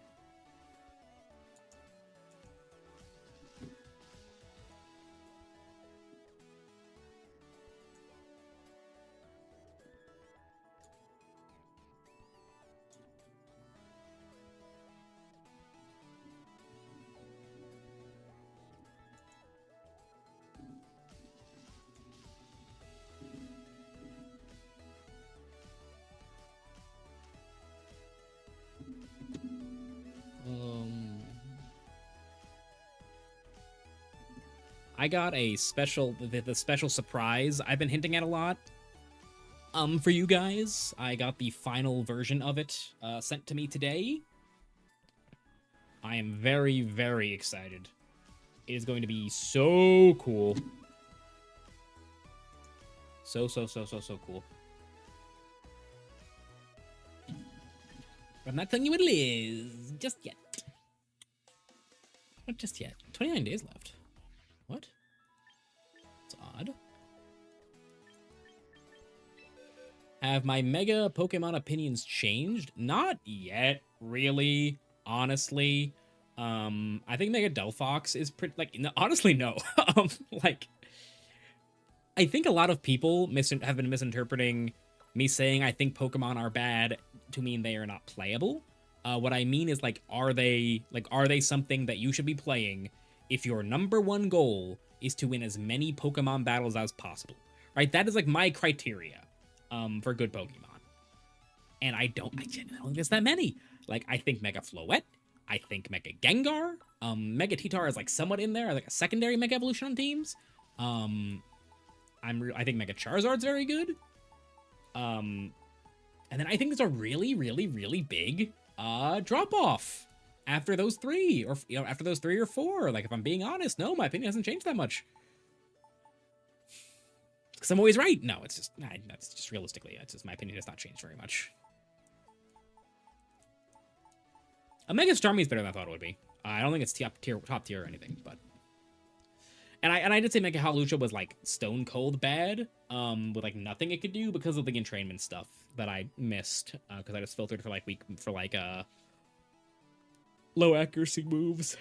I got a special, the special surprise I've been hinting at a lot. For you guys, I got the final version of it sent to me today. I am very, very excited. It is going to be so cool. So cool. But I'm not telling you what it is just yet. Not just yet. 29 days left. What? It's odd. Have my Mega Pokemon opinions changed? Not yet, really. Honestly. I think Mega Delphox is pretty, like, no, honestly, no. Like, I think a lot of people have been misinterpreting me saying I think Pokemon are bad to mean they are not playable. What I mean is, like, are they something that you should be playing if your #1 goal is to win as many Pokemon battles as possible, right? That is, like, my criteria, for good Pokemon. And I genuinely don't think there's that many. Like, I think Mega Floette, I think Mega Gengar, Mega Titar is, like, somewhat in there, like a secondary Mega Evolution on teams. I think Mega Charizard's very good. And then I think there's a really, really, really big drop off after those three, or after those 3 or 4. Like, if I'm being honest, no, my opinion hasn't changed that much. Because I'm always right. No, it's just that's just realistically, it's just my opinion has not changed very much. A Mega Starmie is better than I thought it would be. I don't think it's top tier or anything, but. And I did say Mega Hawlucha was, like, stone cold bad, with, like, nothing it could do because of the entrainment stuff that I missed, because I just filtered for, like, low accuracy moves.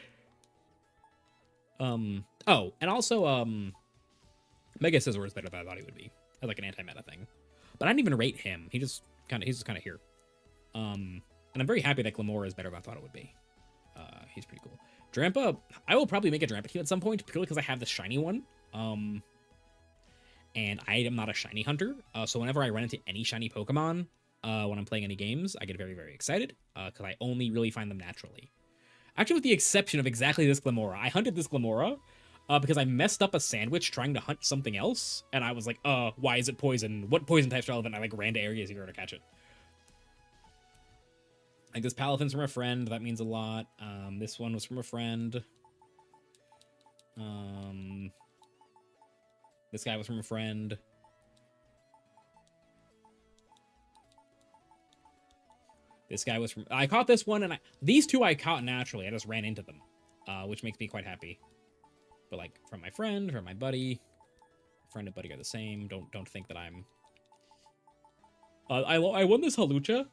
Oh, and also, Mega Scizor is better than I thought he would be, as, like, an anti-meta thing. But I didn't even rate him. He's just kind of here. And I'm very happy that Glamora is better than I thought it would be. He's pretty cool. Drampa, I will probably make a Drampa team at some point, purely because I have the shiny one. And I am not a shiny hunter, so whenever I run into any shiny Pokemon, when I'm playing any games, I get very, very excited, because I only really find them naturally. Actually, with the exception of exactly this Glamora. I hunted this Glamora, because I messed up a sandwich trying to hunt something else, and I was like, why is it poison? What poison type's relevant? I, like, ran to areas in order to catch it. Like, this Palafin's from a friend. That means a lot. This one was from a friend. This guy was from a friend. This guy was from... I caught this one, and these two I caught naturally. I just ran into them, which makes me quite happy. But, like, from my friend, from my buddy. Friend and buddy are the same. Don't think that I'm... I won this Hawlucha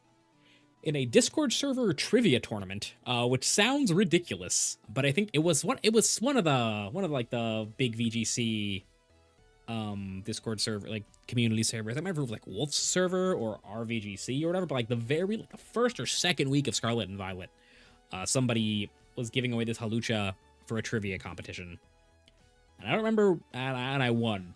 in a Discord server trivia tournament, which sounds ridiculous, but I think it was one of the big VGC Discord server, like, community servers. I might remember, like, Wolf's server or RVGC or whatever, but, like, the first or second week of Scarlet and Violet, somebody was giving away this Hawlucha for a trivia competition, and I don't remember, and I won.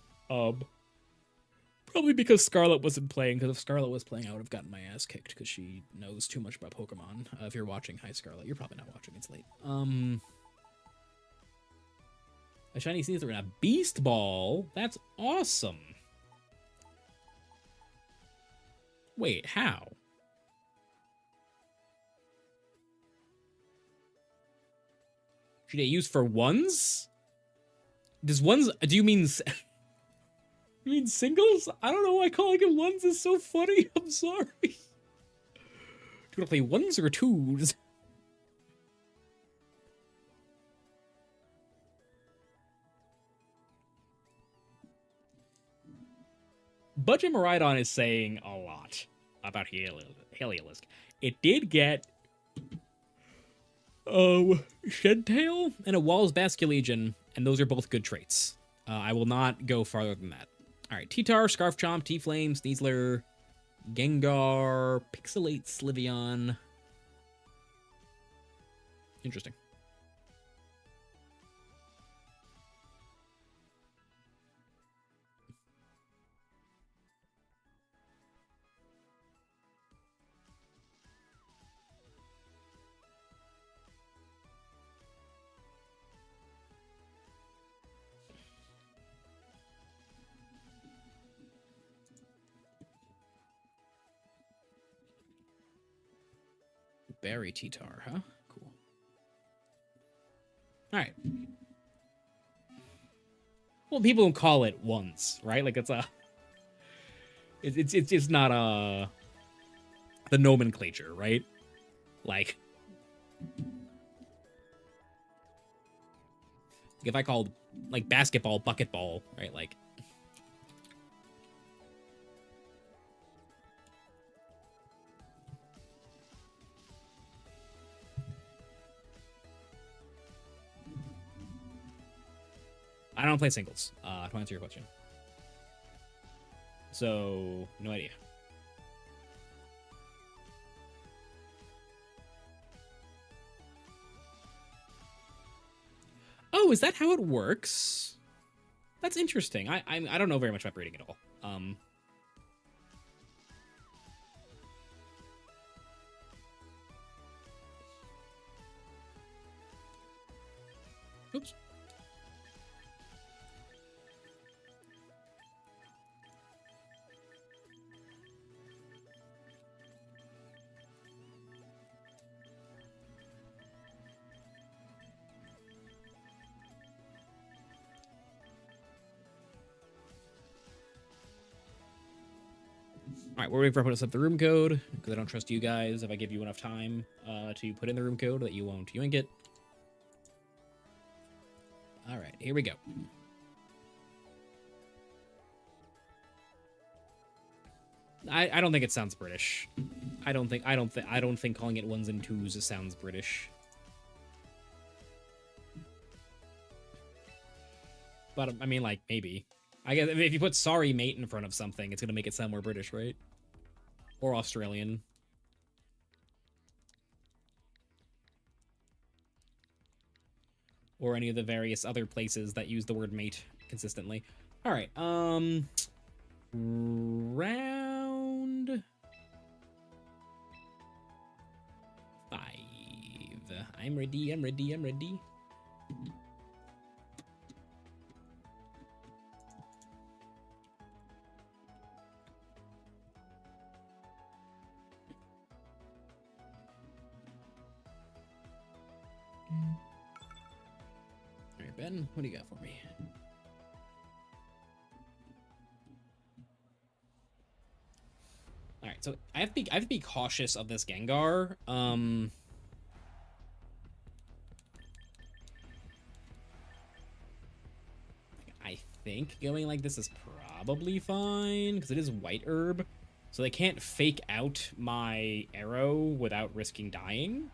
Probably because Scarlet wasn't playing, because if Scarlet was playing, I would have gotten my ass kicked, because she knows too much about Pokemon. If you're watching, hi Scarlet. You're probably not watching, it's late. A shiny Caesar and a Beast Ball? That's awesome. Wait, how? Should I use for ones? Do you mean... You mean singles? I don't know why calling it ones is so funny. I'm sorry. Do you want to play ones or twos? Budget Miraidon is saying a lot about Heliolisk. It did get Shed-Tail and a Wall's Basculegion, and those are both good traits. I will not go farther than that. Alright, T-Tar, Scarf Chomp, T-Flame, Sneasler, Gengar, Pixelate, Sliveon. Interesting. Berry T-Tar, huh? Cool. All right. Well, people don't call it once, right? Like it's it's not the nomenclature, right? Like if I called like basketball bucketball, right? Like I don't play singles. To answer your question, so no idea. Oh, is that how it works? That's interesting. I don't know very much about breeding at all. Oops. All right, we're waiting for everyone to set the room code because I don't trust you guys if I give you enough time to put in the room code that you won't yoink it. All right, here we go. I don't think it sounds British. I don't think calling it ones and twos sounds British. But I mean, like maybe. I guess if you put "sorry mate" in front of something, it's gonna make it sound more British, right? Or Australian. Or any of the various other places that use the word mate consistently. All right, round 5. I'm ready. All right, Ben, what do you got for me? All right, so I have to be cautious of this Gengar. I think going like this is probably fine because it is white herb, so they can't fake out my arrow without risking dying.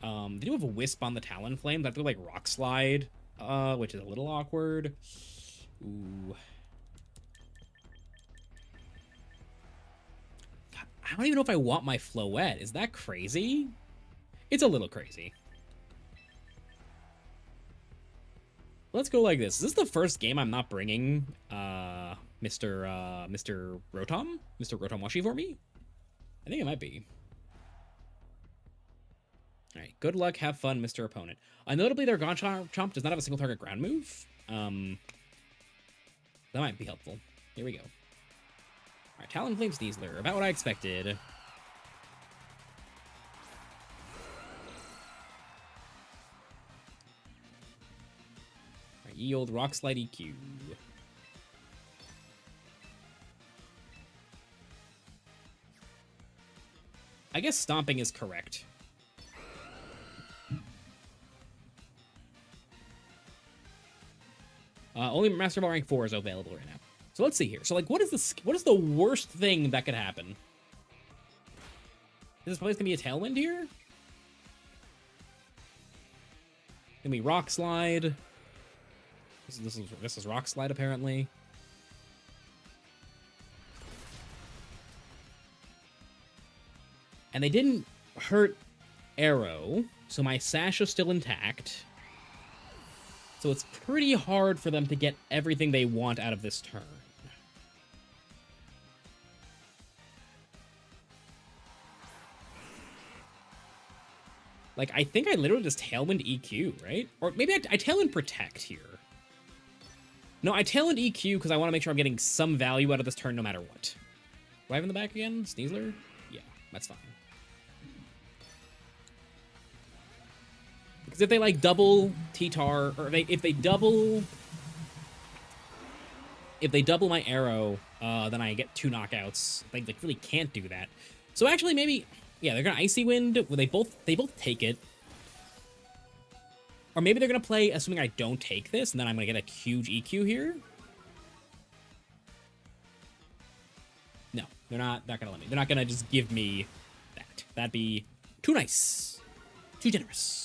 They do have a Wisp on the Talonflame. They have to like Rock Slide, which is a little awkward. Ooh. God, I don't even know if I want my Floette. Is that crazy? It's a little crazy. Let's go like this. Is this the first game I'm not bringing Mr. Rotom? Mr. Rotom-washi for me? I think it might be. All right, good luck, have fun, Mr. Opponent. Notably, their Garchomp does not have a single target ground move. That might be helpful. Here we go. All right, Talonflame Sneasler, about what I expected. All right, ye old Rock Slide EQ. I guess Stomping is correct. Only Master Ball rank 4 is available right now. So let's see here. So like, what is the worst thing that could happen? Is this place gonna be a Tailwind here? Gonna be Rock Slide. This is Rock Slide apparently. And they didn't hurt Arrow, so my Sash is still intact. So it's pretty hard for them to get everything they want out of this turn. Like, I think I literally just Tailwind EQ, right? Or maybe I Tailwind Protect here. No, I Tailwind EQ because I want to make sure I'm getting some value out of this turn no matter what. Do I have in the back again? Sneasler? Yeah, that's fine. Because if they like double T-Tar, or if they double my arrow, then I get 2 knockouts. They like really can't do that. So actually, maybe yeah, they're gonna Icy Wind. Well, they both take it. Or maybe they're gonna play assuming I don't take this, and then I'm gonna get a huge EQ here. No, they're not gonna let me. They're not gonna just give me that. That'd be too nice, too generous.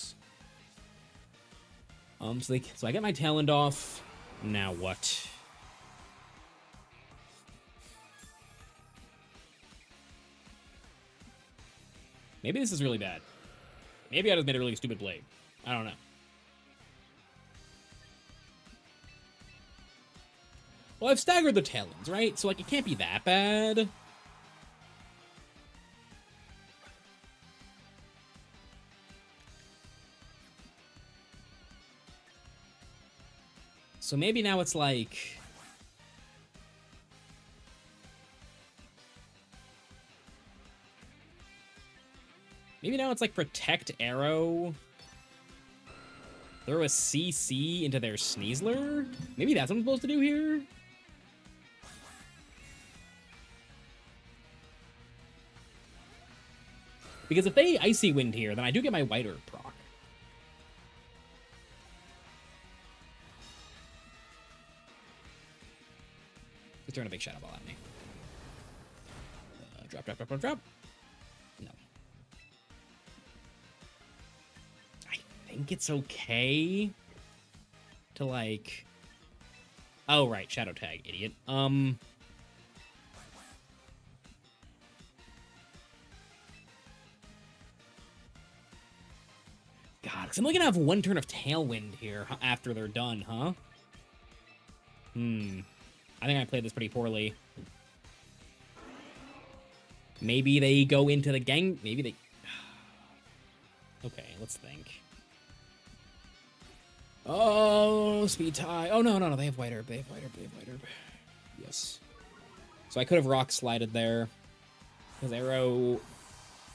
So I get my Taloned off. Now what? Maybe this is really bad. Maybe I just made a really stupid play. I don't know. Well, I've staggered the Talons, right? So, like, it can't be that bad. So maybe now it's like... Maybe now it's like Protect Arrow. Throw a CC into their Sneasler? Maybe that's what I'm supposed to do here? Because if they Icy Wind here, then I do get my White Herb proc. Just throwing a big Shadow Ball at me. Drop, drop, drop, drop, drop. No. I think it's okay to, like... Oh, right. Shadow Tag, idiot. God, because I'm only going to have 1 turn of Tailwind here after they're done, huh? I think I played this pretty poorly. Maybe they go into the gang... Maybe they... Okay, let's think. Oh, Speed Tie. Oh, no, no, no. They have White Herb. They have White Herb. They have White Herb. Yes. So I could have Rock Slided there. Because Arrow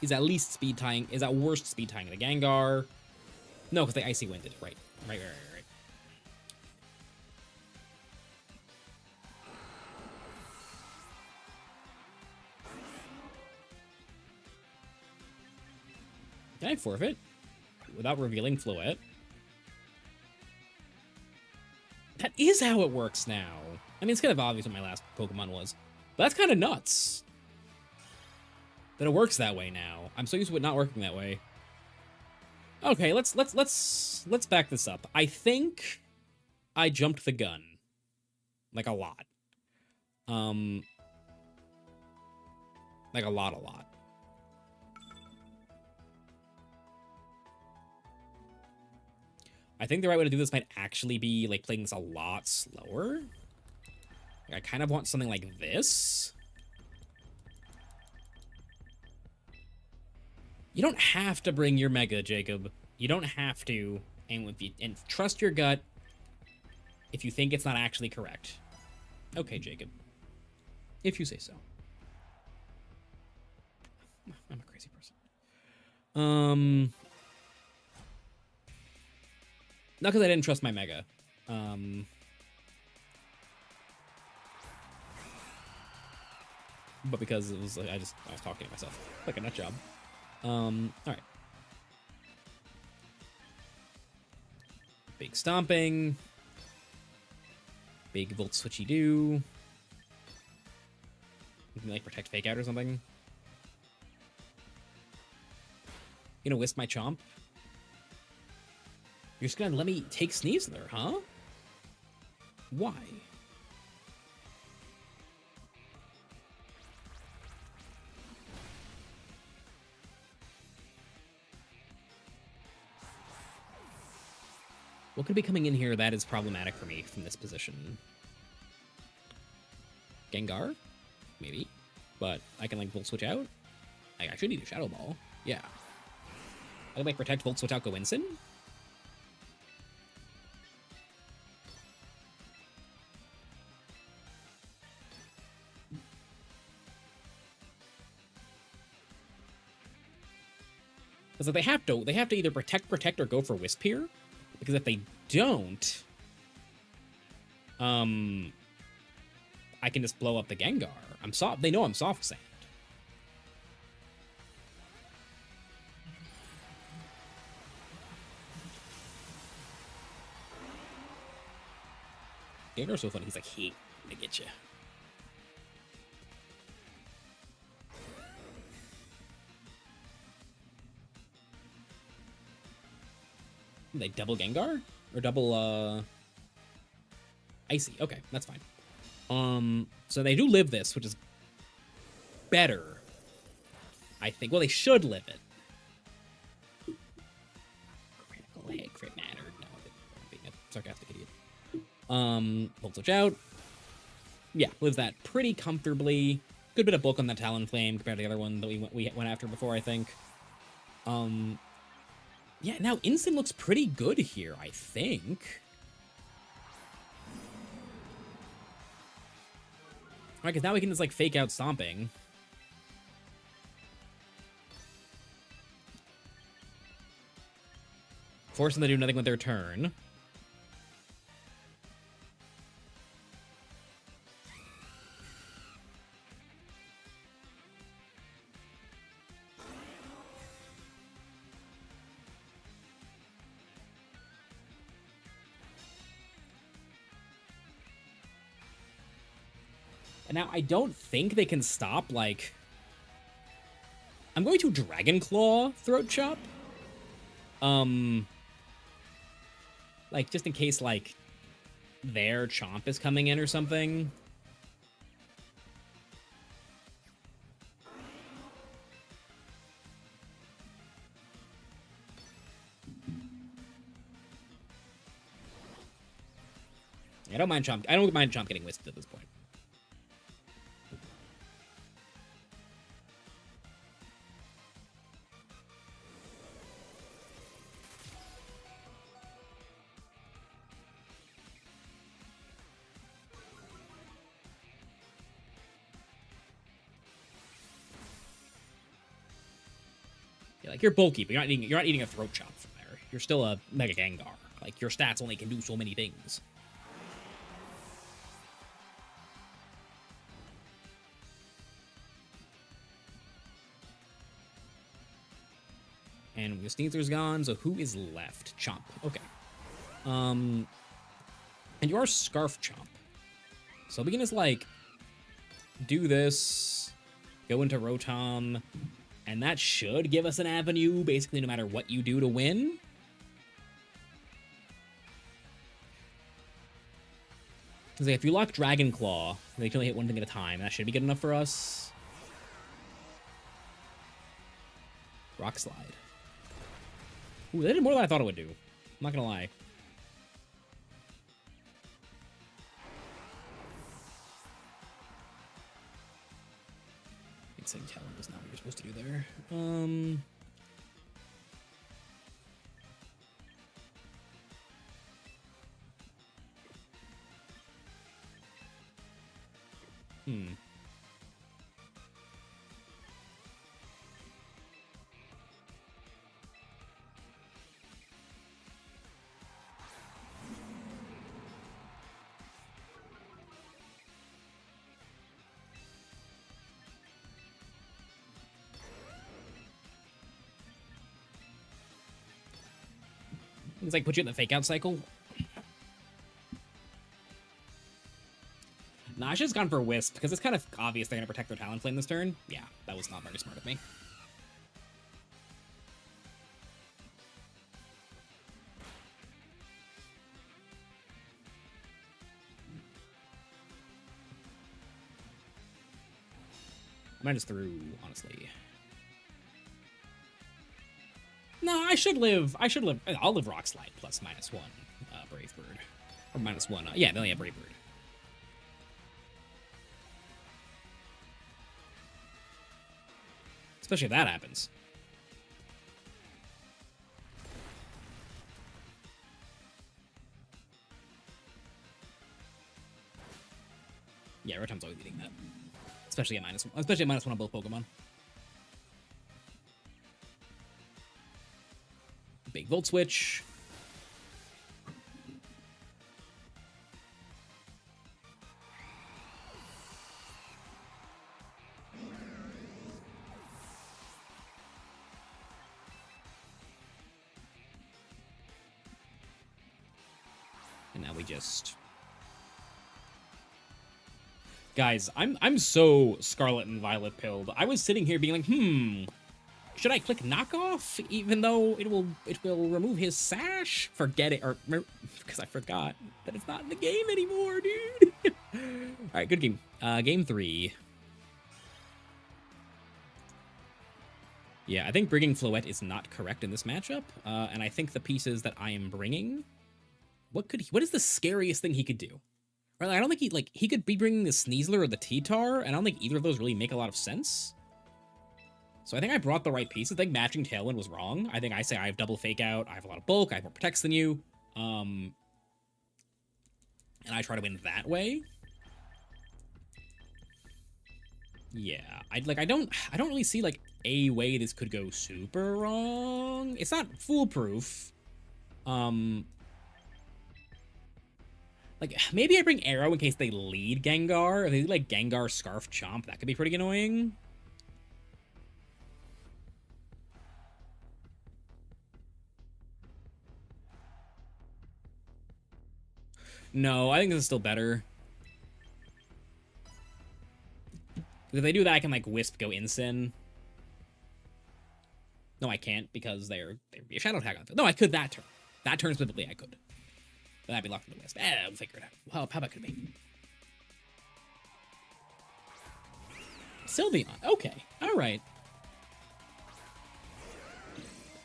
is at least Speed Tying... Is at worst Speed Tying the Gengar. No, because they Icy Winded. Right. Right. Can I forfeit without revealing Floette? That is how it works now. I mean, it's kind of obvious what my last Pokemon was, but that's kind of nuts that it works that way now. I'm so used to it not working that way. Okay, let's back this up. I think I jumped the gun, like a lot. Like a lot. I think the right way to do this might actually be, like, playing this a lot slower. Like, I kind of want something like this. You don't have to bring your Mega, Jacob. You don't have to. And trust your gut if you think it's not actually correct. Okay, Jacob. If you say so. I'm a crazy person. Not because I didn't trust my Mega. But because it was like, I was talking to myself like a nut job. Alright. Big Stomping. Big Volt Switchy Do. You can like Protect Fake Out or something. You know, Wisp my Chomp. You're just gonna let me take Sneasler, huh? Why? What could be coming in here that is problematic for me from this position? Gengar? Maybe. But I can, like, Volt Switch out? I actually need a Shadow Ball. Yeah. I can, like, Protect, Volt Switch out, go Winston? Because like, they have to either protect, or go for Wisp here. Because if they don't, I can just blow up the Gengar. They know I'm soft sand. Gengar's so funny. He's like, hey, I get you. They double Gengar? Or double, Icy. Okay, that's fine. So they do live this, which is better. I think. Well, they should live it. Critical hit, crit mattered. No, I'm being a sarcastic idiot. Volt Switch out. Yeah, lives that pretty comfortably. Good bit of bulk on that Talonflame compared to the other one that we went after before, I think. Yeah, now Instant looks pretty good here, I think. Alright, because now we can just, like, fake out Stomping. Force them to do nothing with their turn. And now I don't think they can stop, like... I'm going to Dragon Claw Throat Chop. Like, just in case, like, their Chomp is coming in or something. I don't mind Chomp getting whisked at this point. Yeah, like, you're bulky, but you're not eating a Throat Chop from there. You're still a Mega Gengar. Like, your stats only can do so many things. And the Sneezer's gone, so who is left? Chomp. Okay. And you are Scarf Chomp. So we can just, like, do this, go into Rotom, and that should give us an avenue, basically, no matter what you do to win. Because if you lock Dragon Claw, they can only hit one thing at a time. That should be good enough for us. Rock Slide. Ooh, that did more than I thought it would do. I'm not gonna lie. Insane Talent was not what you're supposed to do there. It's like put you in the fake out cycle. Nah, I should have gone for Wisp, because it's kind of obvious they're going to protect their Talonflame this turn. Yeah, that was not very smart of me. I might just threw, honestly. No, I should live. I'll live Rock Slide plus -1 Brave Bird. Or -1. Yeah, no, yeah, Brave Bird. Especially if that happens. Yeah, Rotom's always eating that. Especially at -1. Especially at -1 on both Pokemon. Okay, Volt Switch. And now we just... Guys, I'm so Scarlet and Violet pilled. I was sitting here being like, should I click knockoff even though it will remove his sash? Forget it, or because I forgot that it's not in the game anymore, dude. All right, good game. Game 3. Yeah, I think bringing Floette is not correct in this matchup, and I think the pieces that I am bringing, what is the scariest thing he could do? Right, I don't think he could be bringing the Sneasler or the T-Tar, and I don't think either of those really make a lot of sense. So I think I brought the right pieces. I think matching Tailwind was wrong. I think I say I have double Fake Out, I have a lot of bulk, I have more protects than you, and I try to win that way. Yeah, I don't really see like a way this could go super wrong. It's not foolproof. Like, maybe I bring Arrow in case they lead Gengar. If they do, like, Gengar Scarf Chomp, that could be pretty annoying. No, I think this is still better. If they do that, I can, like, Wisp, go Incin. No, I can't, because there'd be a Shadow Tag on it. No, I could that turn. That turn specifically, I could. But that'd be locked in the Wisp. We'll figure it out. How about could it be? Sylveon. Okay. All right.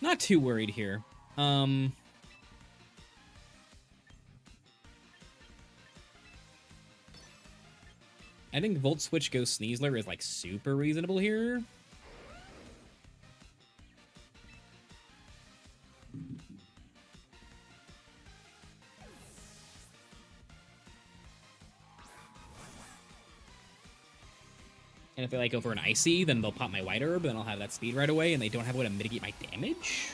Not too worried here. I think Volt Switch Go Sneasler is, like, super reasonable here. And if they, like, go for an Icy, then they'll pop my White Herb, then I'll have that speed right away, and they don't have a way to mitigate my damage?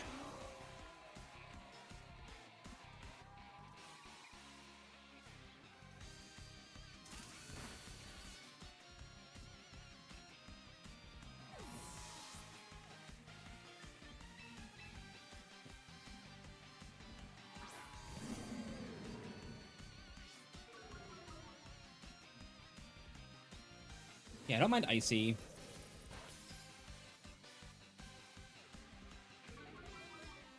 Yeah, I don't mind Icy.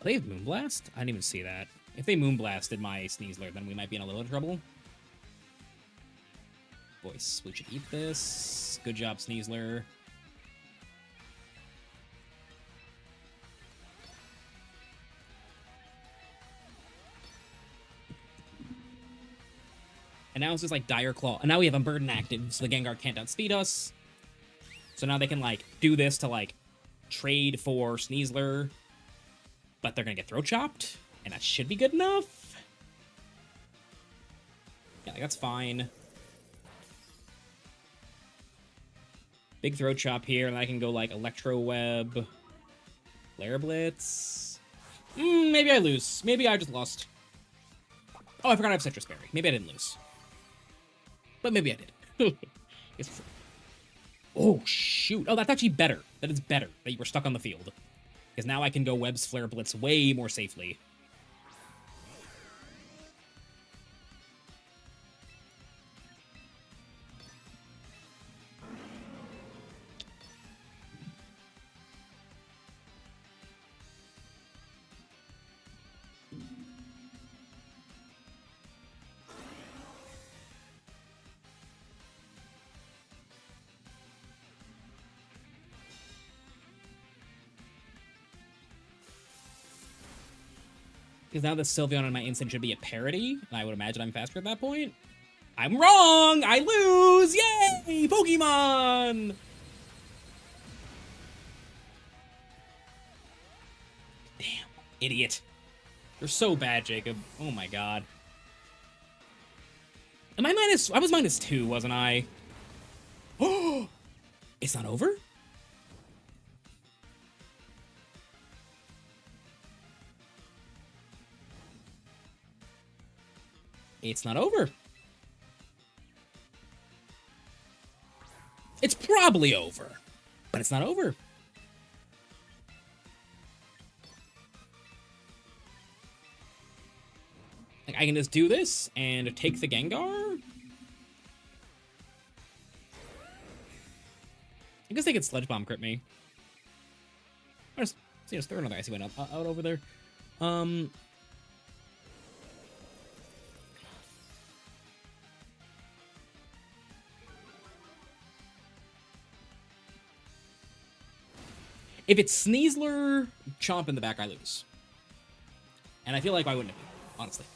They have Moonblast? I didn't even see that. If they Moonblasted my Sneasler, then we might be in a little trouble. Voice, we should eat this. Good job, Sneasler. And now it's just like Dire Claw. And now we have Unburden active, so the Gengar can't outspeed us. So now they can, like, do this to, like, trade for Sneasler. But they're gonna get Throat Chopped, and that should be good enough. Yeah, like, that's fine. Big Throat Chop here, and I can go, like, Electro Web, Flare Blitz. Maybe I lose. Maybe I just lost. Oh, I forgot I have Citrus Berry. Maybe I didn't lose. But maybe I did. Oh, shoot. Oh, that's actually better. That is better that you were stuck on the field. Because now I can go Web's Flare Blitz way more safely. Because now the Sylveon and my Instant should be a parity, and I would imagine I'm faster at that point. I'm wrong! I lose! Yay! Pokemon! Damn. Idiot. You're so bad, Jacob. Oh my god. Am I minus... I was -2, wasn't I? Oh! It's not over? It's not over. It's probably over, but it's not over. Like, I can just do this and take the Gengar? I guess they could Sledge Bomb crit me. Or just throw another Icy Wind out over there. If it's Sneasler, Chomp in the back, I lose. And I feel like why wouldn't it be, honestly?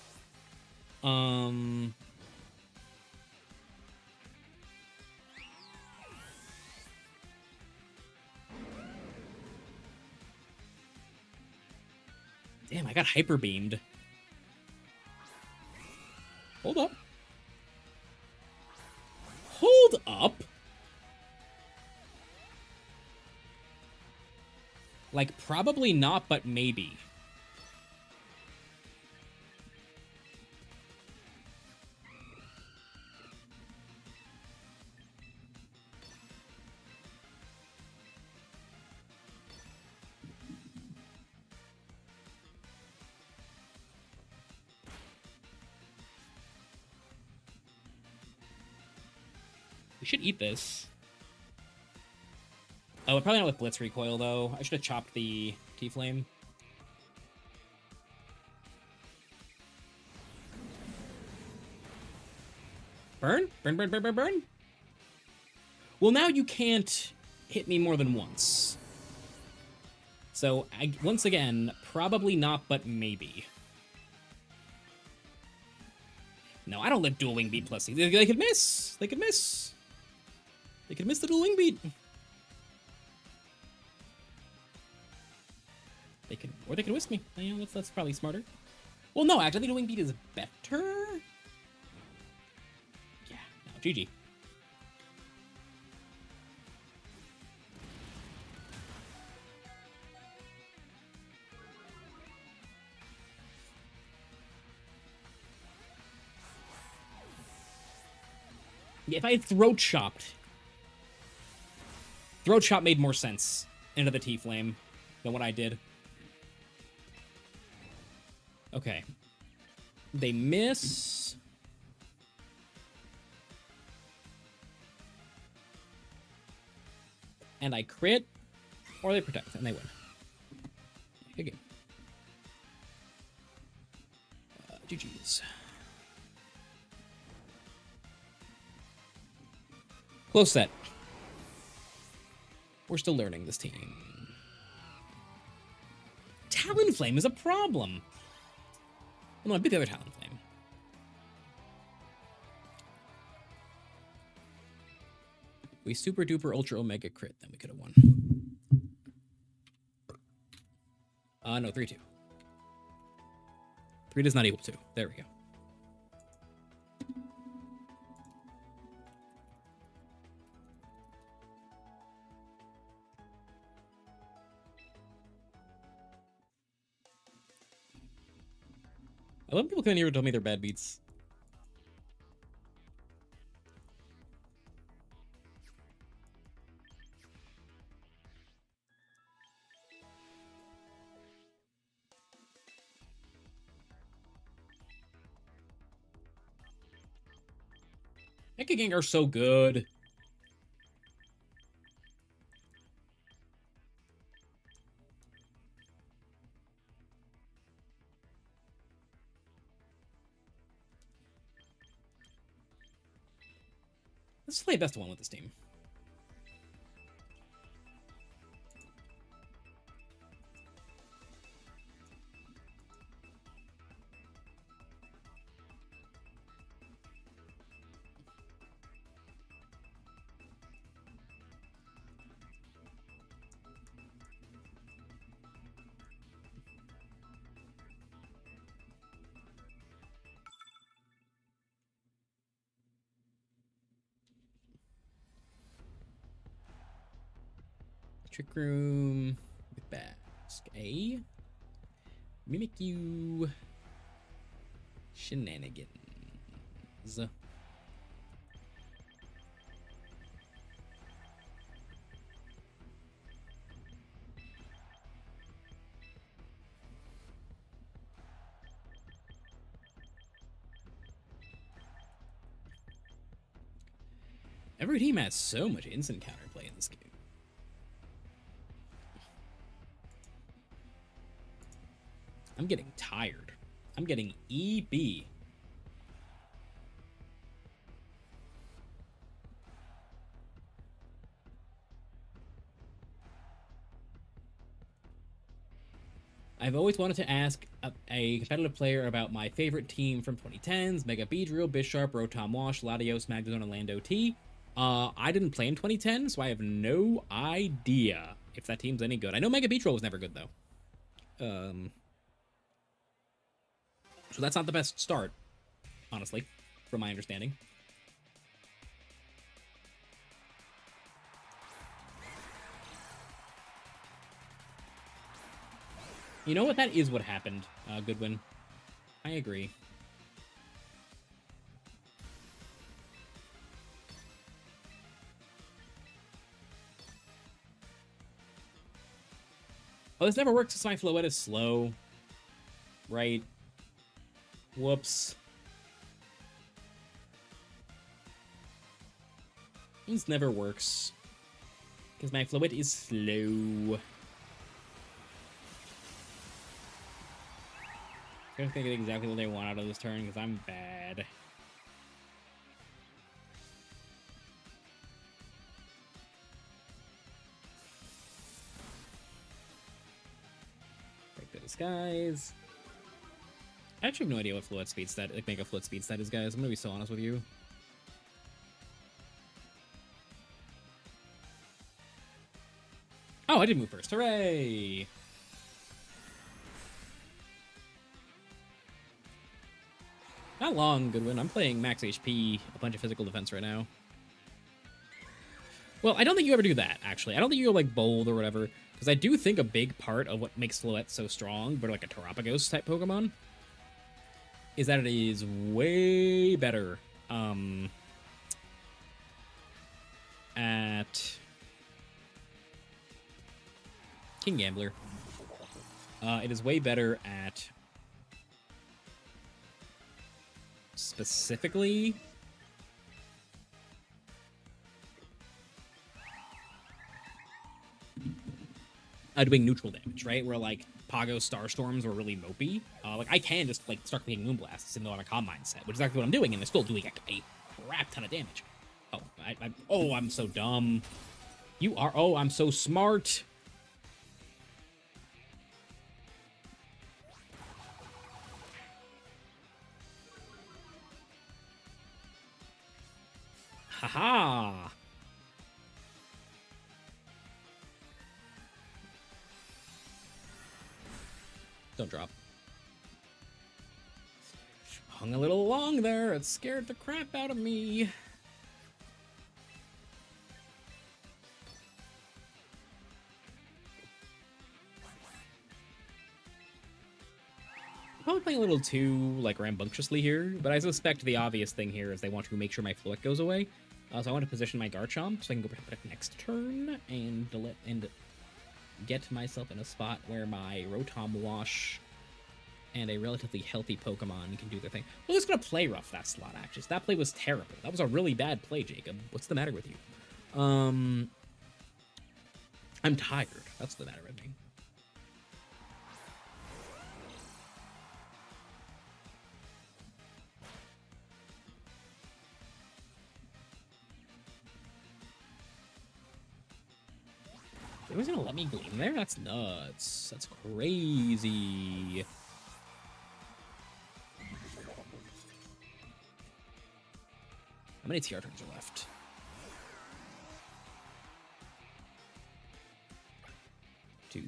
Damn, I got Hyper Beamed. Hold up. Hold up? Like, probably not, but maybe. We should eat this. Oh, probably not with Blitz Recoil, though. I should have chopped the T-Flame. Burn? Burn, burn, burn, burn, burn? Well, now you can't hit me more than once. So, once again, probably not, but maybe. No, I don't let Dual Wing Beat plus. They could miss. They could miss. They could miss the Dual Wing Beat. Or they could whisk me. You know, that's probably smarter. Well, no, actually, I think Dual Wing Beat is better. Yeah, no, GG. Yeah, if I had Throat Chop made more sense into the T-Flame than what I did. Okay. They miss. And I crit. Or they protect, and they win. Good game. GG's. Close set. We're still learning this team. Talonflame is a problem. Well, no, I beat the other Talonflame. We super duper ultra omega crit, then we could have won. No, 3-2. 3 does not equal 2. There we go. I love people coming here and tell me they're bad beats. Mecha Gang are so good. Let's play best of one with this team. Trick Room with Bask. Mimikyu Shenanigans. Every team has so much instant counterplay in this game. I'm getting tired. I'm getting EB. I've always wanted to ask a competitive player about my favorite team from 2010s, Mega Beedrill, Bisharp, Rotom Wash, Latios, Magdazone, and Lando T. I didn't play in 2010, so I have no idea if that team's any good. I know Mega Beedrill was never good, though. So that's not the best start, honestly, from my understanding. You know what? That is what happened, Goodwin. I agree. Oh, this never works because my Floette is slow. Right. Whoops. This never works. Because my Floette is slow. I'm gonna get exactly what they want out of this turn because I'm bad. Break the disguise. I actually have no idea what Floette speed stat, like Mega Floette speed stat is, guys. I'm gonna be so honest with you. Oh, I did move first. Hooray! Not long, Goodwin. I'm playing max HP, a bunch of physical defense right now. Well, I don't think you ever do that, actually. I don't think you go, like, bold or whatever, because I do think a big part of what makes Floette so strong, but like a Terapagos type Pokemon, is that it is way better at King Gambler. It is way better at specifically doing neutral damage, right? Where like Pago Starstorms were really mopey. Like I can just like start clicking Moonblasts even though I'm a calm mindset, which is exactly what I'm doing, and they're still doing a crap ton of damage. Oh, I'm so dumb. You are. Oh, I'm so smart. Haha. Don't drop. Hung a little long there. It scared the crap out of me. Probably playing a little too, like, rambunctiously here, but I suspect the obvious thing here is they want to make sure my Floette goes away. So I want to position my Garchomp so I can go protect next turn and get myself in a spot where my Rotom Wash and a relatively healthy Pokemon can do their thing. We're just going to play rough that slot, actually. That play was terrible. That was a really bad play, Jacob. What's the matter with you? I'm tired. That's the matter with me. It was gonna let me gleam there? That's nuts. That's crazy. How many TR turns are left? 2.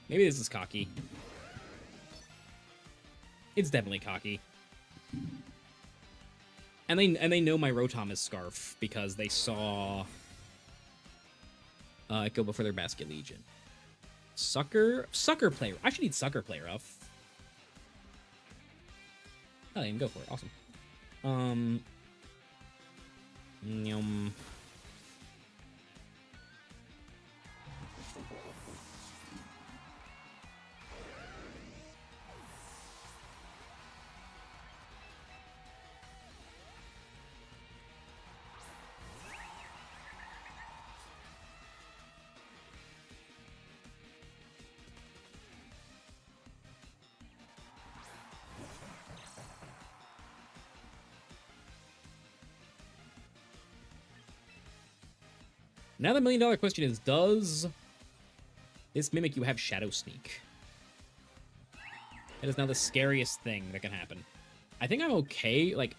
Maybe this is cocky. It's definitely cocky. And they know my Rotom is Scarf because they saw it go before their Basket Legion. Sucker player. I should need sucker player up. Oh, they can go for it. Awesome. Yum. Now the $1,000,000 question is, does this mimic you have Shadow Sneak? That is now the scariest thing that can happen. I think I'm okay, like...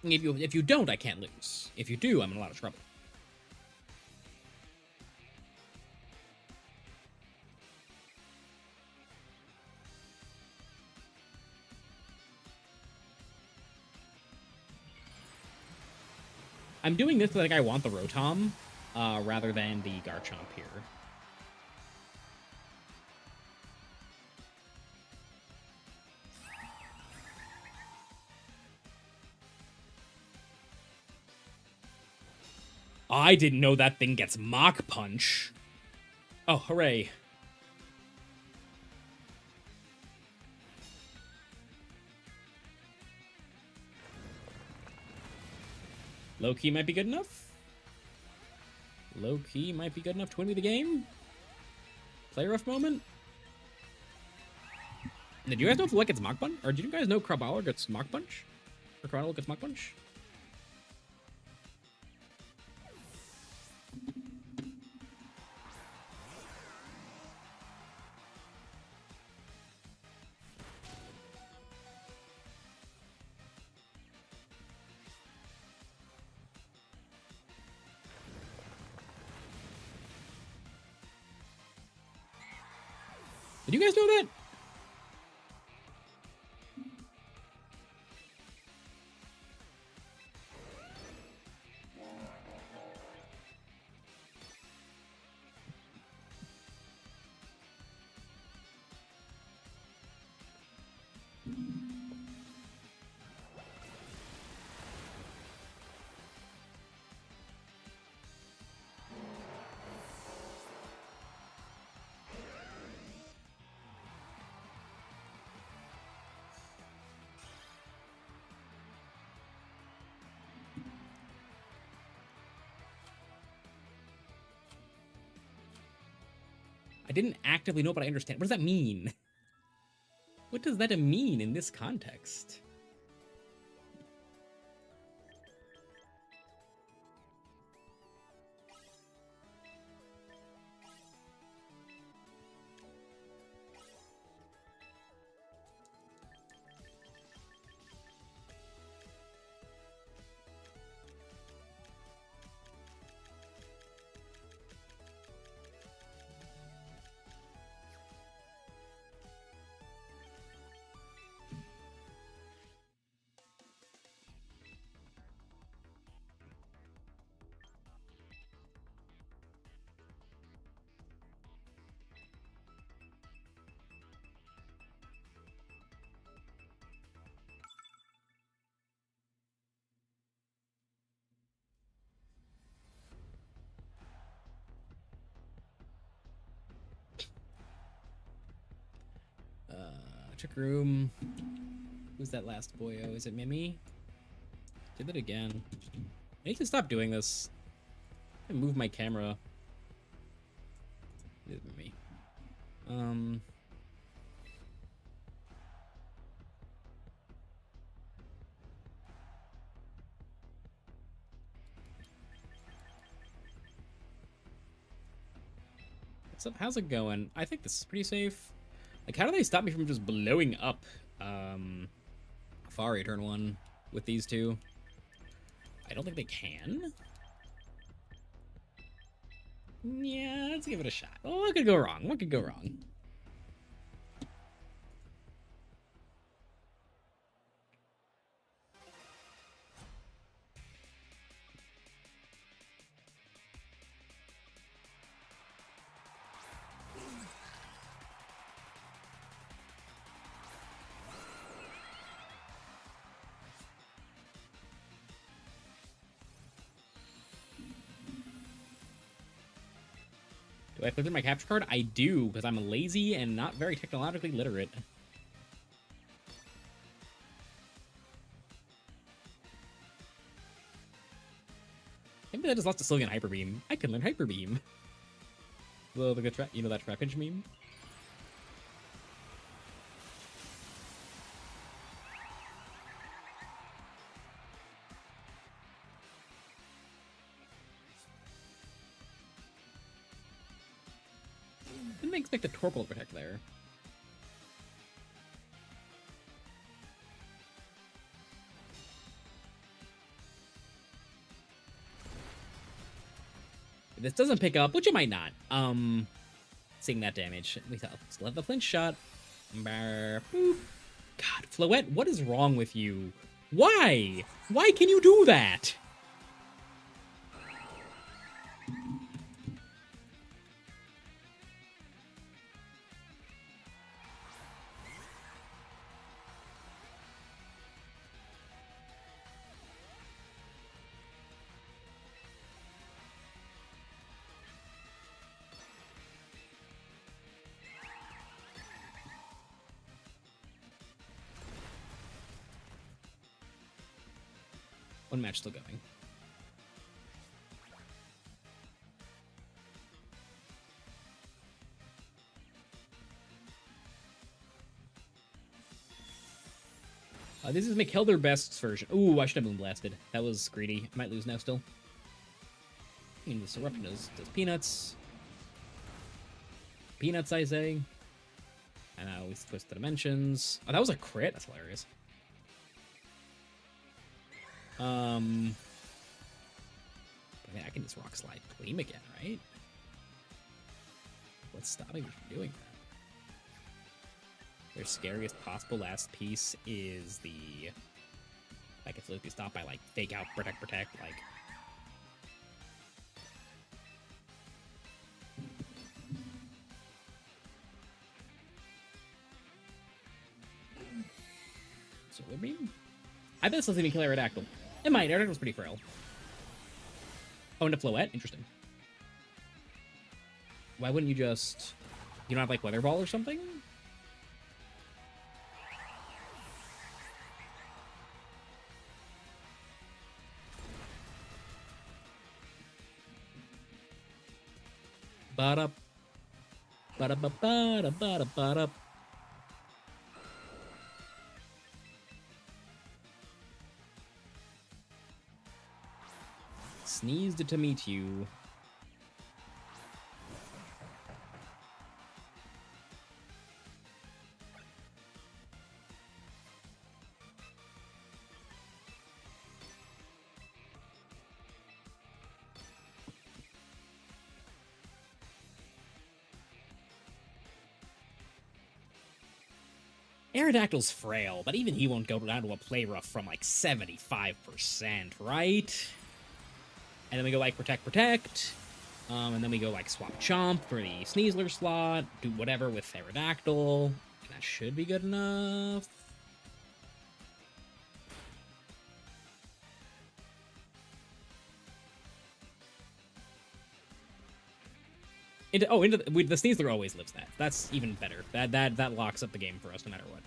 If you don't, I can't lose. If you do, I'm in a lot of trouble. I'm doing this because like, I want the Rotom, rather than the Garchomp here. I didn't know that thing gets Mach Punch. Oh, hooray. Low-key might be good enough. Low-key might be good enough to win me the game. Play rough moment. Did you guys know if Luck gets Mach Punch? Or did you guys know Crabrawler gets Mach Punch? Or Crabrawler gets Mach Punch? Did you guys know that? I didn't actively know, but I understand. What does that mean? What does that mean in this context? Trick Room. Who's that last boyo? Is it Mimi? Did it again. I need to stop doing this. I move my camera. It is Mimi. What's up? How's it going? I think this is pretty safe. Like, how do they stop me from just blowing up Fari turn 1 with these two? I don't think they can. Yeah, let's give it a shot. Oh, what could go wrong? What could go wrong? Do I flip in my capture card? I do, because I'm lazy and not very technologically literate. Maybe that just lost to Sylveon Hyper Beam. I can learn Hyper Beam. The good trap, you know that trap pinch meme? Didn't expect a Torkoal to protect there. If this doesn't pick up, which it might not. Seeing that damage. We still have the flinch shot. Boop. God, Floette, what is wrong with you? Why? Why can you do that? One match still going. This is McHelder Best's version. Ooh, I should have Moonblasted. That was greedy. I might lose now still. I mean, this Eruption does peanuts. Peanuts, I say. And now we twist the dimensions. Oh, that was a crit? That's hilarious. I mean, I can just Rock Slide Gleam again, right? What's stopping me from doing that? Their scariest possible last piece is the... Like, if it be stopped by, like, Fake Out, Protect, like... Solar Beam? I bet this doesn't even kill Aerodactyl. It might. Aerodactyl's pretty frail. Oh, and a Floette? Interesting. Why wouldn't you just... You don't have, like, Weather Ball or something? Ba-da. Ba-da-ba-ba-da-ba-da-ba-da. Sneezed to meet you. Aerodactyl's frail, but even he won't go down to a play rough from like 75%, right? And then we go like Protect. And then we go like Swap Chomp for the Sneasler slot. Do whatever with Aerodactyl. And that should be good enough. The Sneasler always lives that. That's even better. That locks up the game for us no matter what.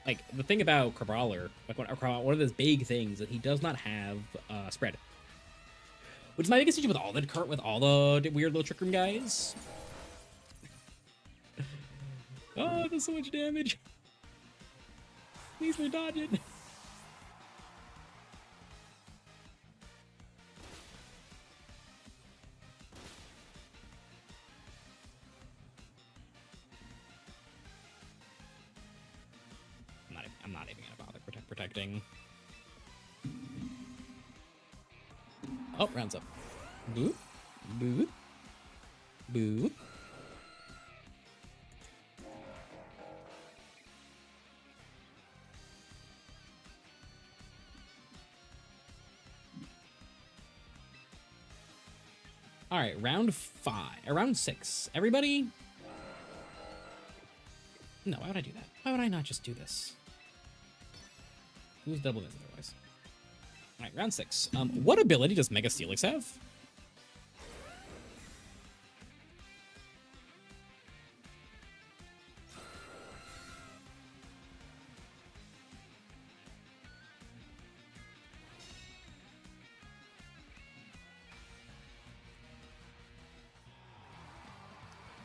Like, the thing about Crabrawler, like one of those big things that he does not have spread. Which is my biggest issue with all the weird little Trick Room guys. Oh, there's so much damage. These are dodging. I'm not even gonna bother protecting. Oh, rounds up. Boop. Boop. Boop. All right, round 6. Everybody, No, why would I do that? Why would I not just do this? Who's double this otherwise? Alright, round 6. What ability does Mega Steelix have?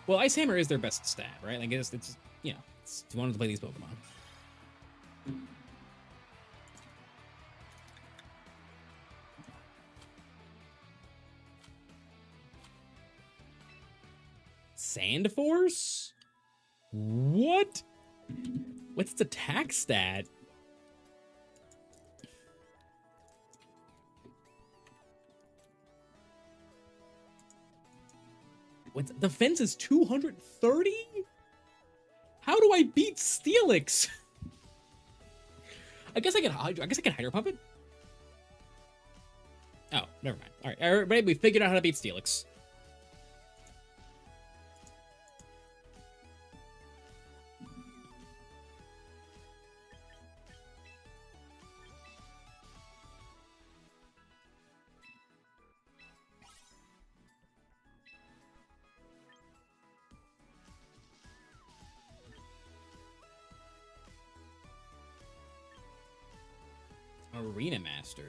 Well, Ice Hammer is their best stat, right? Like, it's you know, it's one to play these Pokemon. Sand Force? What? What's its attack stat? What's defense is 230? How do I beat Steelix? I guess I can Hydro Pump it. Oh, never mind. All right, everybody, we figured out how to beat Steelix. Arena Master.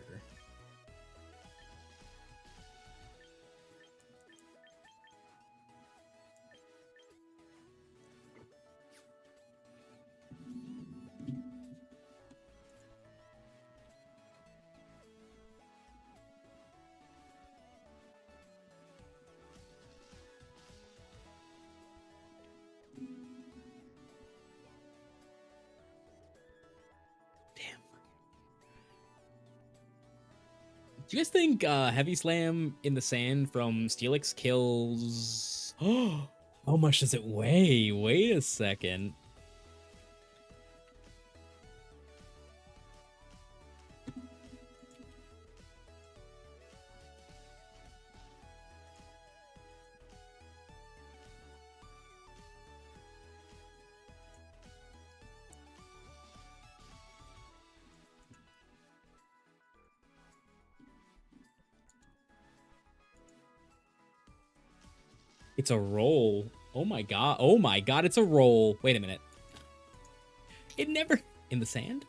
Do you guys think Heavy Slam in the sand from Steelix kills... Oh, how much does it weigh? Wait a second. It's a roll. Oh my god. Oh my god, it's a roll. Wait a minute. It never... In the sand?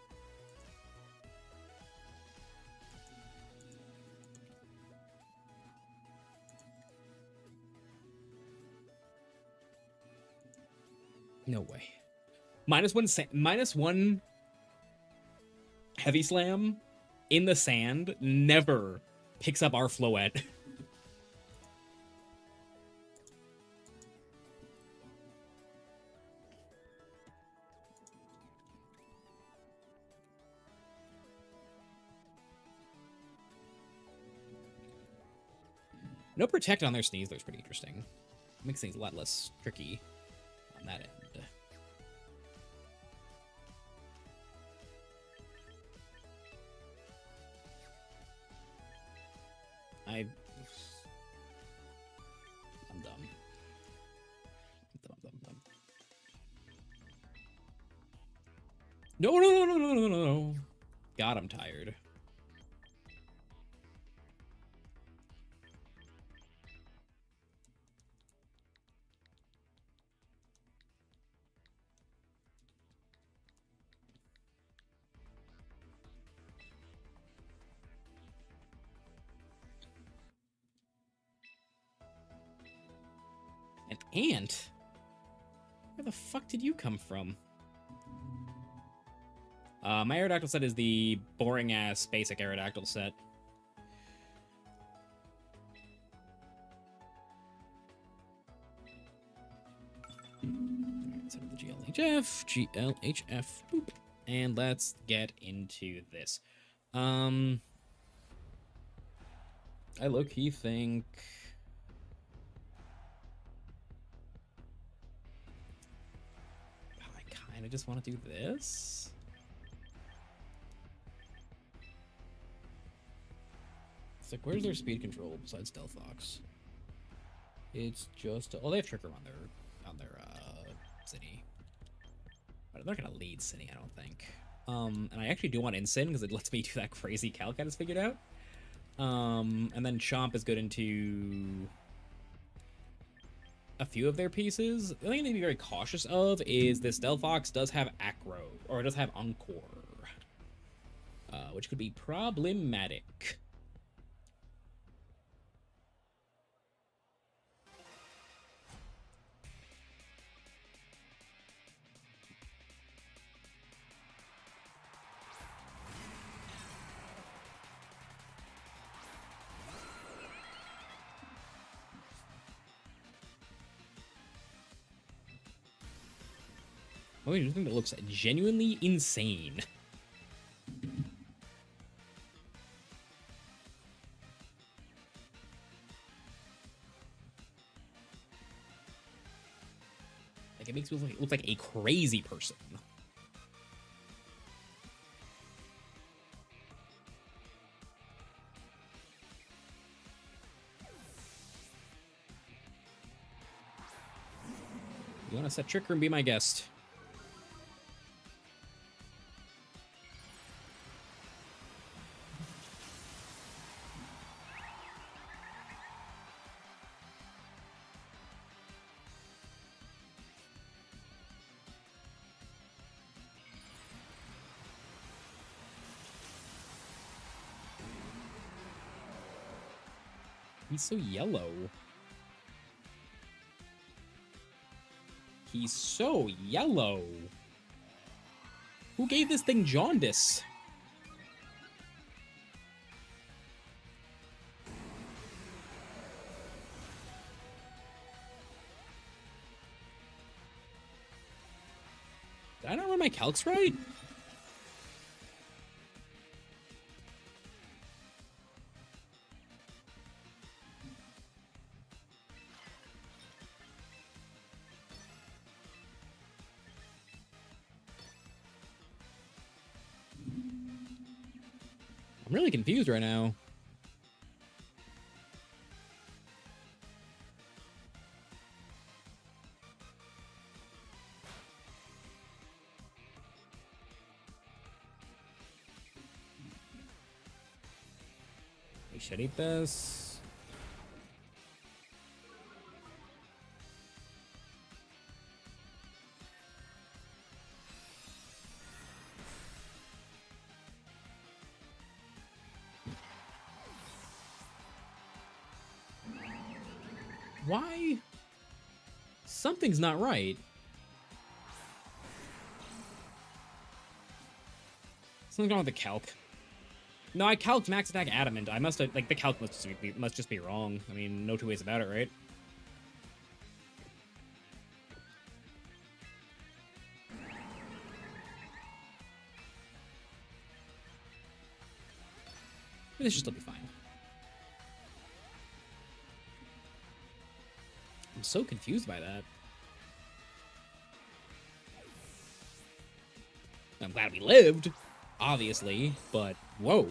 No way. -1 Heavy Slam in the sand never picks up our Floette. No Protect on their Sneasler is pretty interesting. Makes things a lot less tricky on that end. I'm dumb. No. God, I'm tired. An ant? Where the fuck did you come from? My Aerodactyl set is the boring-ass basic Aerodactyl set. Let's head to the GLHF, boop, and let's get into this. I low-key think... I kind of just want to do this. It's like, where's their speed control besides Delphox? It's just... Oh, they have Trick Room on their city. But they're gonna lead Cine, I don't think. And I actually do want Ensign because it lets me do that crazy calc I just figured out. And then Chomp is good into a few of their pieces. The only thing to be very cautious of is this Delphox does have Acro, or it does have Encore, which could be problematic. Oh, you think that looks genuinely insane. Like, it makes me look like a crazy person. You want to set Trick Room? Be my guest. He's so yellow. He's so yellow. Who gave this thing jaundice? Did I not run my calcs right? I'm really confused right now. We should eat this. Why? Something's not right. Something's wrong with the calc. No, I calced max attack adamant. I must have, like, the calc must just be wrong. I mean, no two ways about it, right? This should still be fine. I'm so confused by that. I'm glad we lived, obviously, but whoa.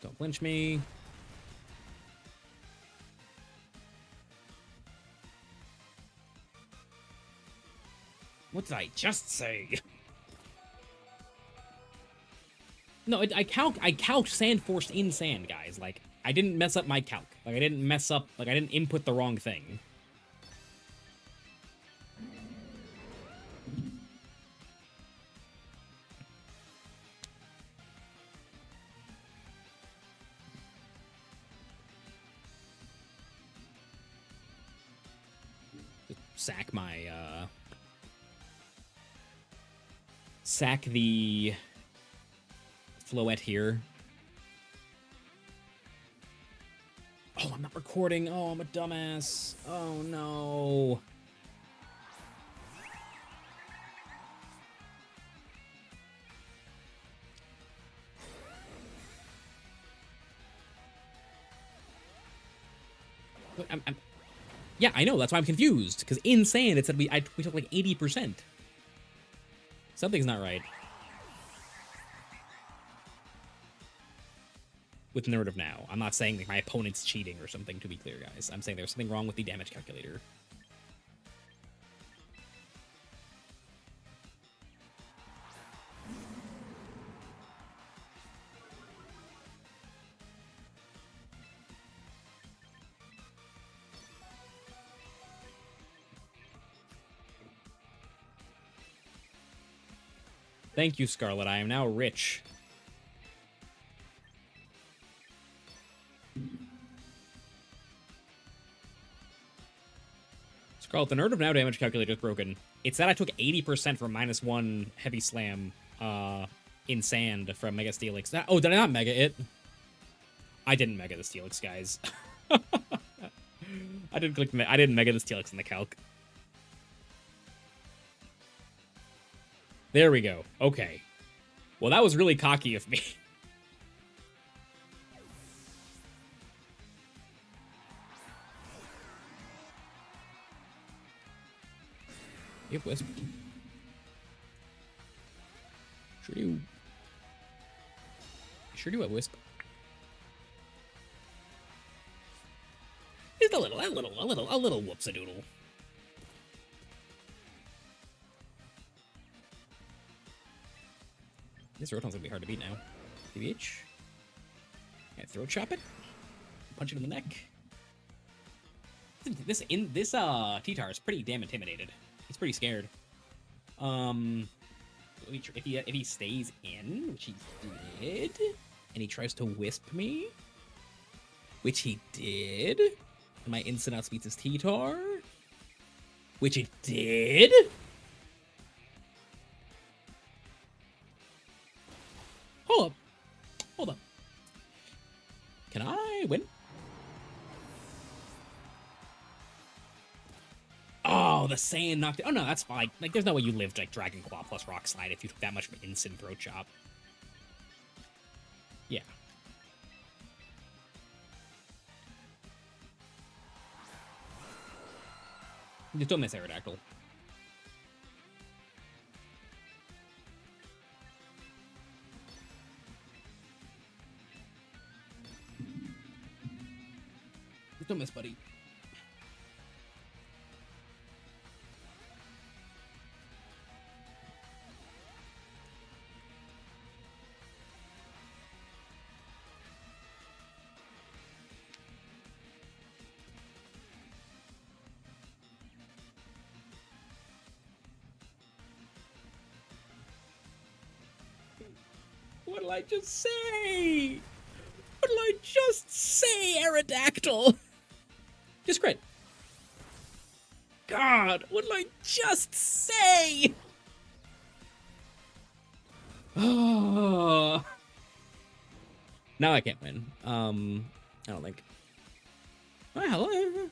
Don't flinch me. What did I just say? No, I calced sand forced in sand, guys. Like, I didn't mess up my calc. Like, I didn't mess up, like, I didn't input the wrong thing. Just sack my, sack the Floette here. Oh, I'm not recording. Oh, I'm a dumbass. Oh, no. What, yeah, I know. That's why I'm confused. Because in sand, it said we took like 80%. Something's not right. with Nerd of Now. I'm not saying that my opponent's cheating or something, to be clear, guys. I'm saying there's something wrong with the damage calculator. Thank you, Scarlet. I am now rich. Scarlet, the Nerd of Now damage calculator is broken. It said I took 80% from -1 Heavy Slam in Sand from Mega Steelix. Oh, did I not Mega it? I didn't Mega the Steelix, guys. I didn't Mega the Steelix in the calc. There we go. Okay. Well, that was really cocky of me. Yep, Wisp. Sure do a Wisp. Just a little whoops-a-doodle. This Rotom's gonna be hard to beat now. TBH. Yeah, throat chop it. Punch it in the neck. This T-Tar is pretty damn intimidated. He's pretty scared. If he stays in, which he did, and he tries to Wisp me, which he did, and my instant outspeeds his T-Tar, which it did. Hold up. Can I win? Oh, the Saiyan knocked it. Oh, no, that's fine. Like, there's no way you lived, like, Dragon Claw plus Rock Slide if you took that much of an instant throat chop. Yeah. Just don't miss Aerodactyl. Just don't miss, buddy. What did I just say? What did I just say, Aerodactyl? Just crit. God, what did I just say? Oh. Now I can't win. I don't think. Oh, hello.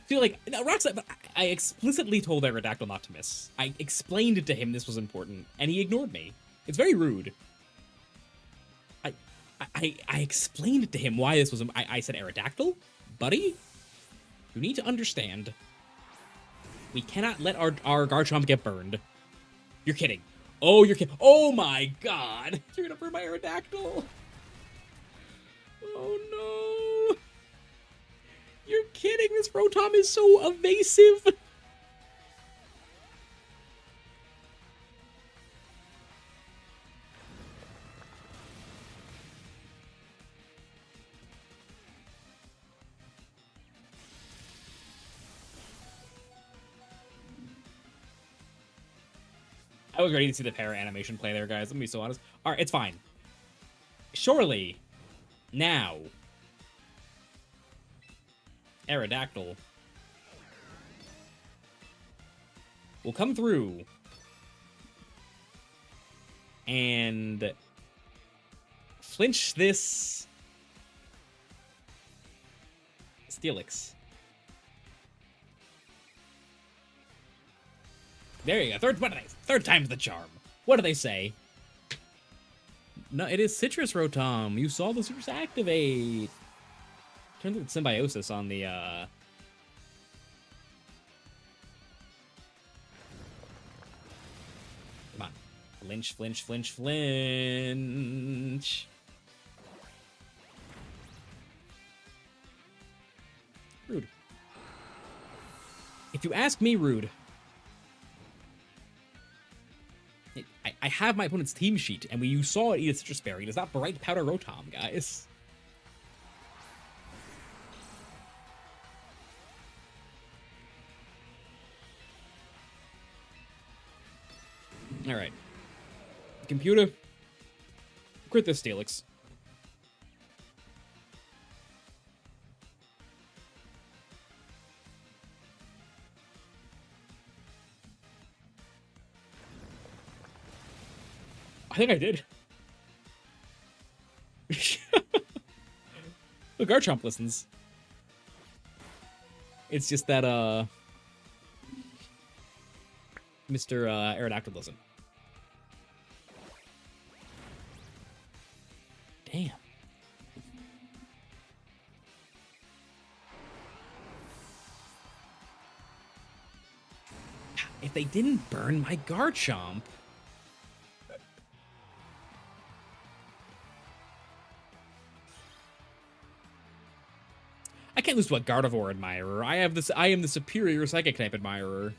See, like, Rockslide, I explicitly told Aerodactyl not to miss. I explained it to him this was important, and he ignored me. It's very rude. I explained it to him why this was. I said, Aerodactyl, buddy, you need to understand. We cannot let our Garchomp get burned. You're kidding. Oh, you're kidding. Oh my god. You're gonna burn my Aerodactyl. Oh no. You're kidding. This Rotom is so evasive. I was ready to see the para animation play there, guys. Let me be so honest. All right, it's fine. Surely, now, Aerodactyl will come through and flinch this Steelix. There you go. Third time's the charm. What do they say? No, it is Citrus Rotom. You saw the Citrus activate. Turns into symbiosis on the Come on. Flinch, flinch, flinch, flinch. Rude. If you ask me, rude. I have my opponent's team sheet, and you saw it eat a citrus berry. It is not bright powder Rotom, guys. Alright. Computer. Crit this Steelix. I think I did. Look, Garchomp listens. It's just that, Mr. Aerodactyl doesn't. Damn. If they didn't burn my Garchomp... I can't lose to a Gardevoir admirer. I am the superior Psychic type admirer.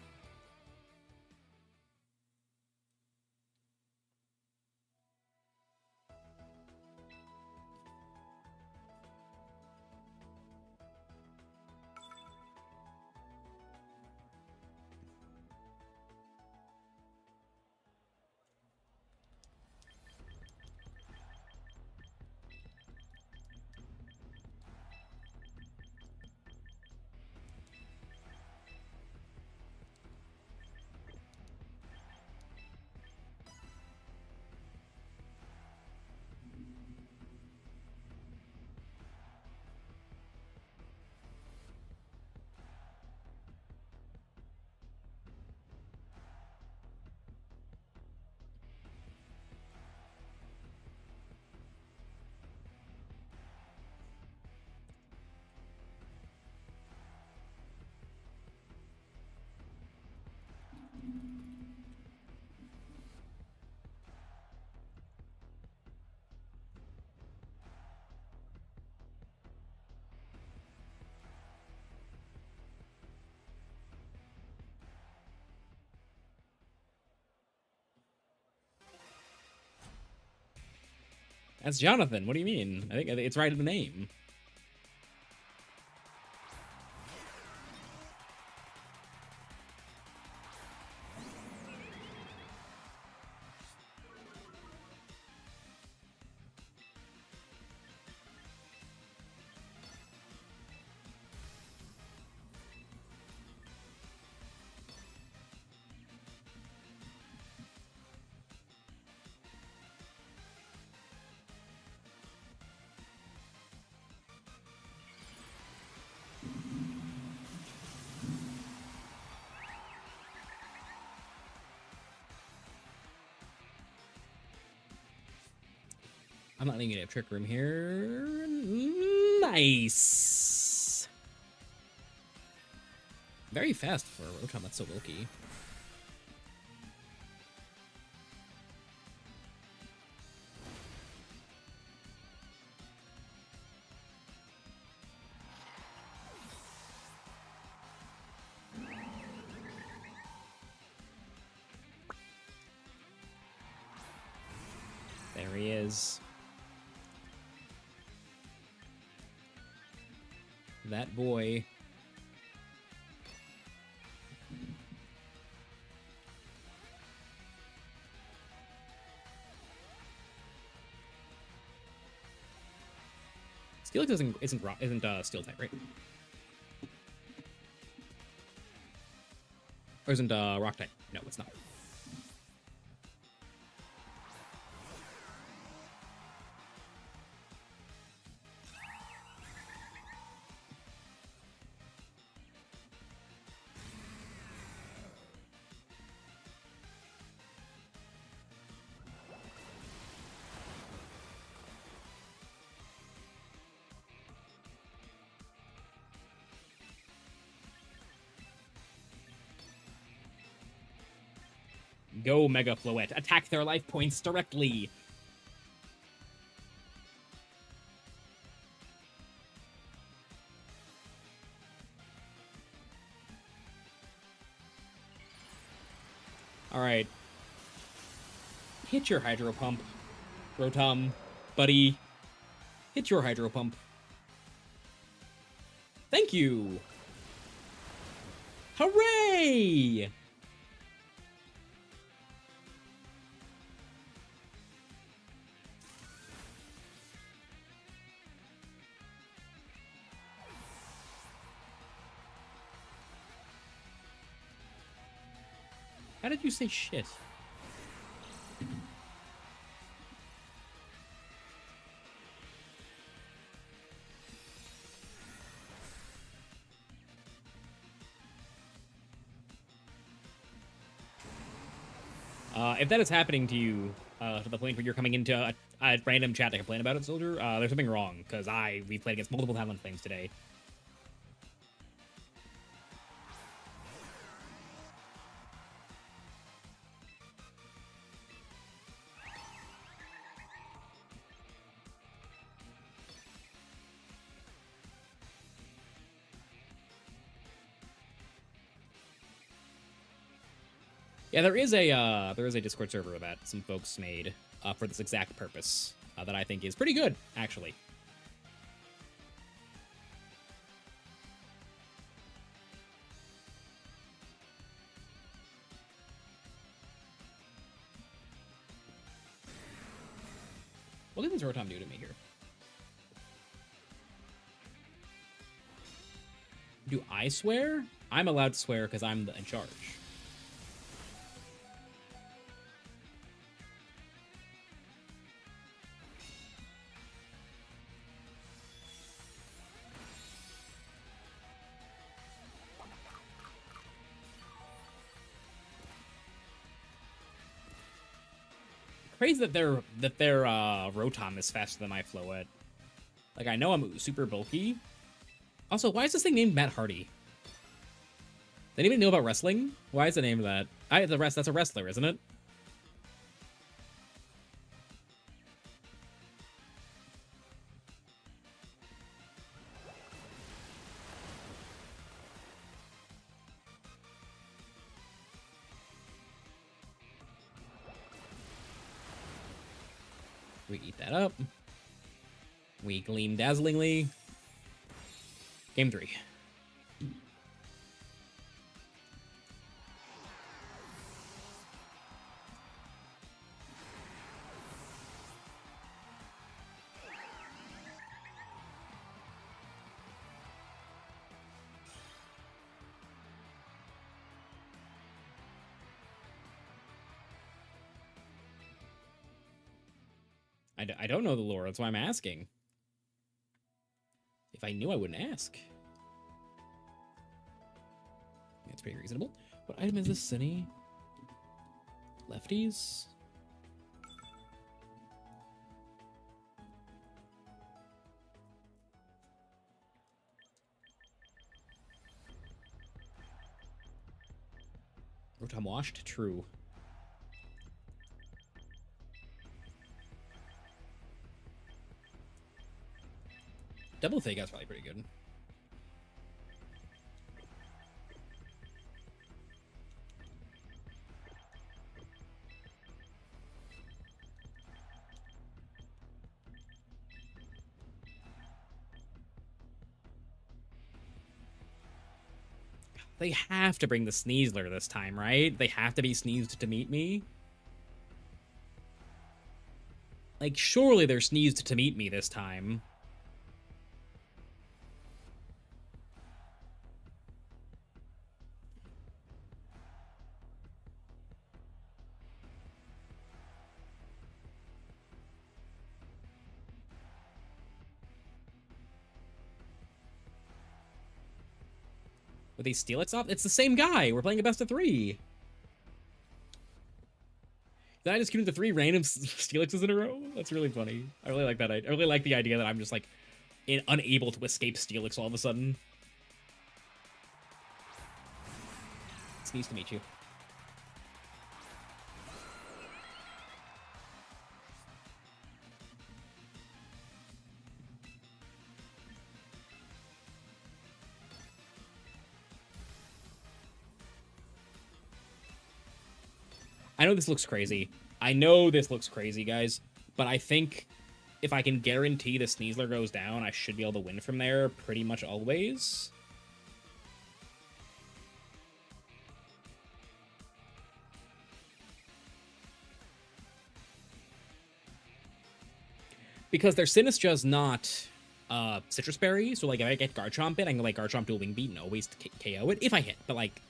That's Jonathan. What do you mean? I think it's right in the name. I'm not leaving a trick room here. Nice. Very fast for a Rotom that's so bulky. There he is. That boy. Steelix isn't steel type, right? Or isn't rock type? No, it's not. Go Mega Floette. Attack their life points directly. Alright. Hit your Hydro Pump. Rotom, buddy. Hit your Hydro Pump. Thank you! Hooray! How did you say shit? If that is happening to you, to the point where you're coming into a random chat to complain about it, Soldier, there's something wrong, because we played against multiple Talon Flames today. Yeah, there is a Discord server that some folks made for this exact purpose that I think is pretty good, actually. What did this Rotom do to me here? Do I swear? I'm allowed to swear because I'm in charge. Crazy that their Rotom is faster than my Floette. Like, I know I'm super bulky. Also, why is this thing named Matt Hardy? Did anybody know about wrestling? Why is the name of that? That's a wrestler, isn't it? We eat that up. We gleam dazzlingly. Game 3. I don't know the lore, that's why I'm asking. If I knew, I wouldn't ask. That's pretty reasonable. What item is this, Cinny? Lefties? Rotom washed? True. Double Fakeout's probably pretty good. They have to bring the Sneasler this time, right? They have to be sneezed to meet me. Like, surely they're sneezed to meet me this time. With these Steelix off? It's the same guy. We're playing a best of 3. Did I just queue into 3 random Steelixes in a row? That's really funny. I really like that. I really like the idea that I'm just like unable to escape Steelix all of a sudden. It's nice to meet you. I know this looks crazy. I know this looks crazy, guys. But I think if I can guarantee the Sneasler goes down, I should be able to win from there pretty much always. Because their Sinistcha's not Citrus Berry, so like if I get Garchomp in, I can like Garchomp dual Wing Beat and always KO it if I hit. But like,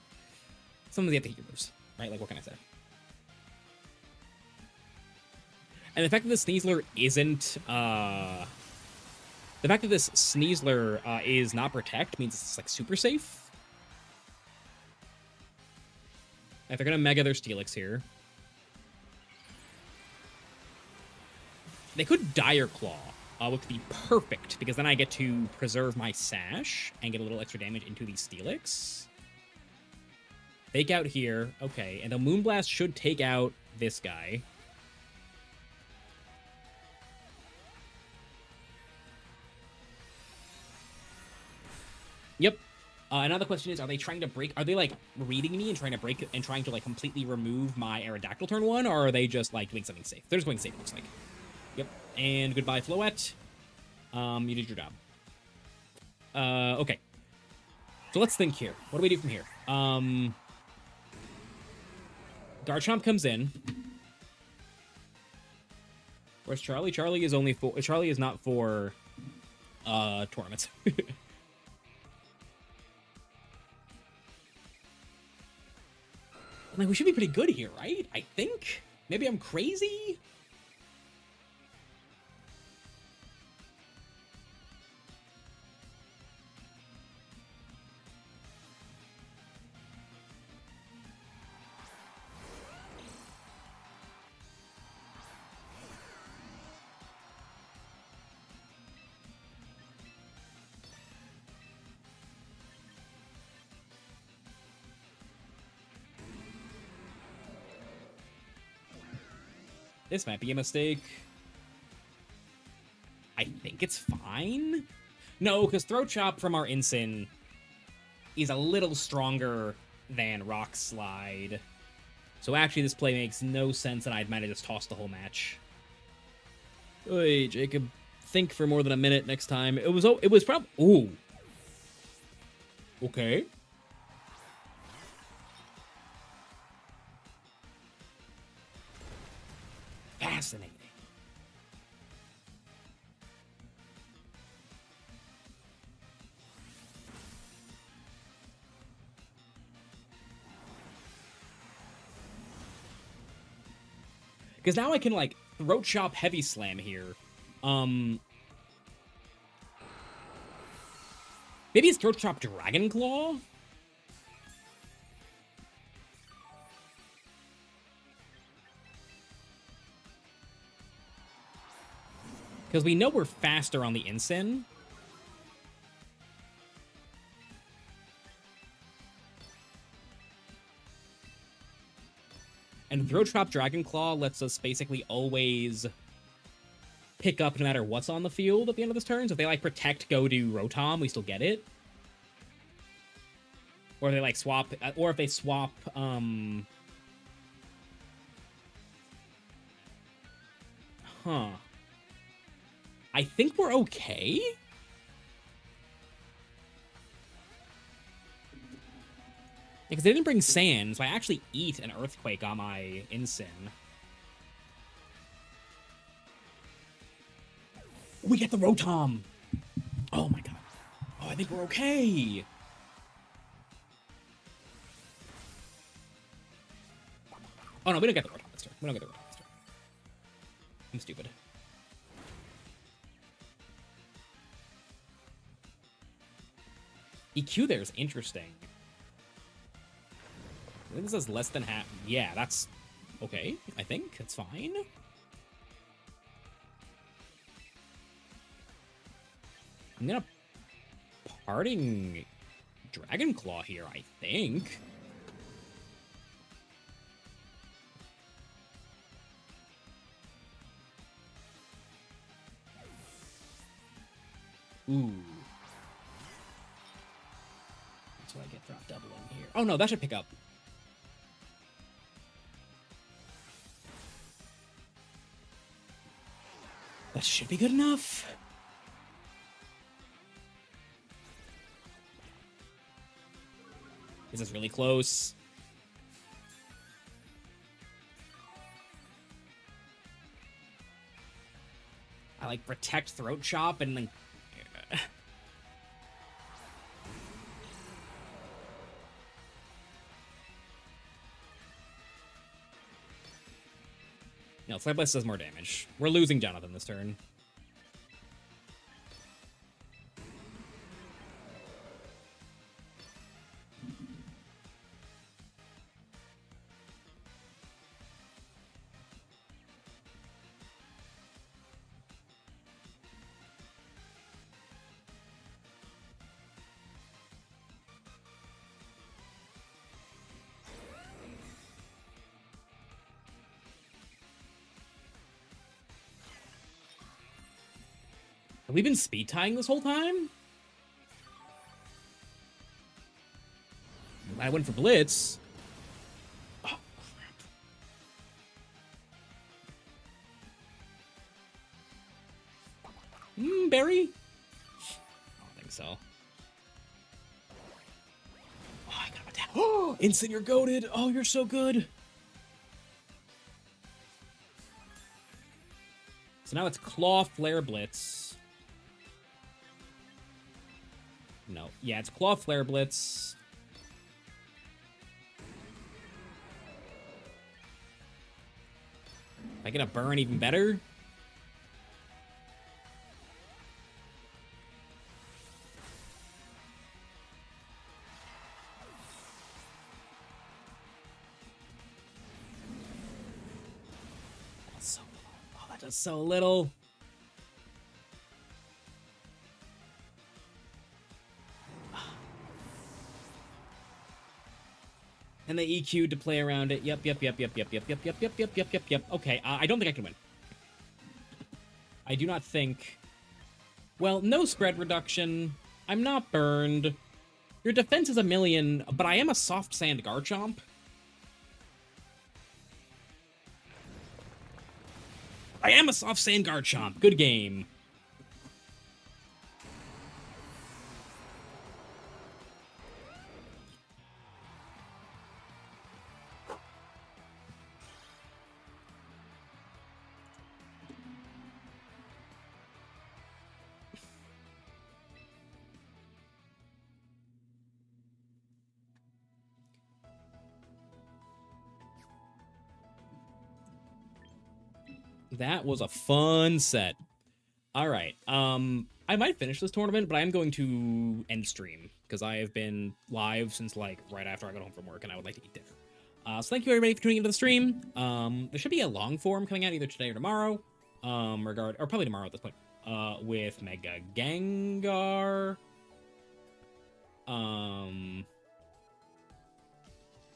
sometimes you have to hit your moves, right? Like, what can I say? And the fact that the Sneasler isn't, the fact that this Sneasler is not Protect means it's like super safe. If they're gonna Mega their Steelix here, they could Dire Claw, which would be perfect, because then I get to preserve my Sash and get a little extra damage into the Steelix. Fake out here, okay, and the Moonblast should take out this guy. Yep. Another question is, are they trying to break? Are they like reading me and trying to break and trying to like completely remove my Aerodactyl turn 1, or are they just like doing something safe? They're just going safe, it looks like. Yep. And goodbye, Floette. You did your job. Okay. So let's think here. What do we do from here? Garchomp comes in. Where's Charlie? Charlie is only for. Charlie is not for tournaments. Like, we should be pretty good here, right? I think. Maybe I'm crazy? This might be a mistake. I think it's fine. No, because Throat Chop from our Incin is a little stronger than Rock Slide. So actually this play makes no sense, and I might have just tossed the whole match. Hey, Jacob. Think for more than a minute next time. It was probably... Ooh. Okay. Fascinating. Because now I can, like, Throat Chop Heavy Slam here. Maybe it's Throat Chop Dragon Claw? Because we know we're faster on the Incin. And Throat Chop Dragon Claw lets us basically always pick up no matter what's on the field at the end of this turn. So if they, like, Protect, go to Rotom, we still get it. Or they, like, swap... Or if they swap, Huh. I think we're okay? Because they didn't bring sand, so I actually eat an Earthquake on my Incin. We get the Rotom! Oh my god. Oh, I think we're okay! Oh no, we don't get the Rotom this turn. We don't get the Rotom this turn. I'm stupid. EQ there is interesting. I think this is less than half. Yeah, that's okay, I think. It's fine. I'm gonna Parting Dragon Claw here, I think. Ooh. That's what I get drop doubling here. Oh no, that should pick up. That should be good enough. This is really close. I like protect throat chop and then. No, Flare Blast does more damage. We're losing Jonathan this turn. Have we been speed tying this whole time? I went for Blitz. Oh, crap. Barry? I don't think so. Oh, I got attack. Oh, Instant, you're goated. Oh, you're so good. So now it's Claw, Flare, Blitz. No. Yeah, it's Claw, Flare, Blitz. Am I gonna burn even better? That's so little. Oh, that does so little. And they EQ'd to play around it. Yep. Okay, I don't think I can win. I do not think... Well, no spread reduction. I'm not burned. Your defense is 1,000,000, but I am a soft sand Garchomp. I am a soft sand Garchomp. Good game. That was a fun set. All right. I might finish this tournament, but I am going to end stream because I have been live since like right after I got home from work, and I would like to eat dinner. So thank you everybody for tuning into the stream. There should be a long form coming out either today or tomorrow. Or probably tomorrow at this point. With Mega Gengar.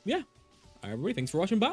Yeah. All right, everybody, thanks for watching. Bye.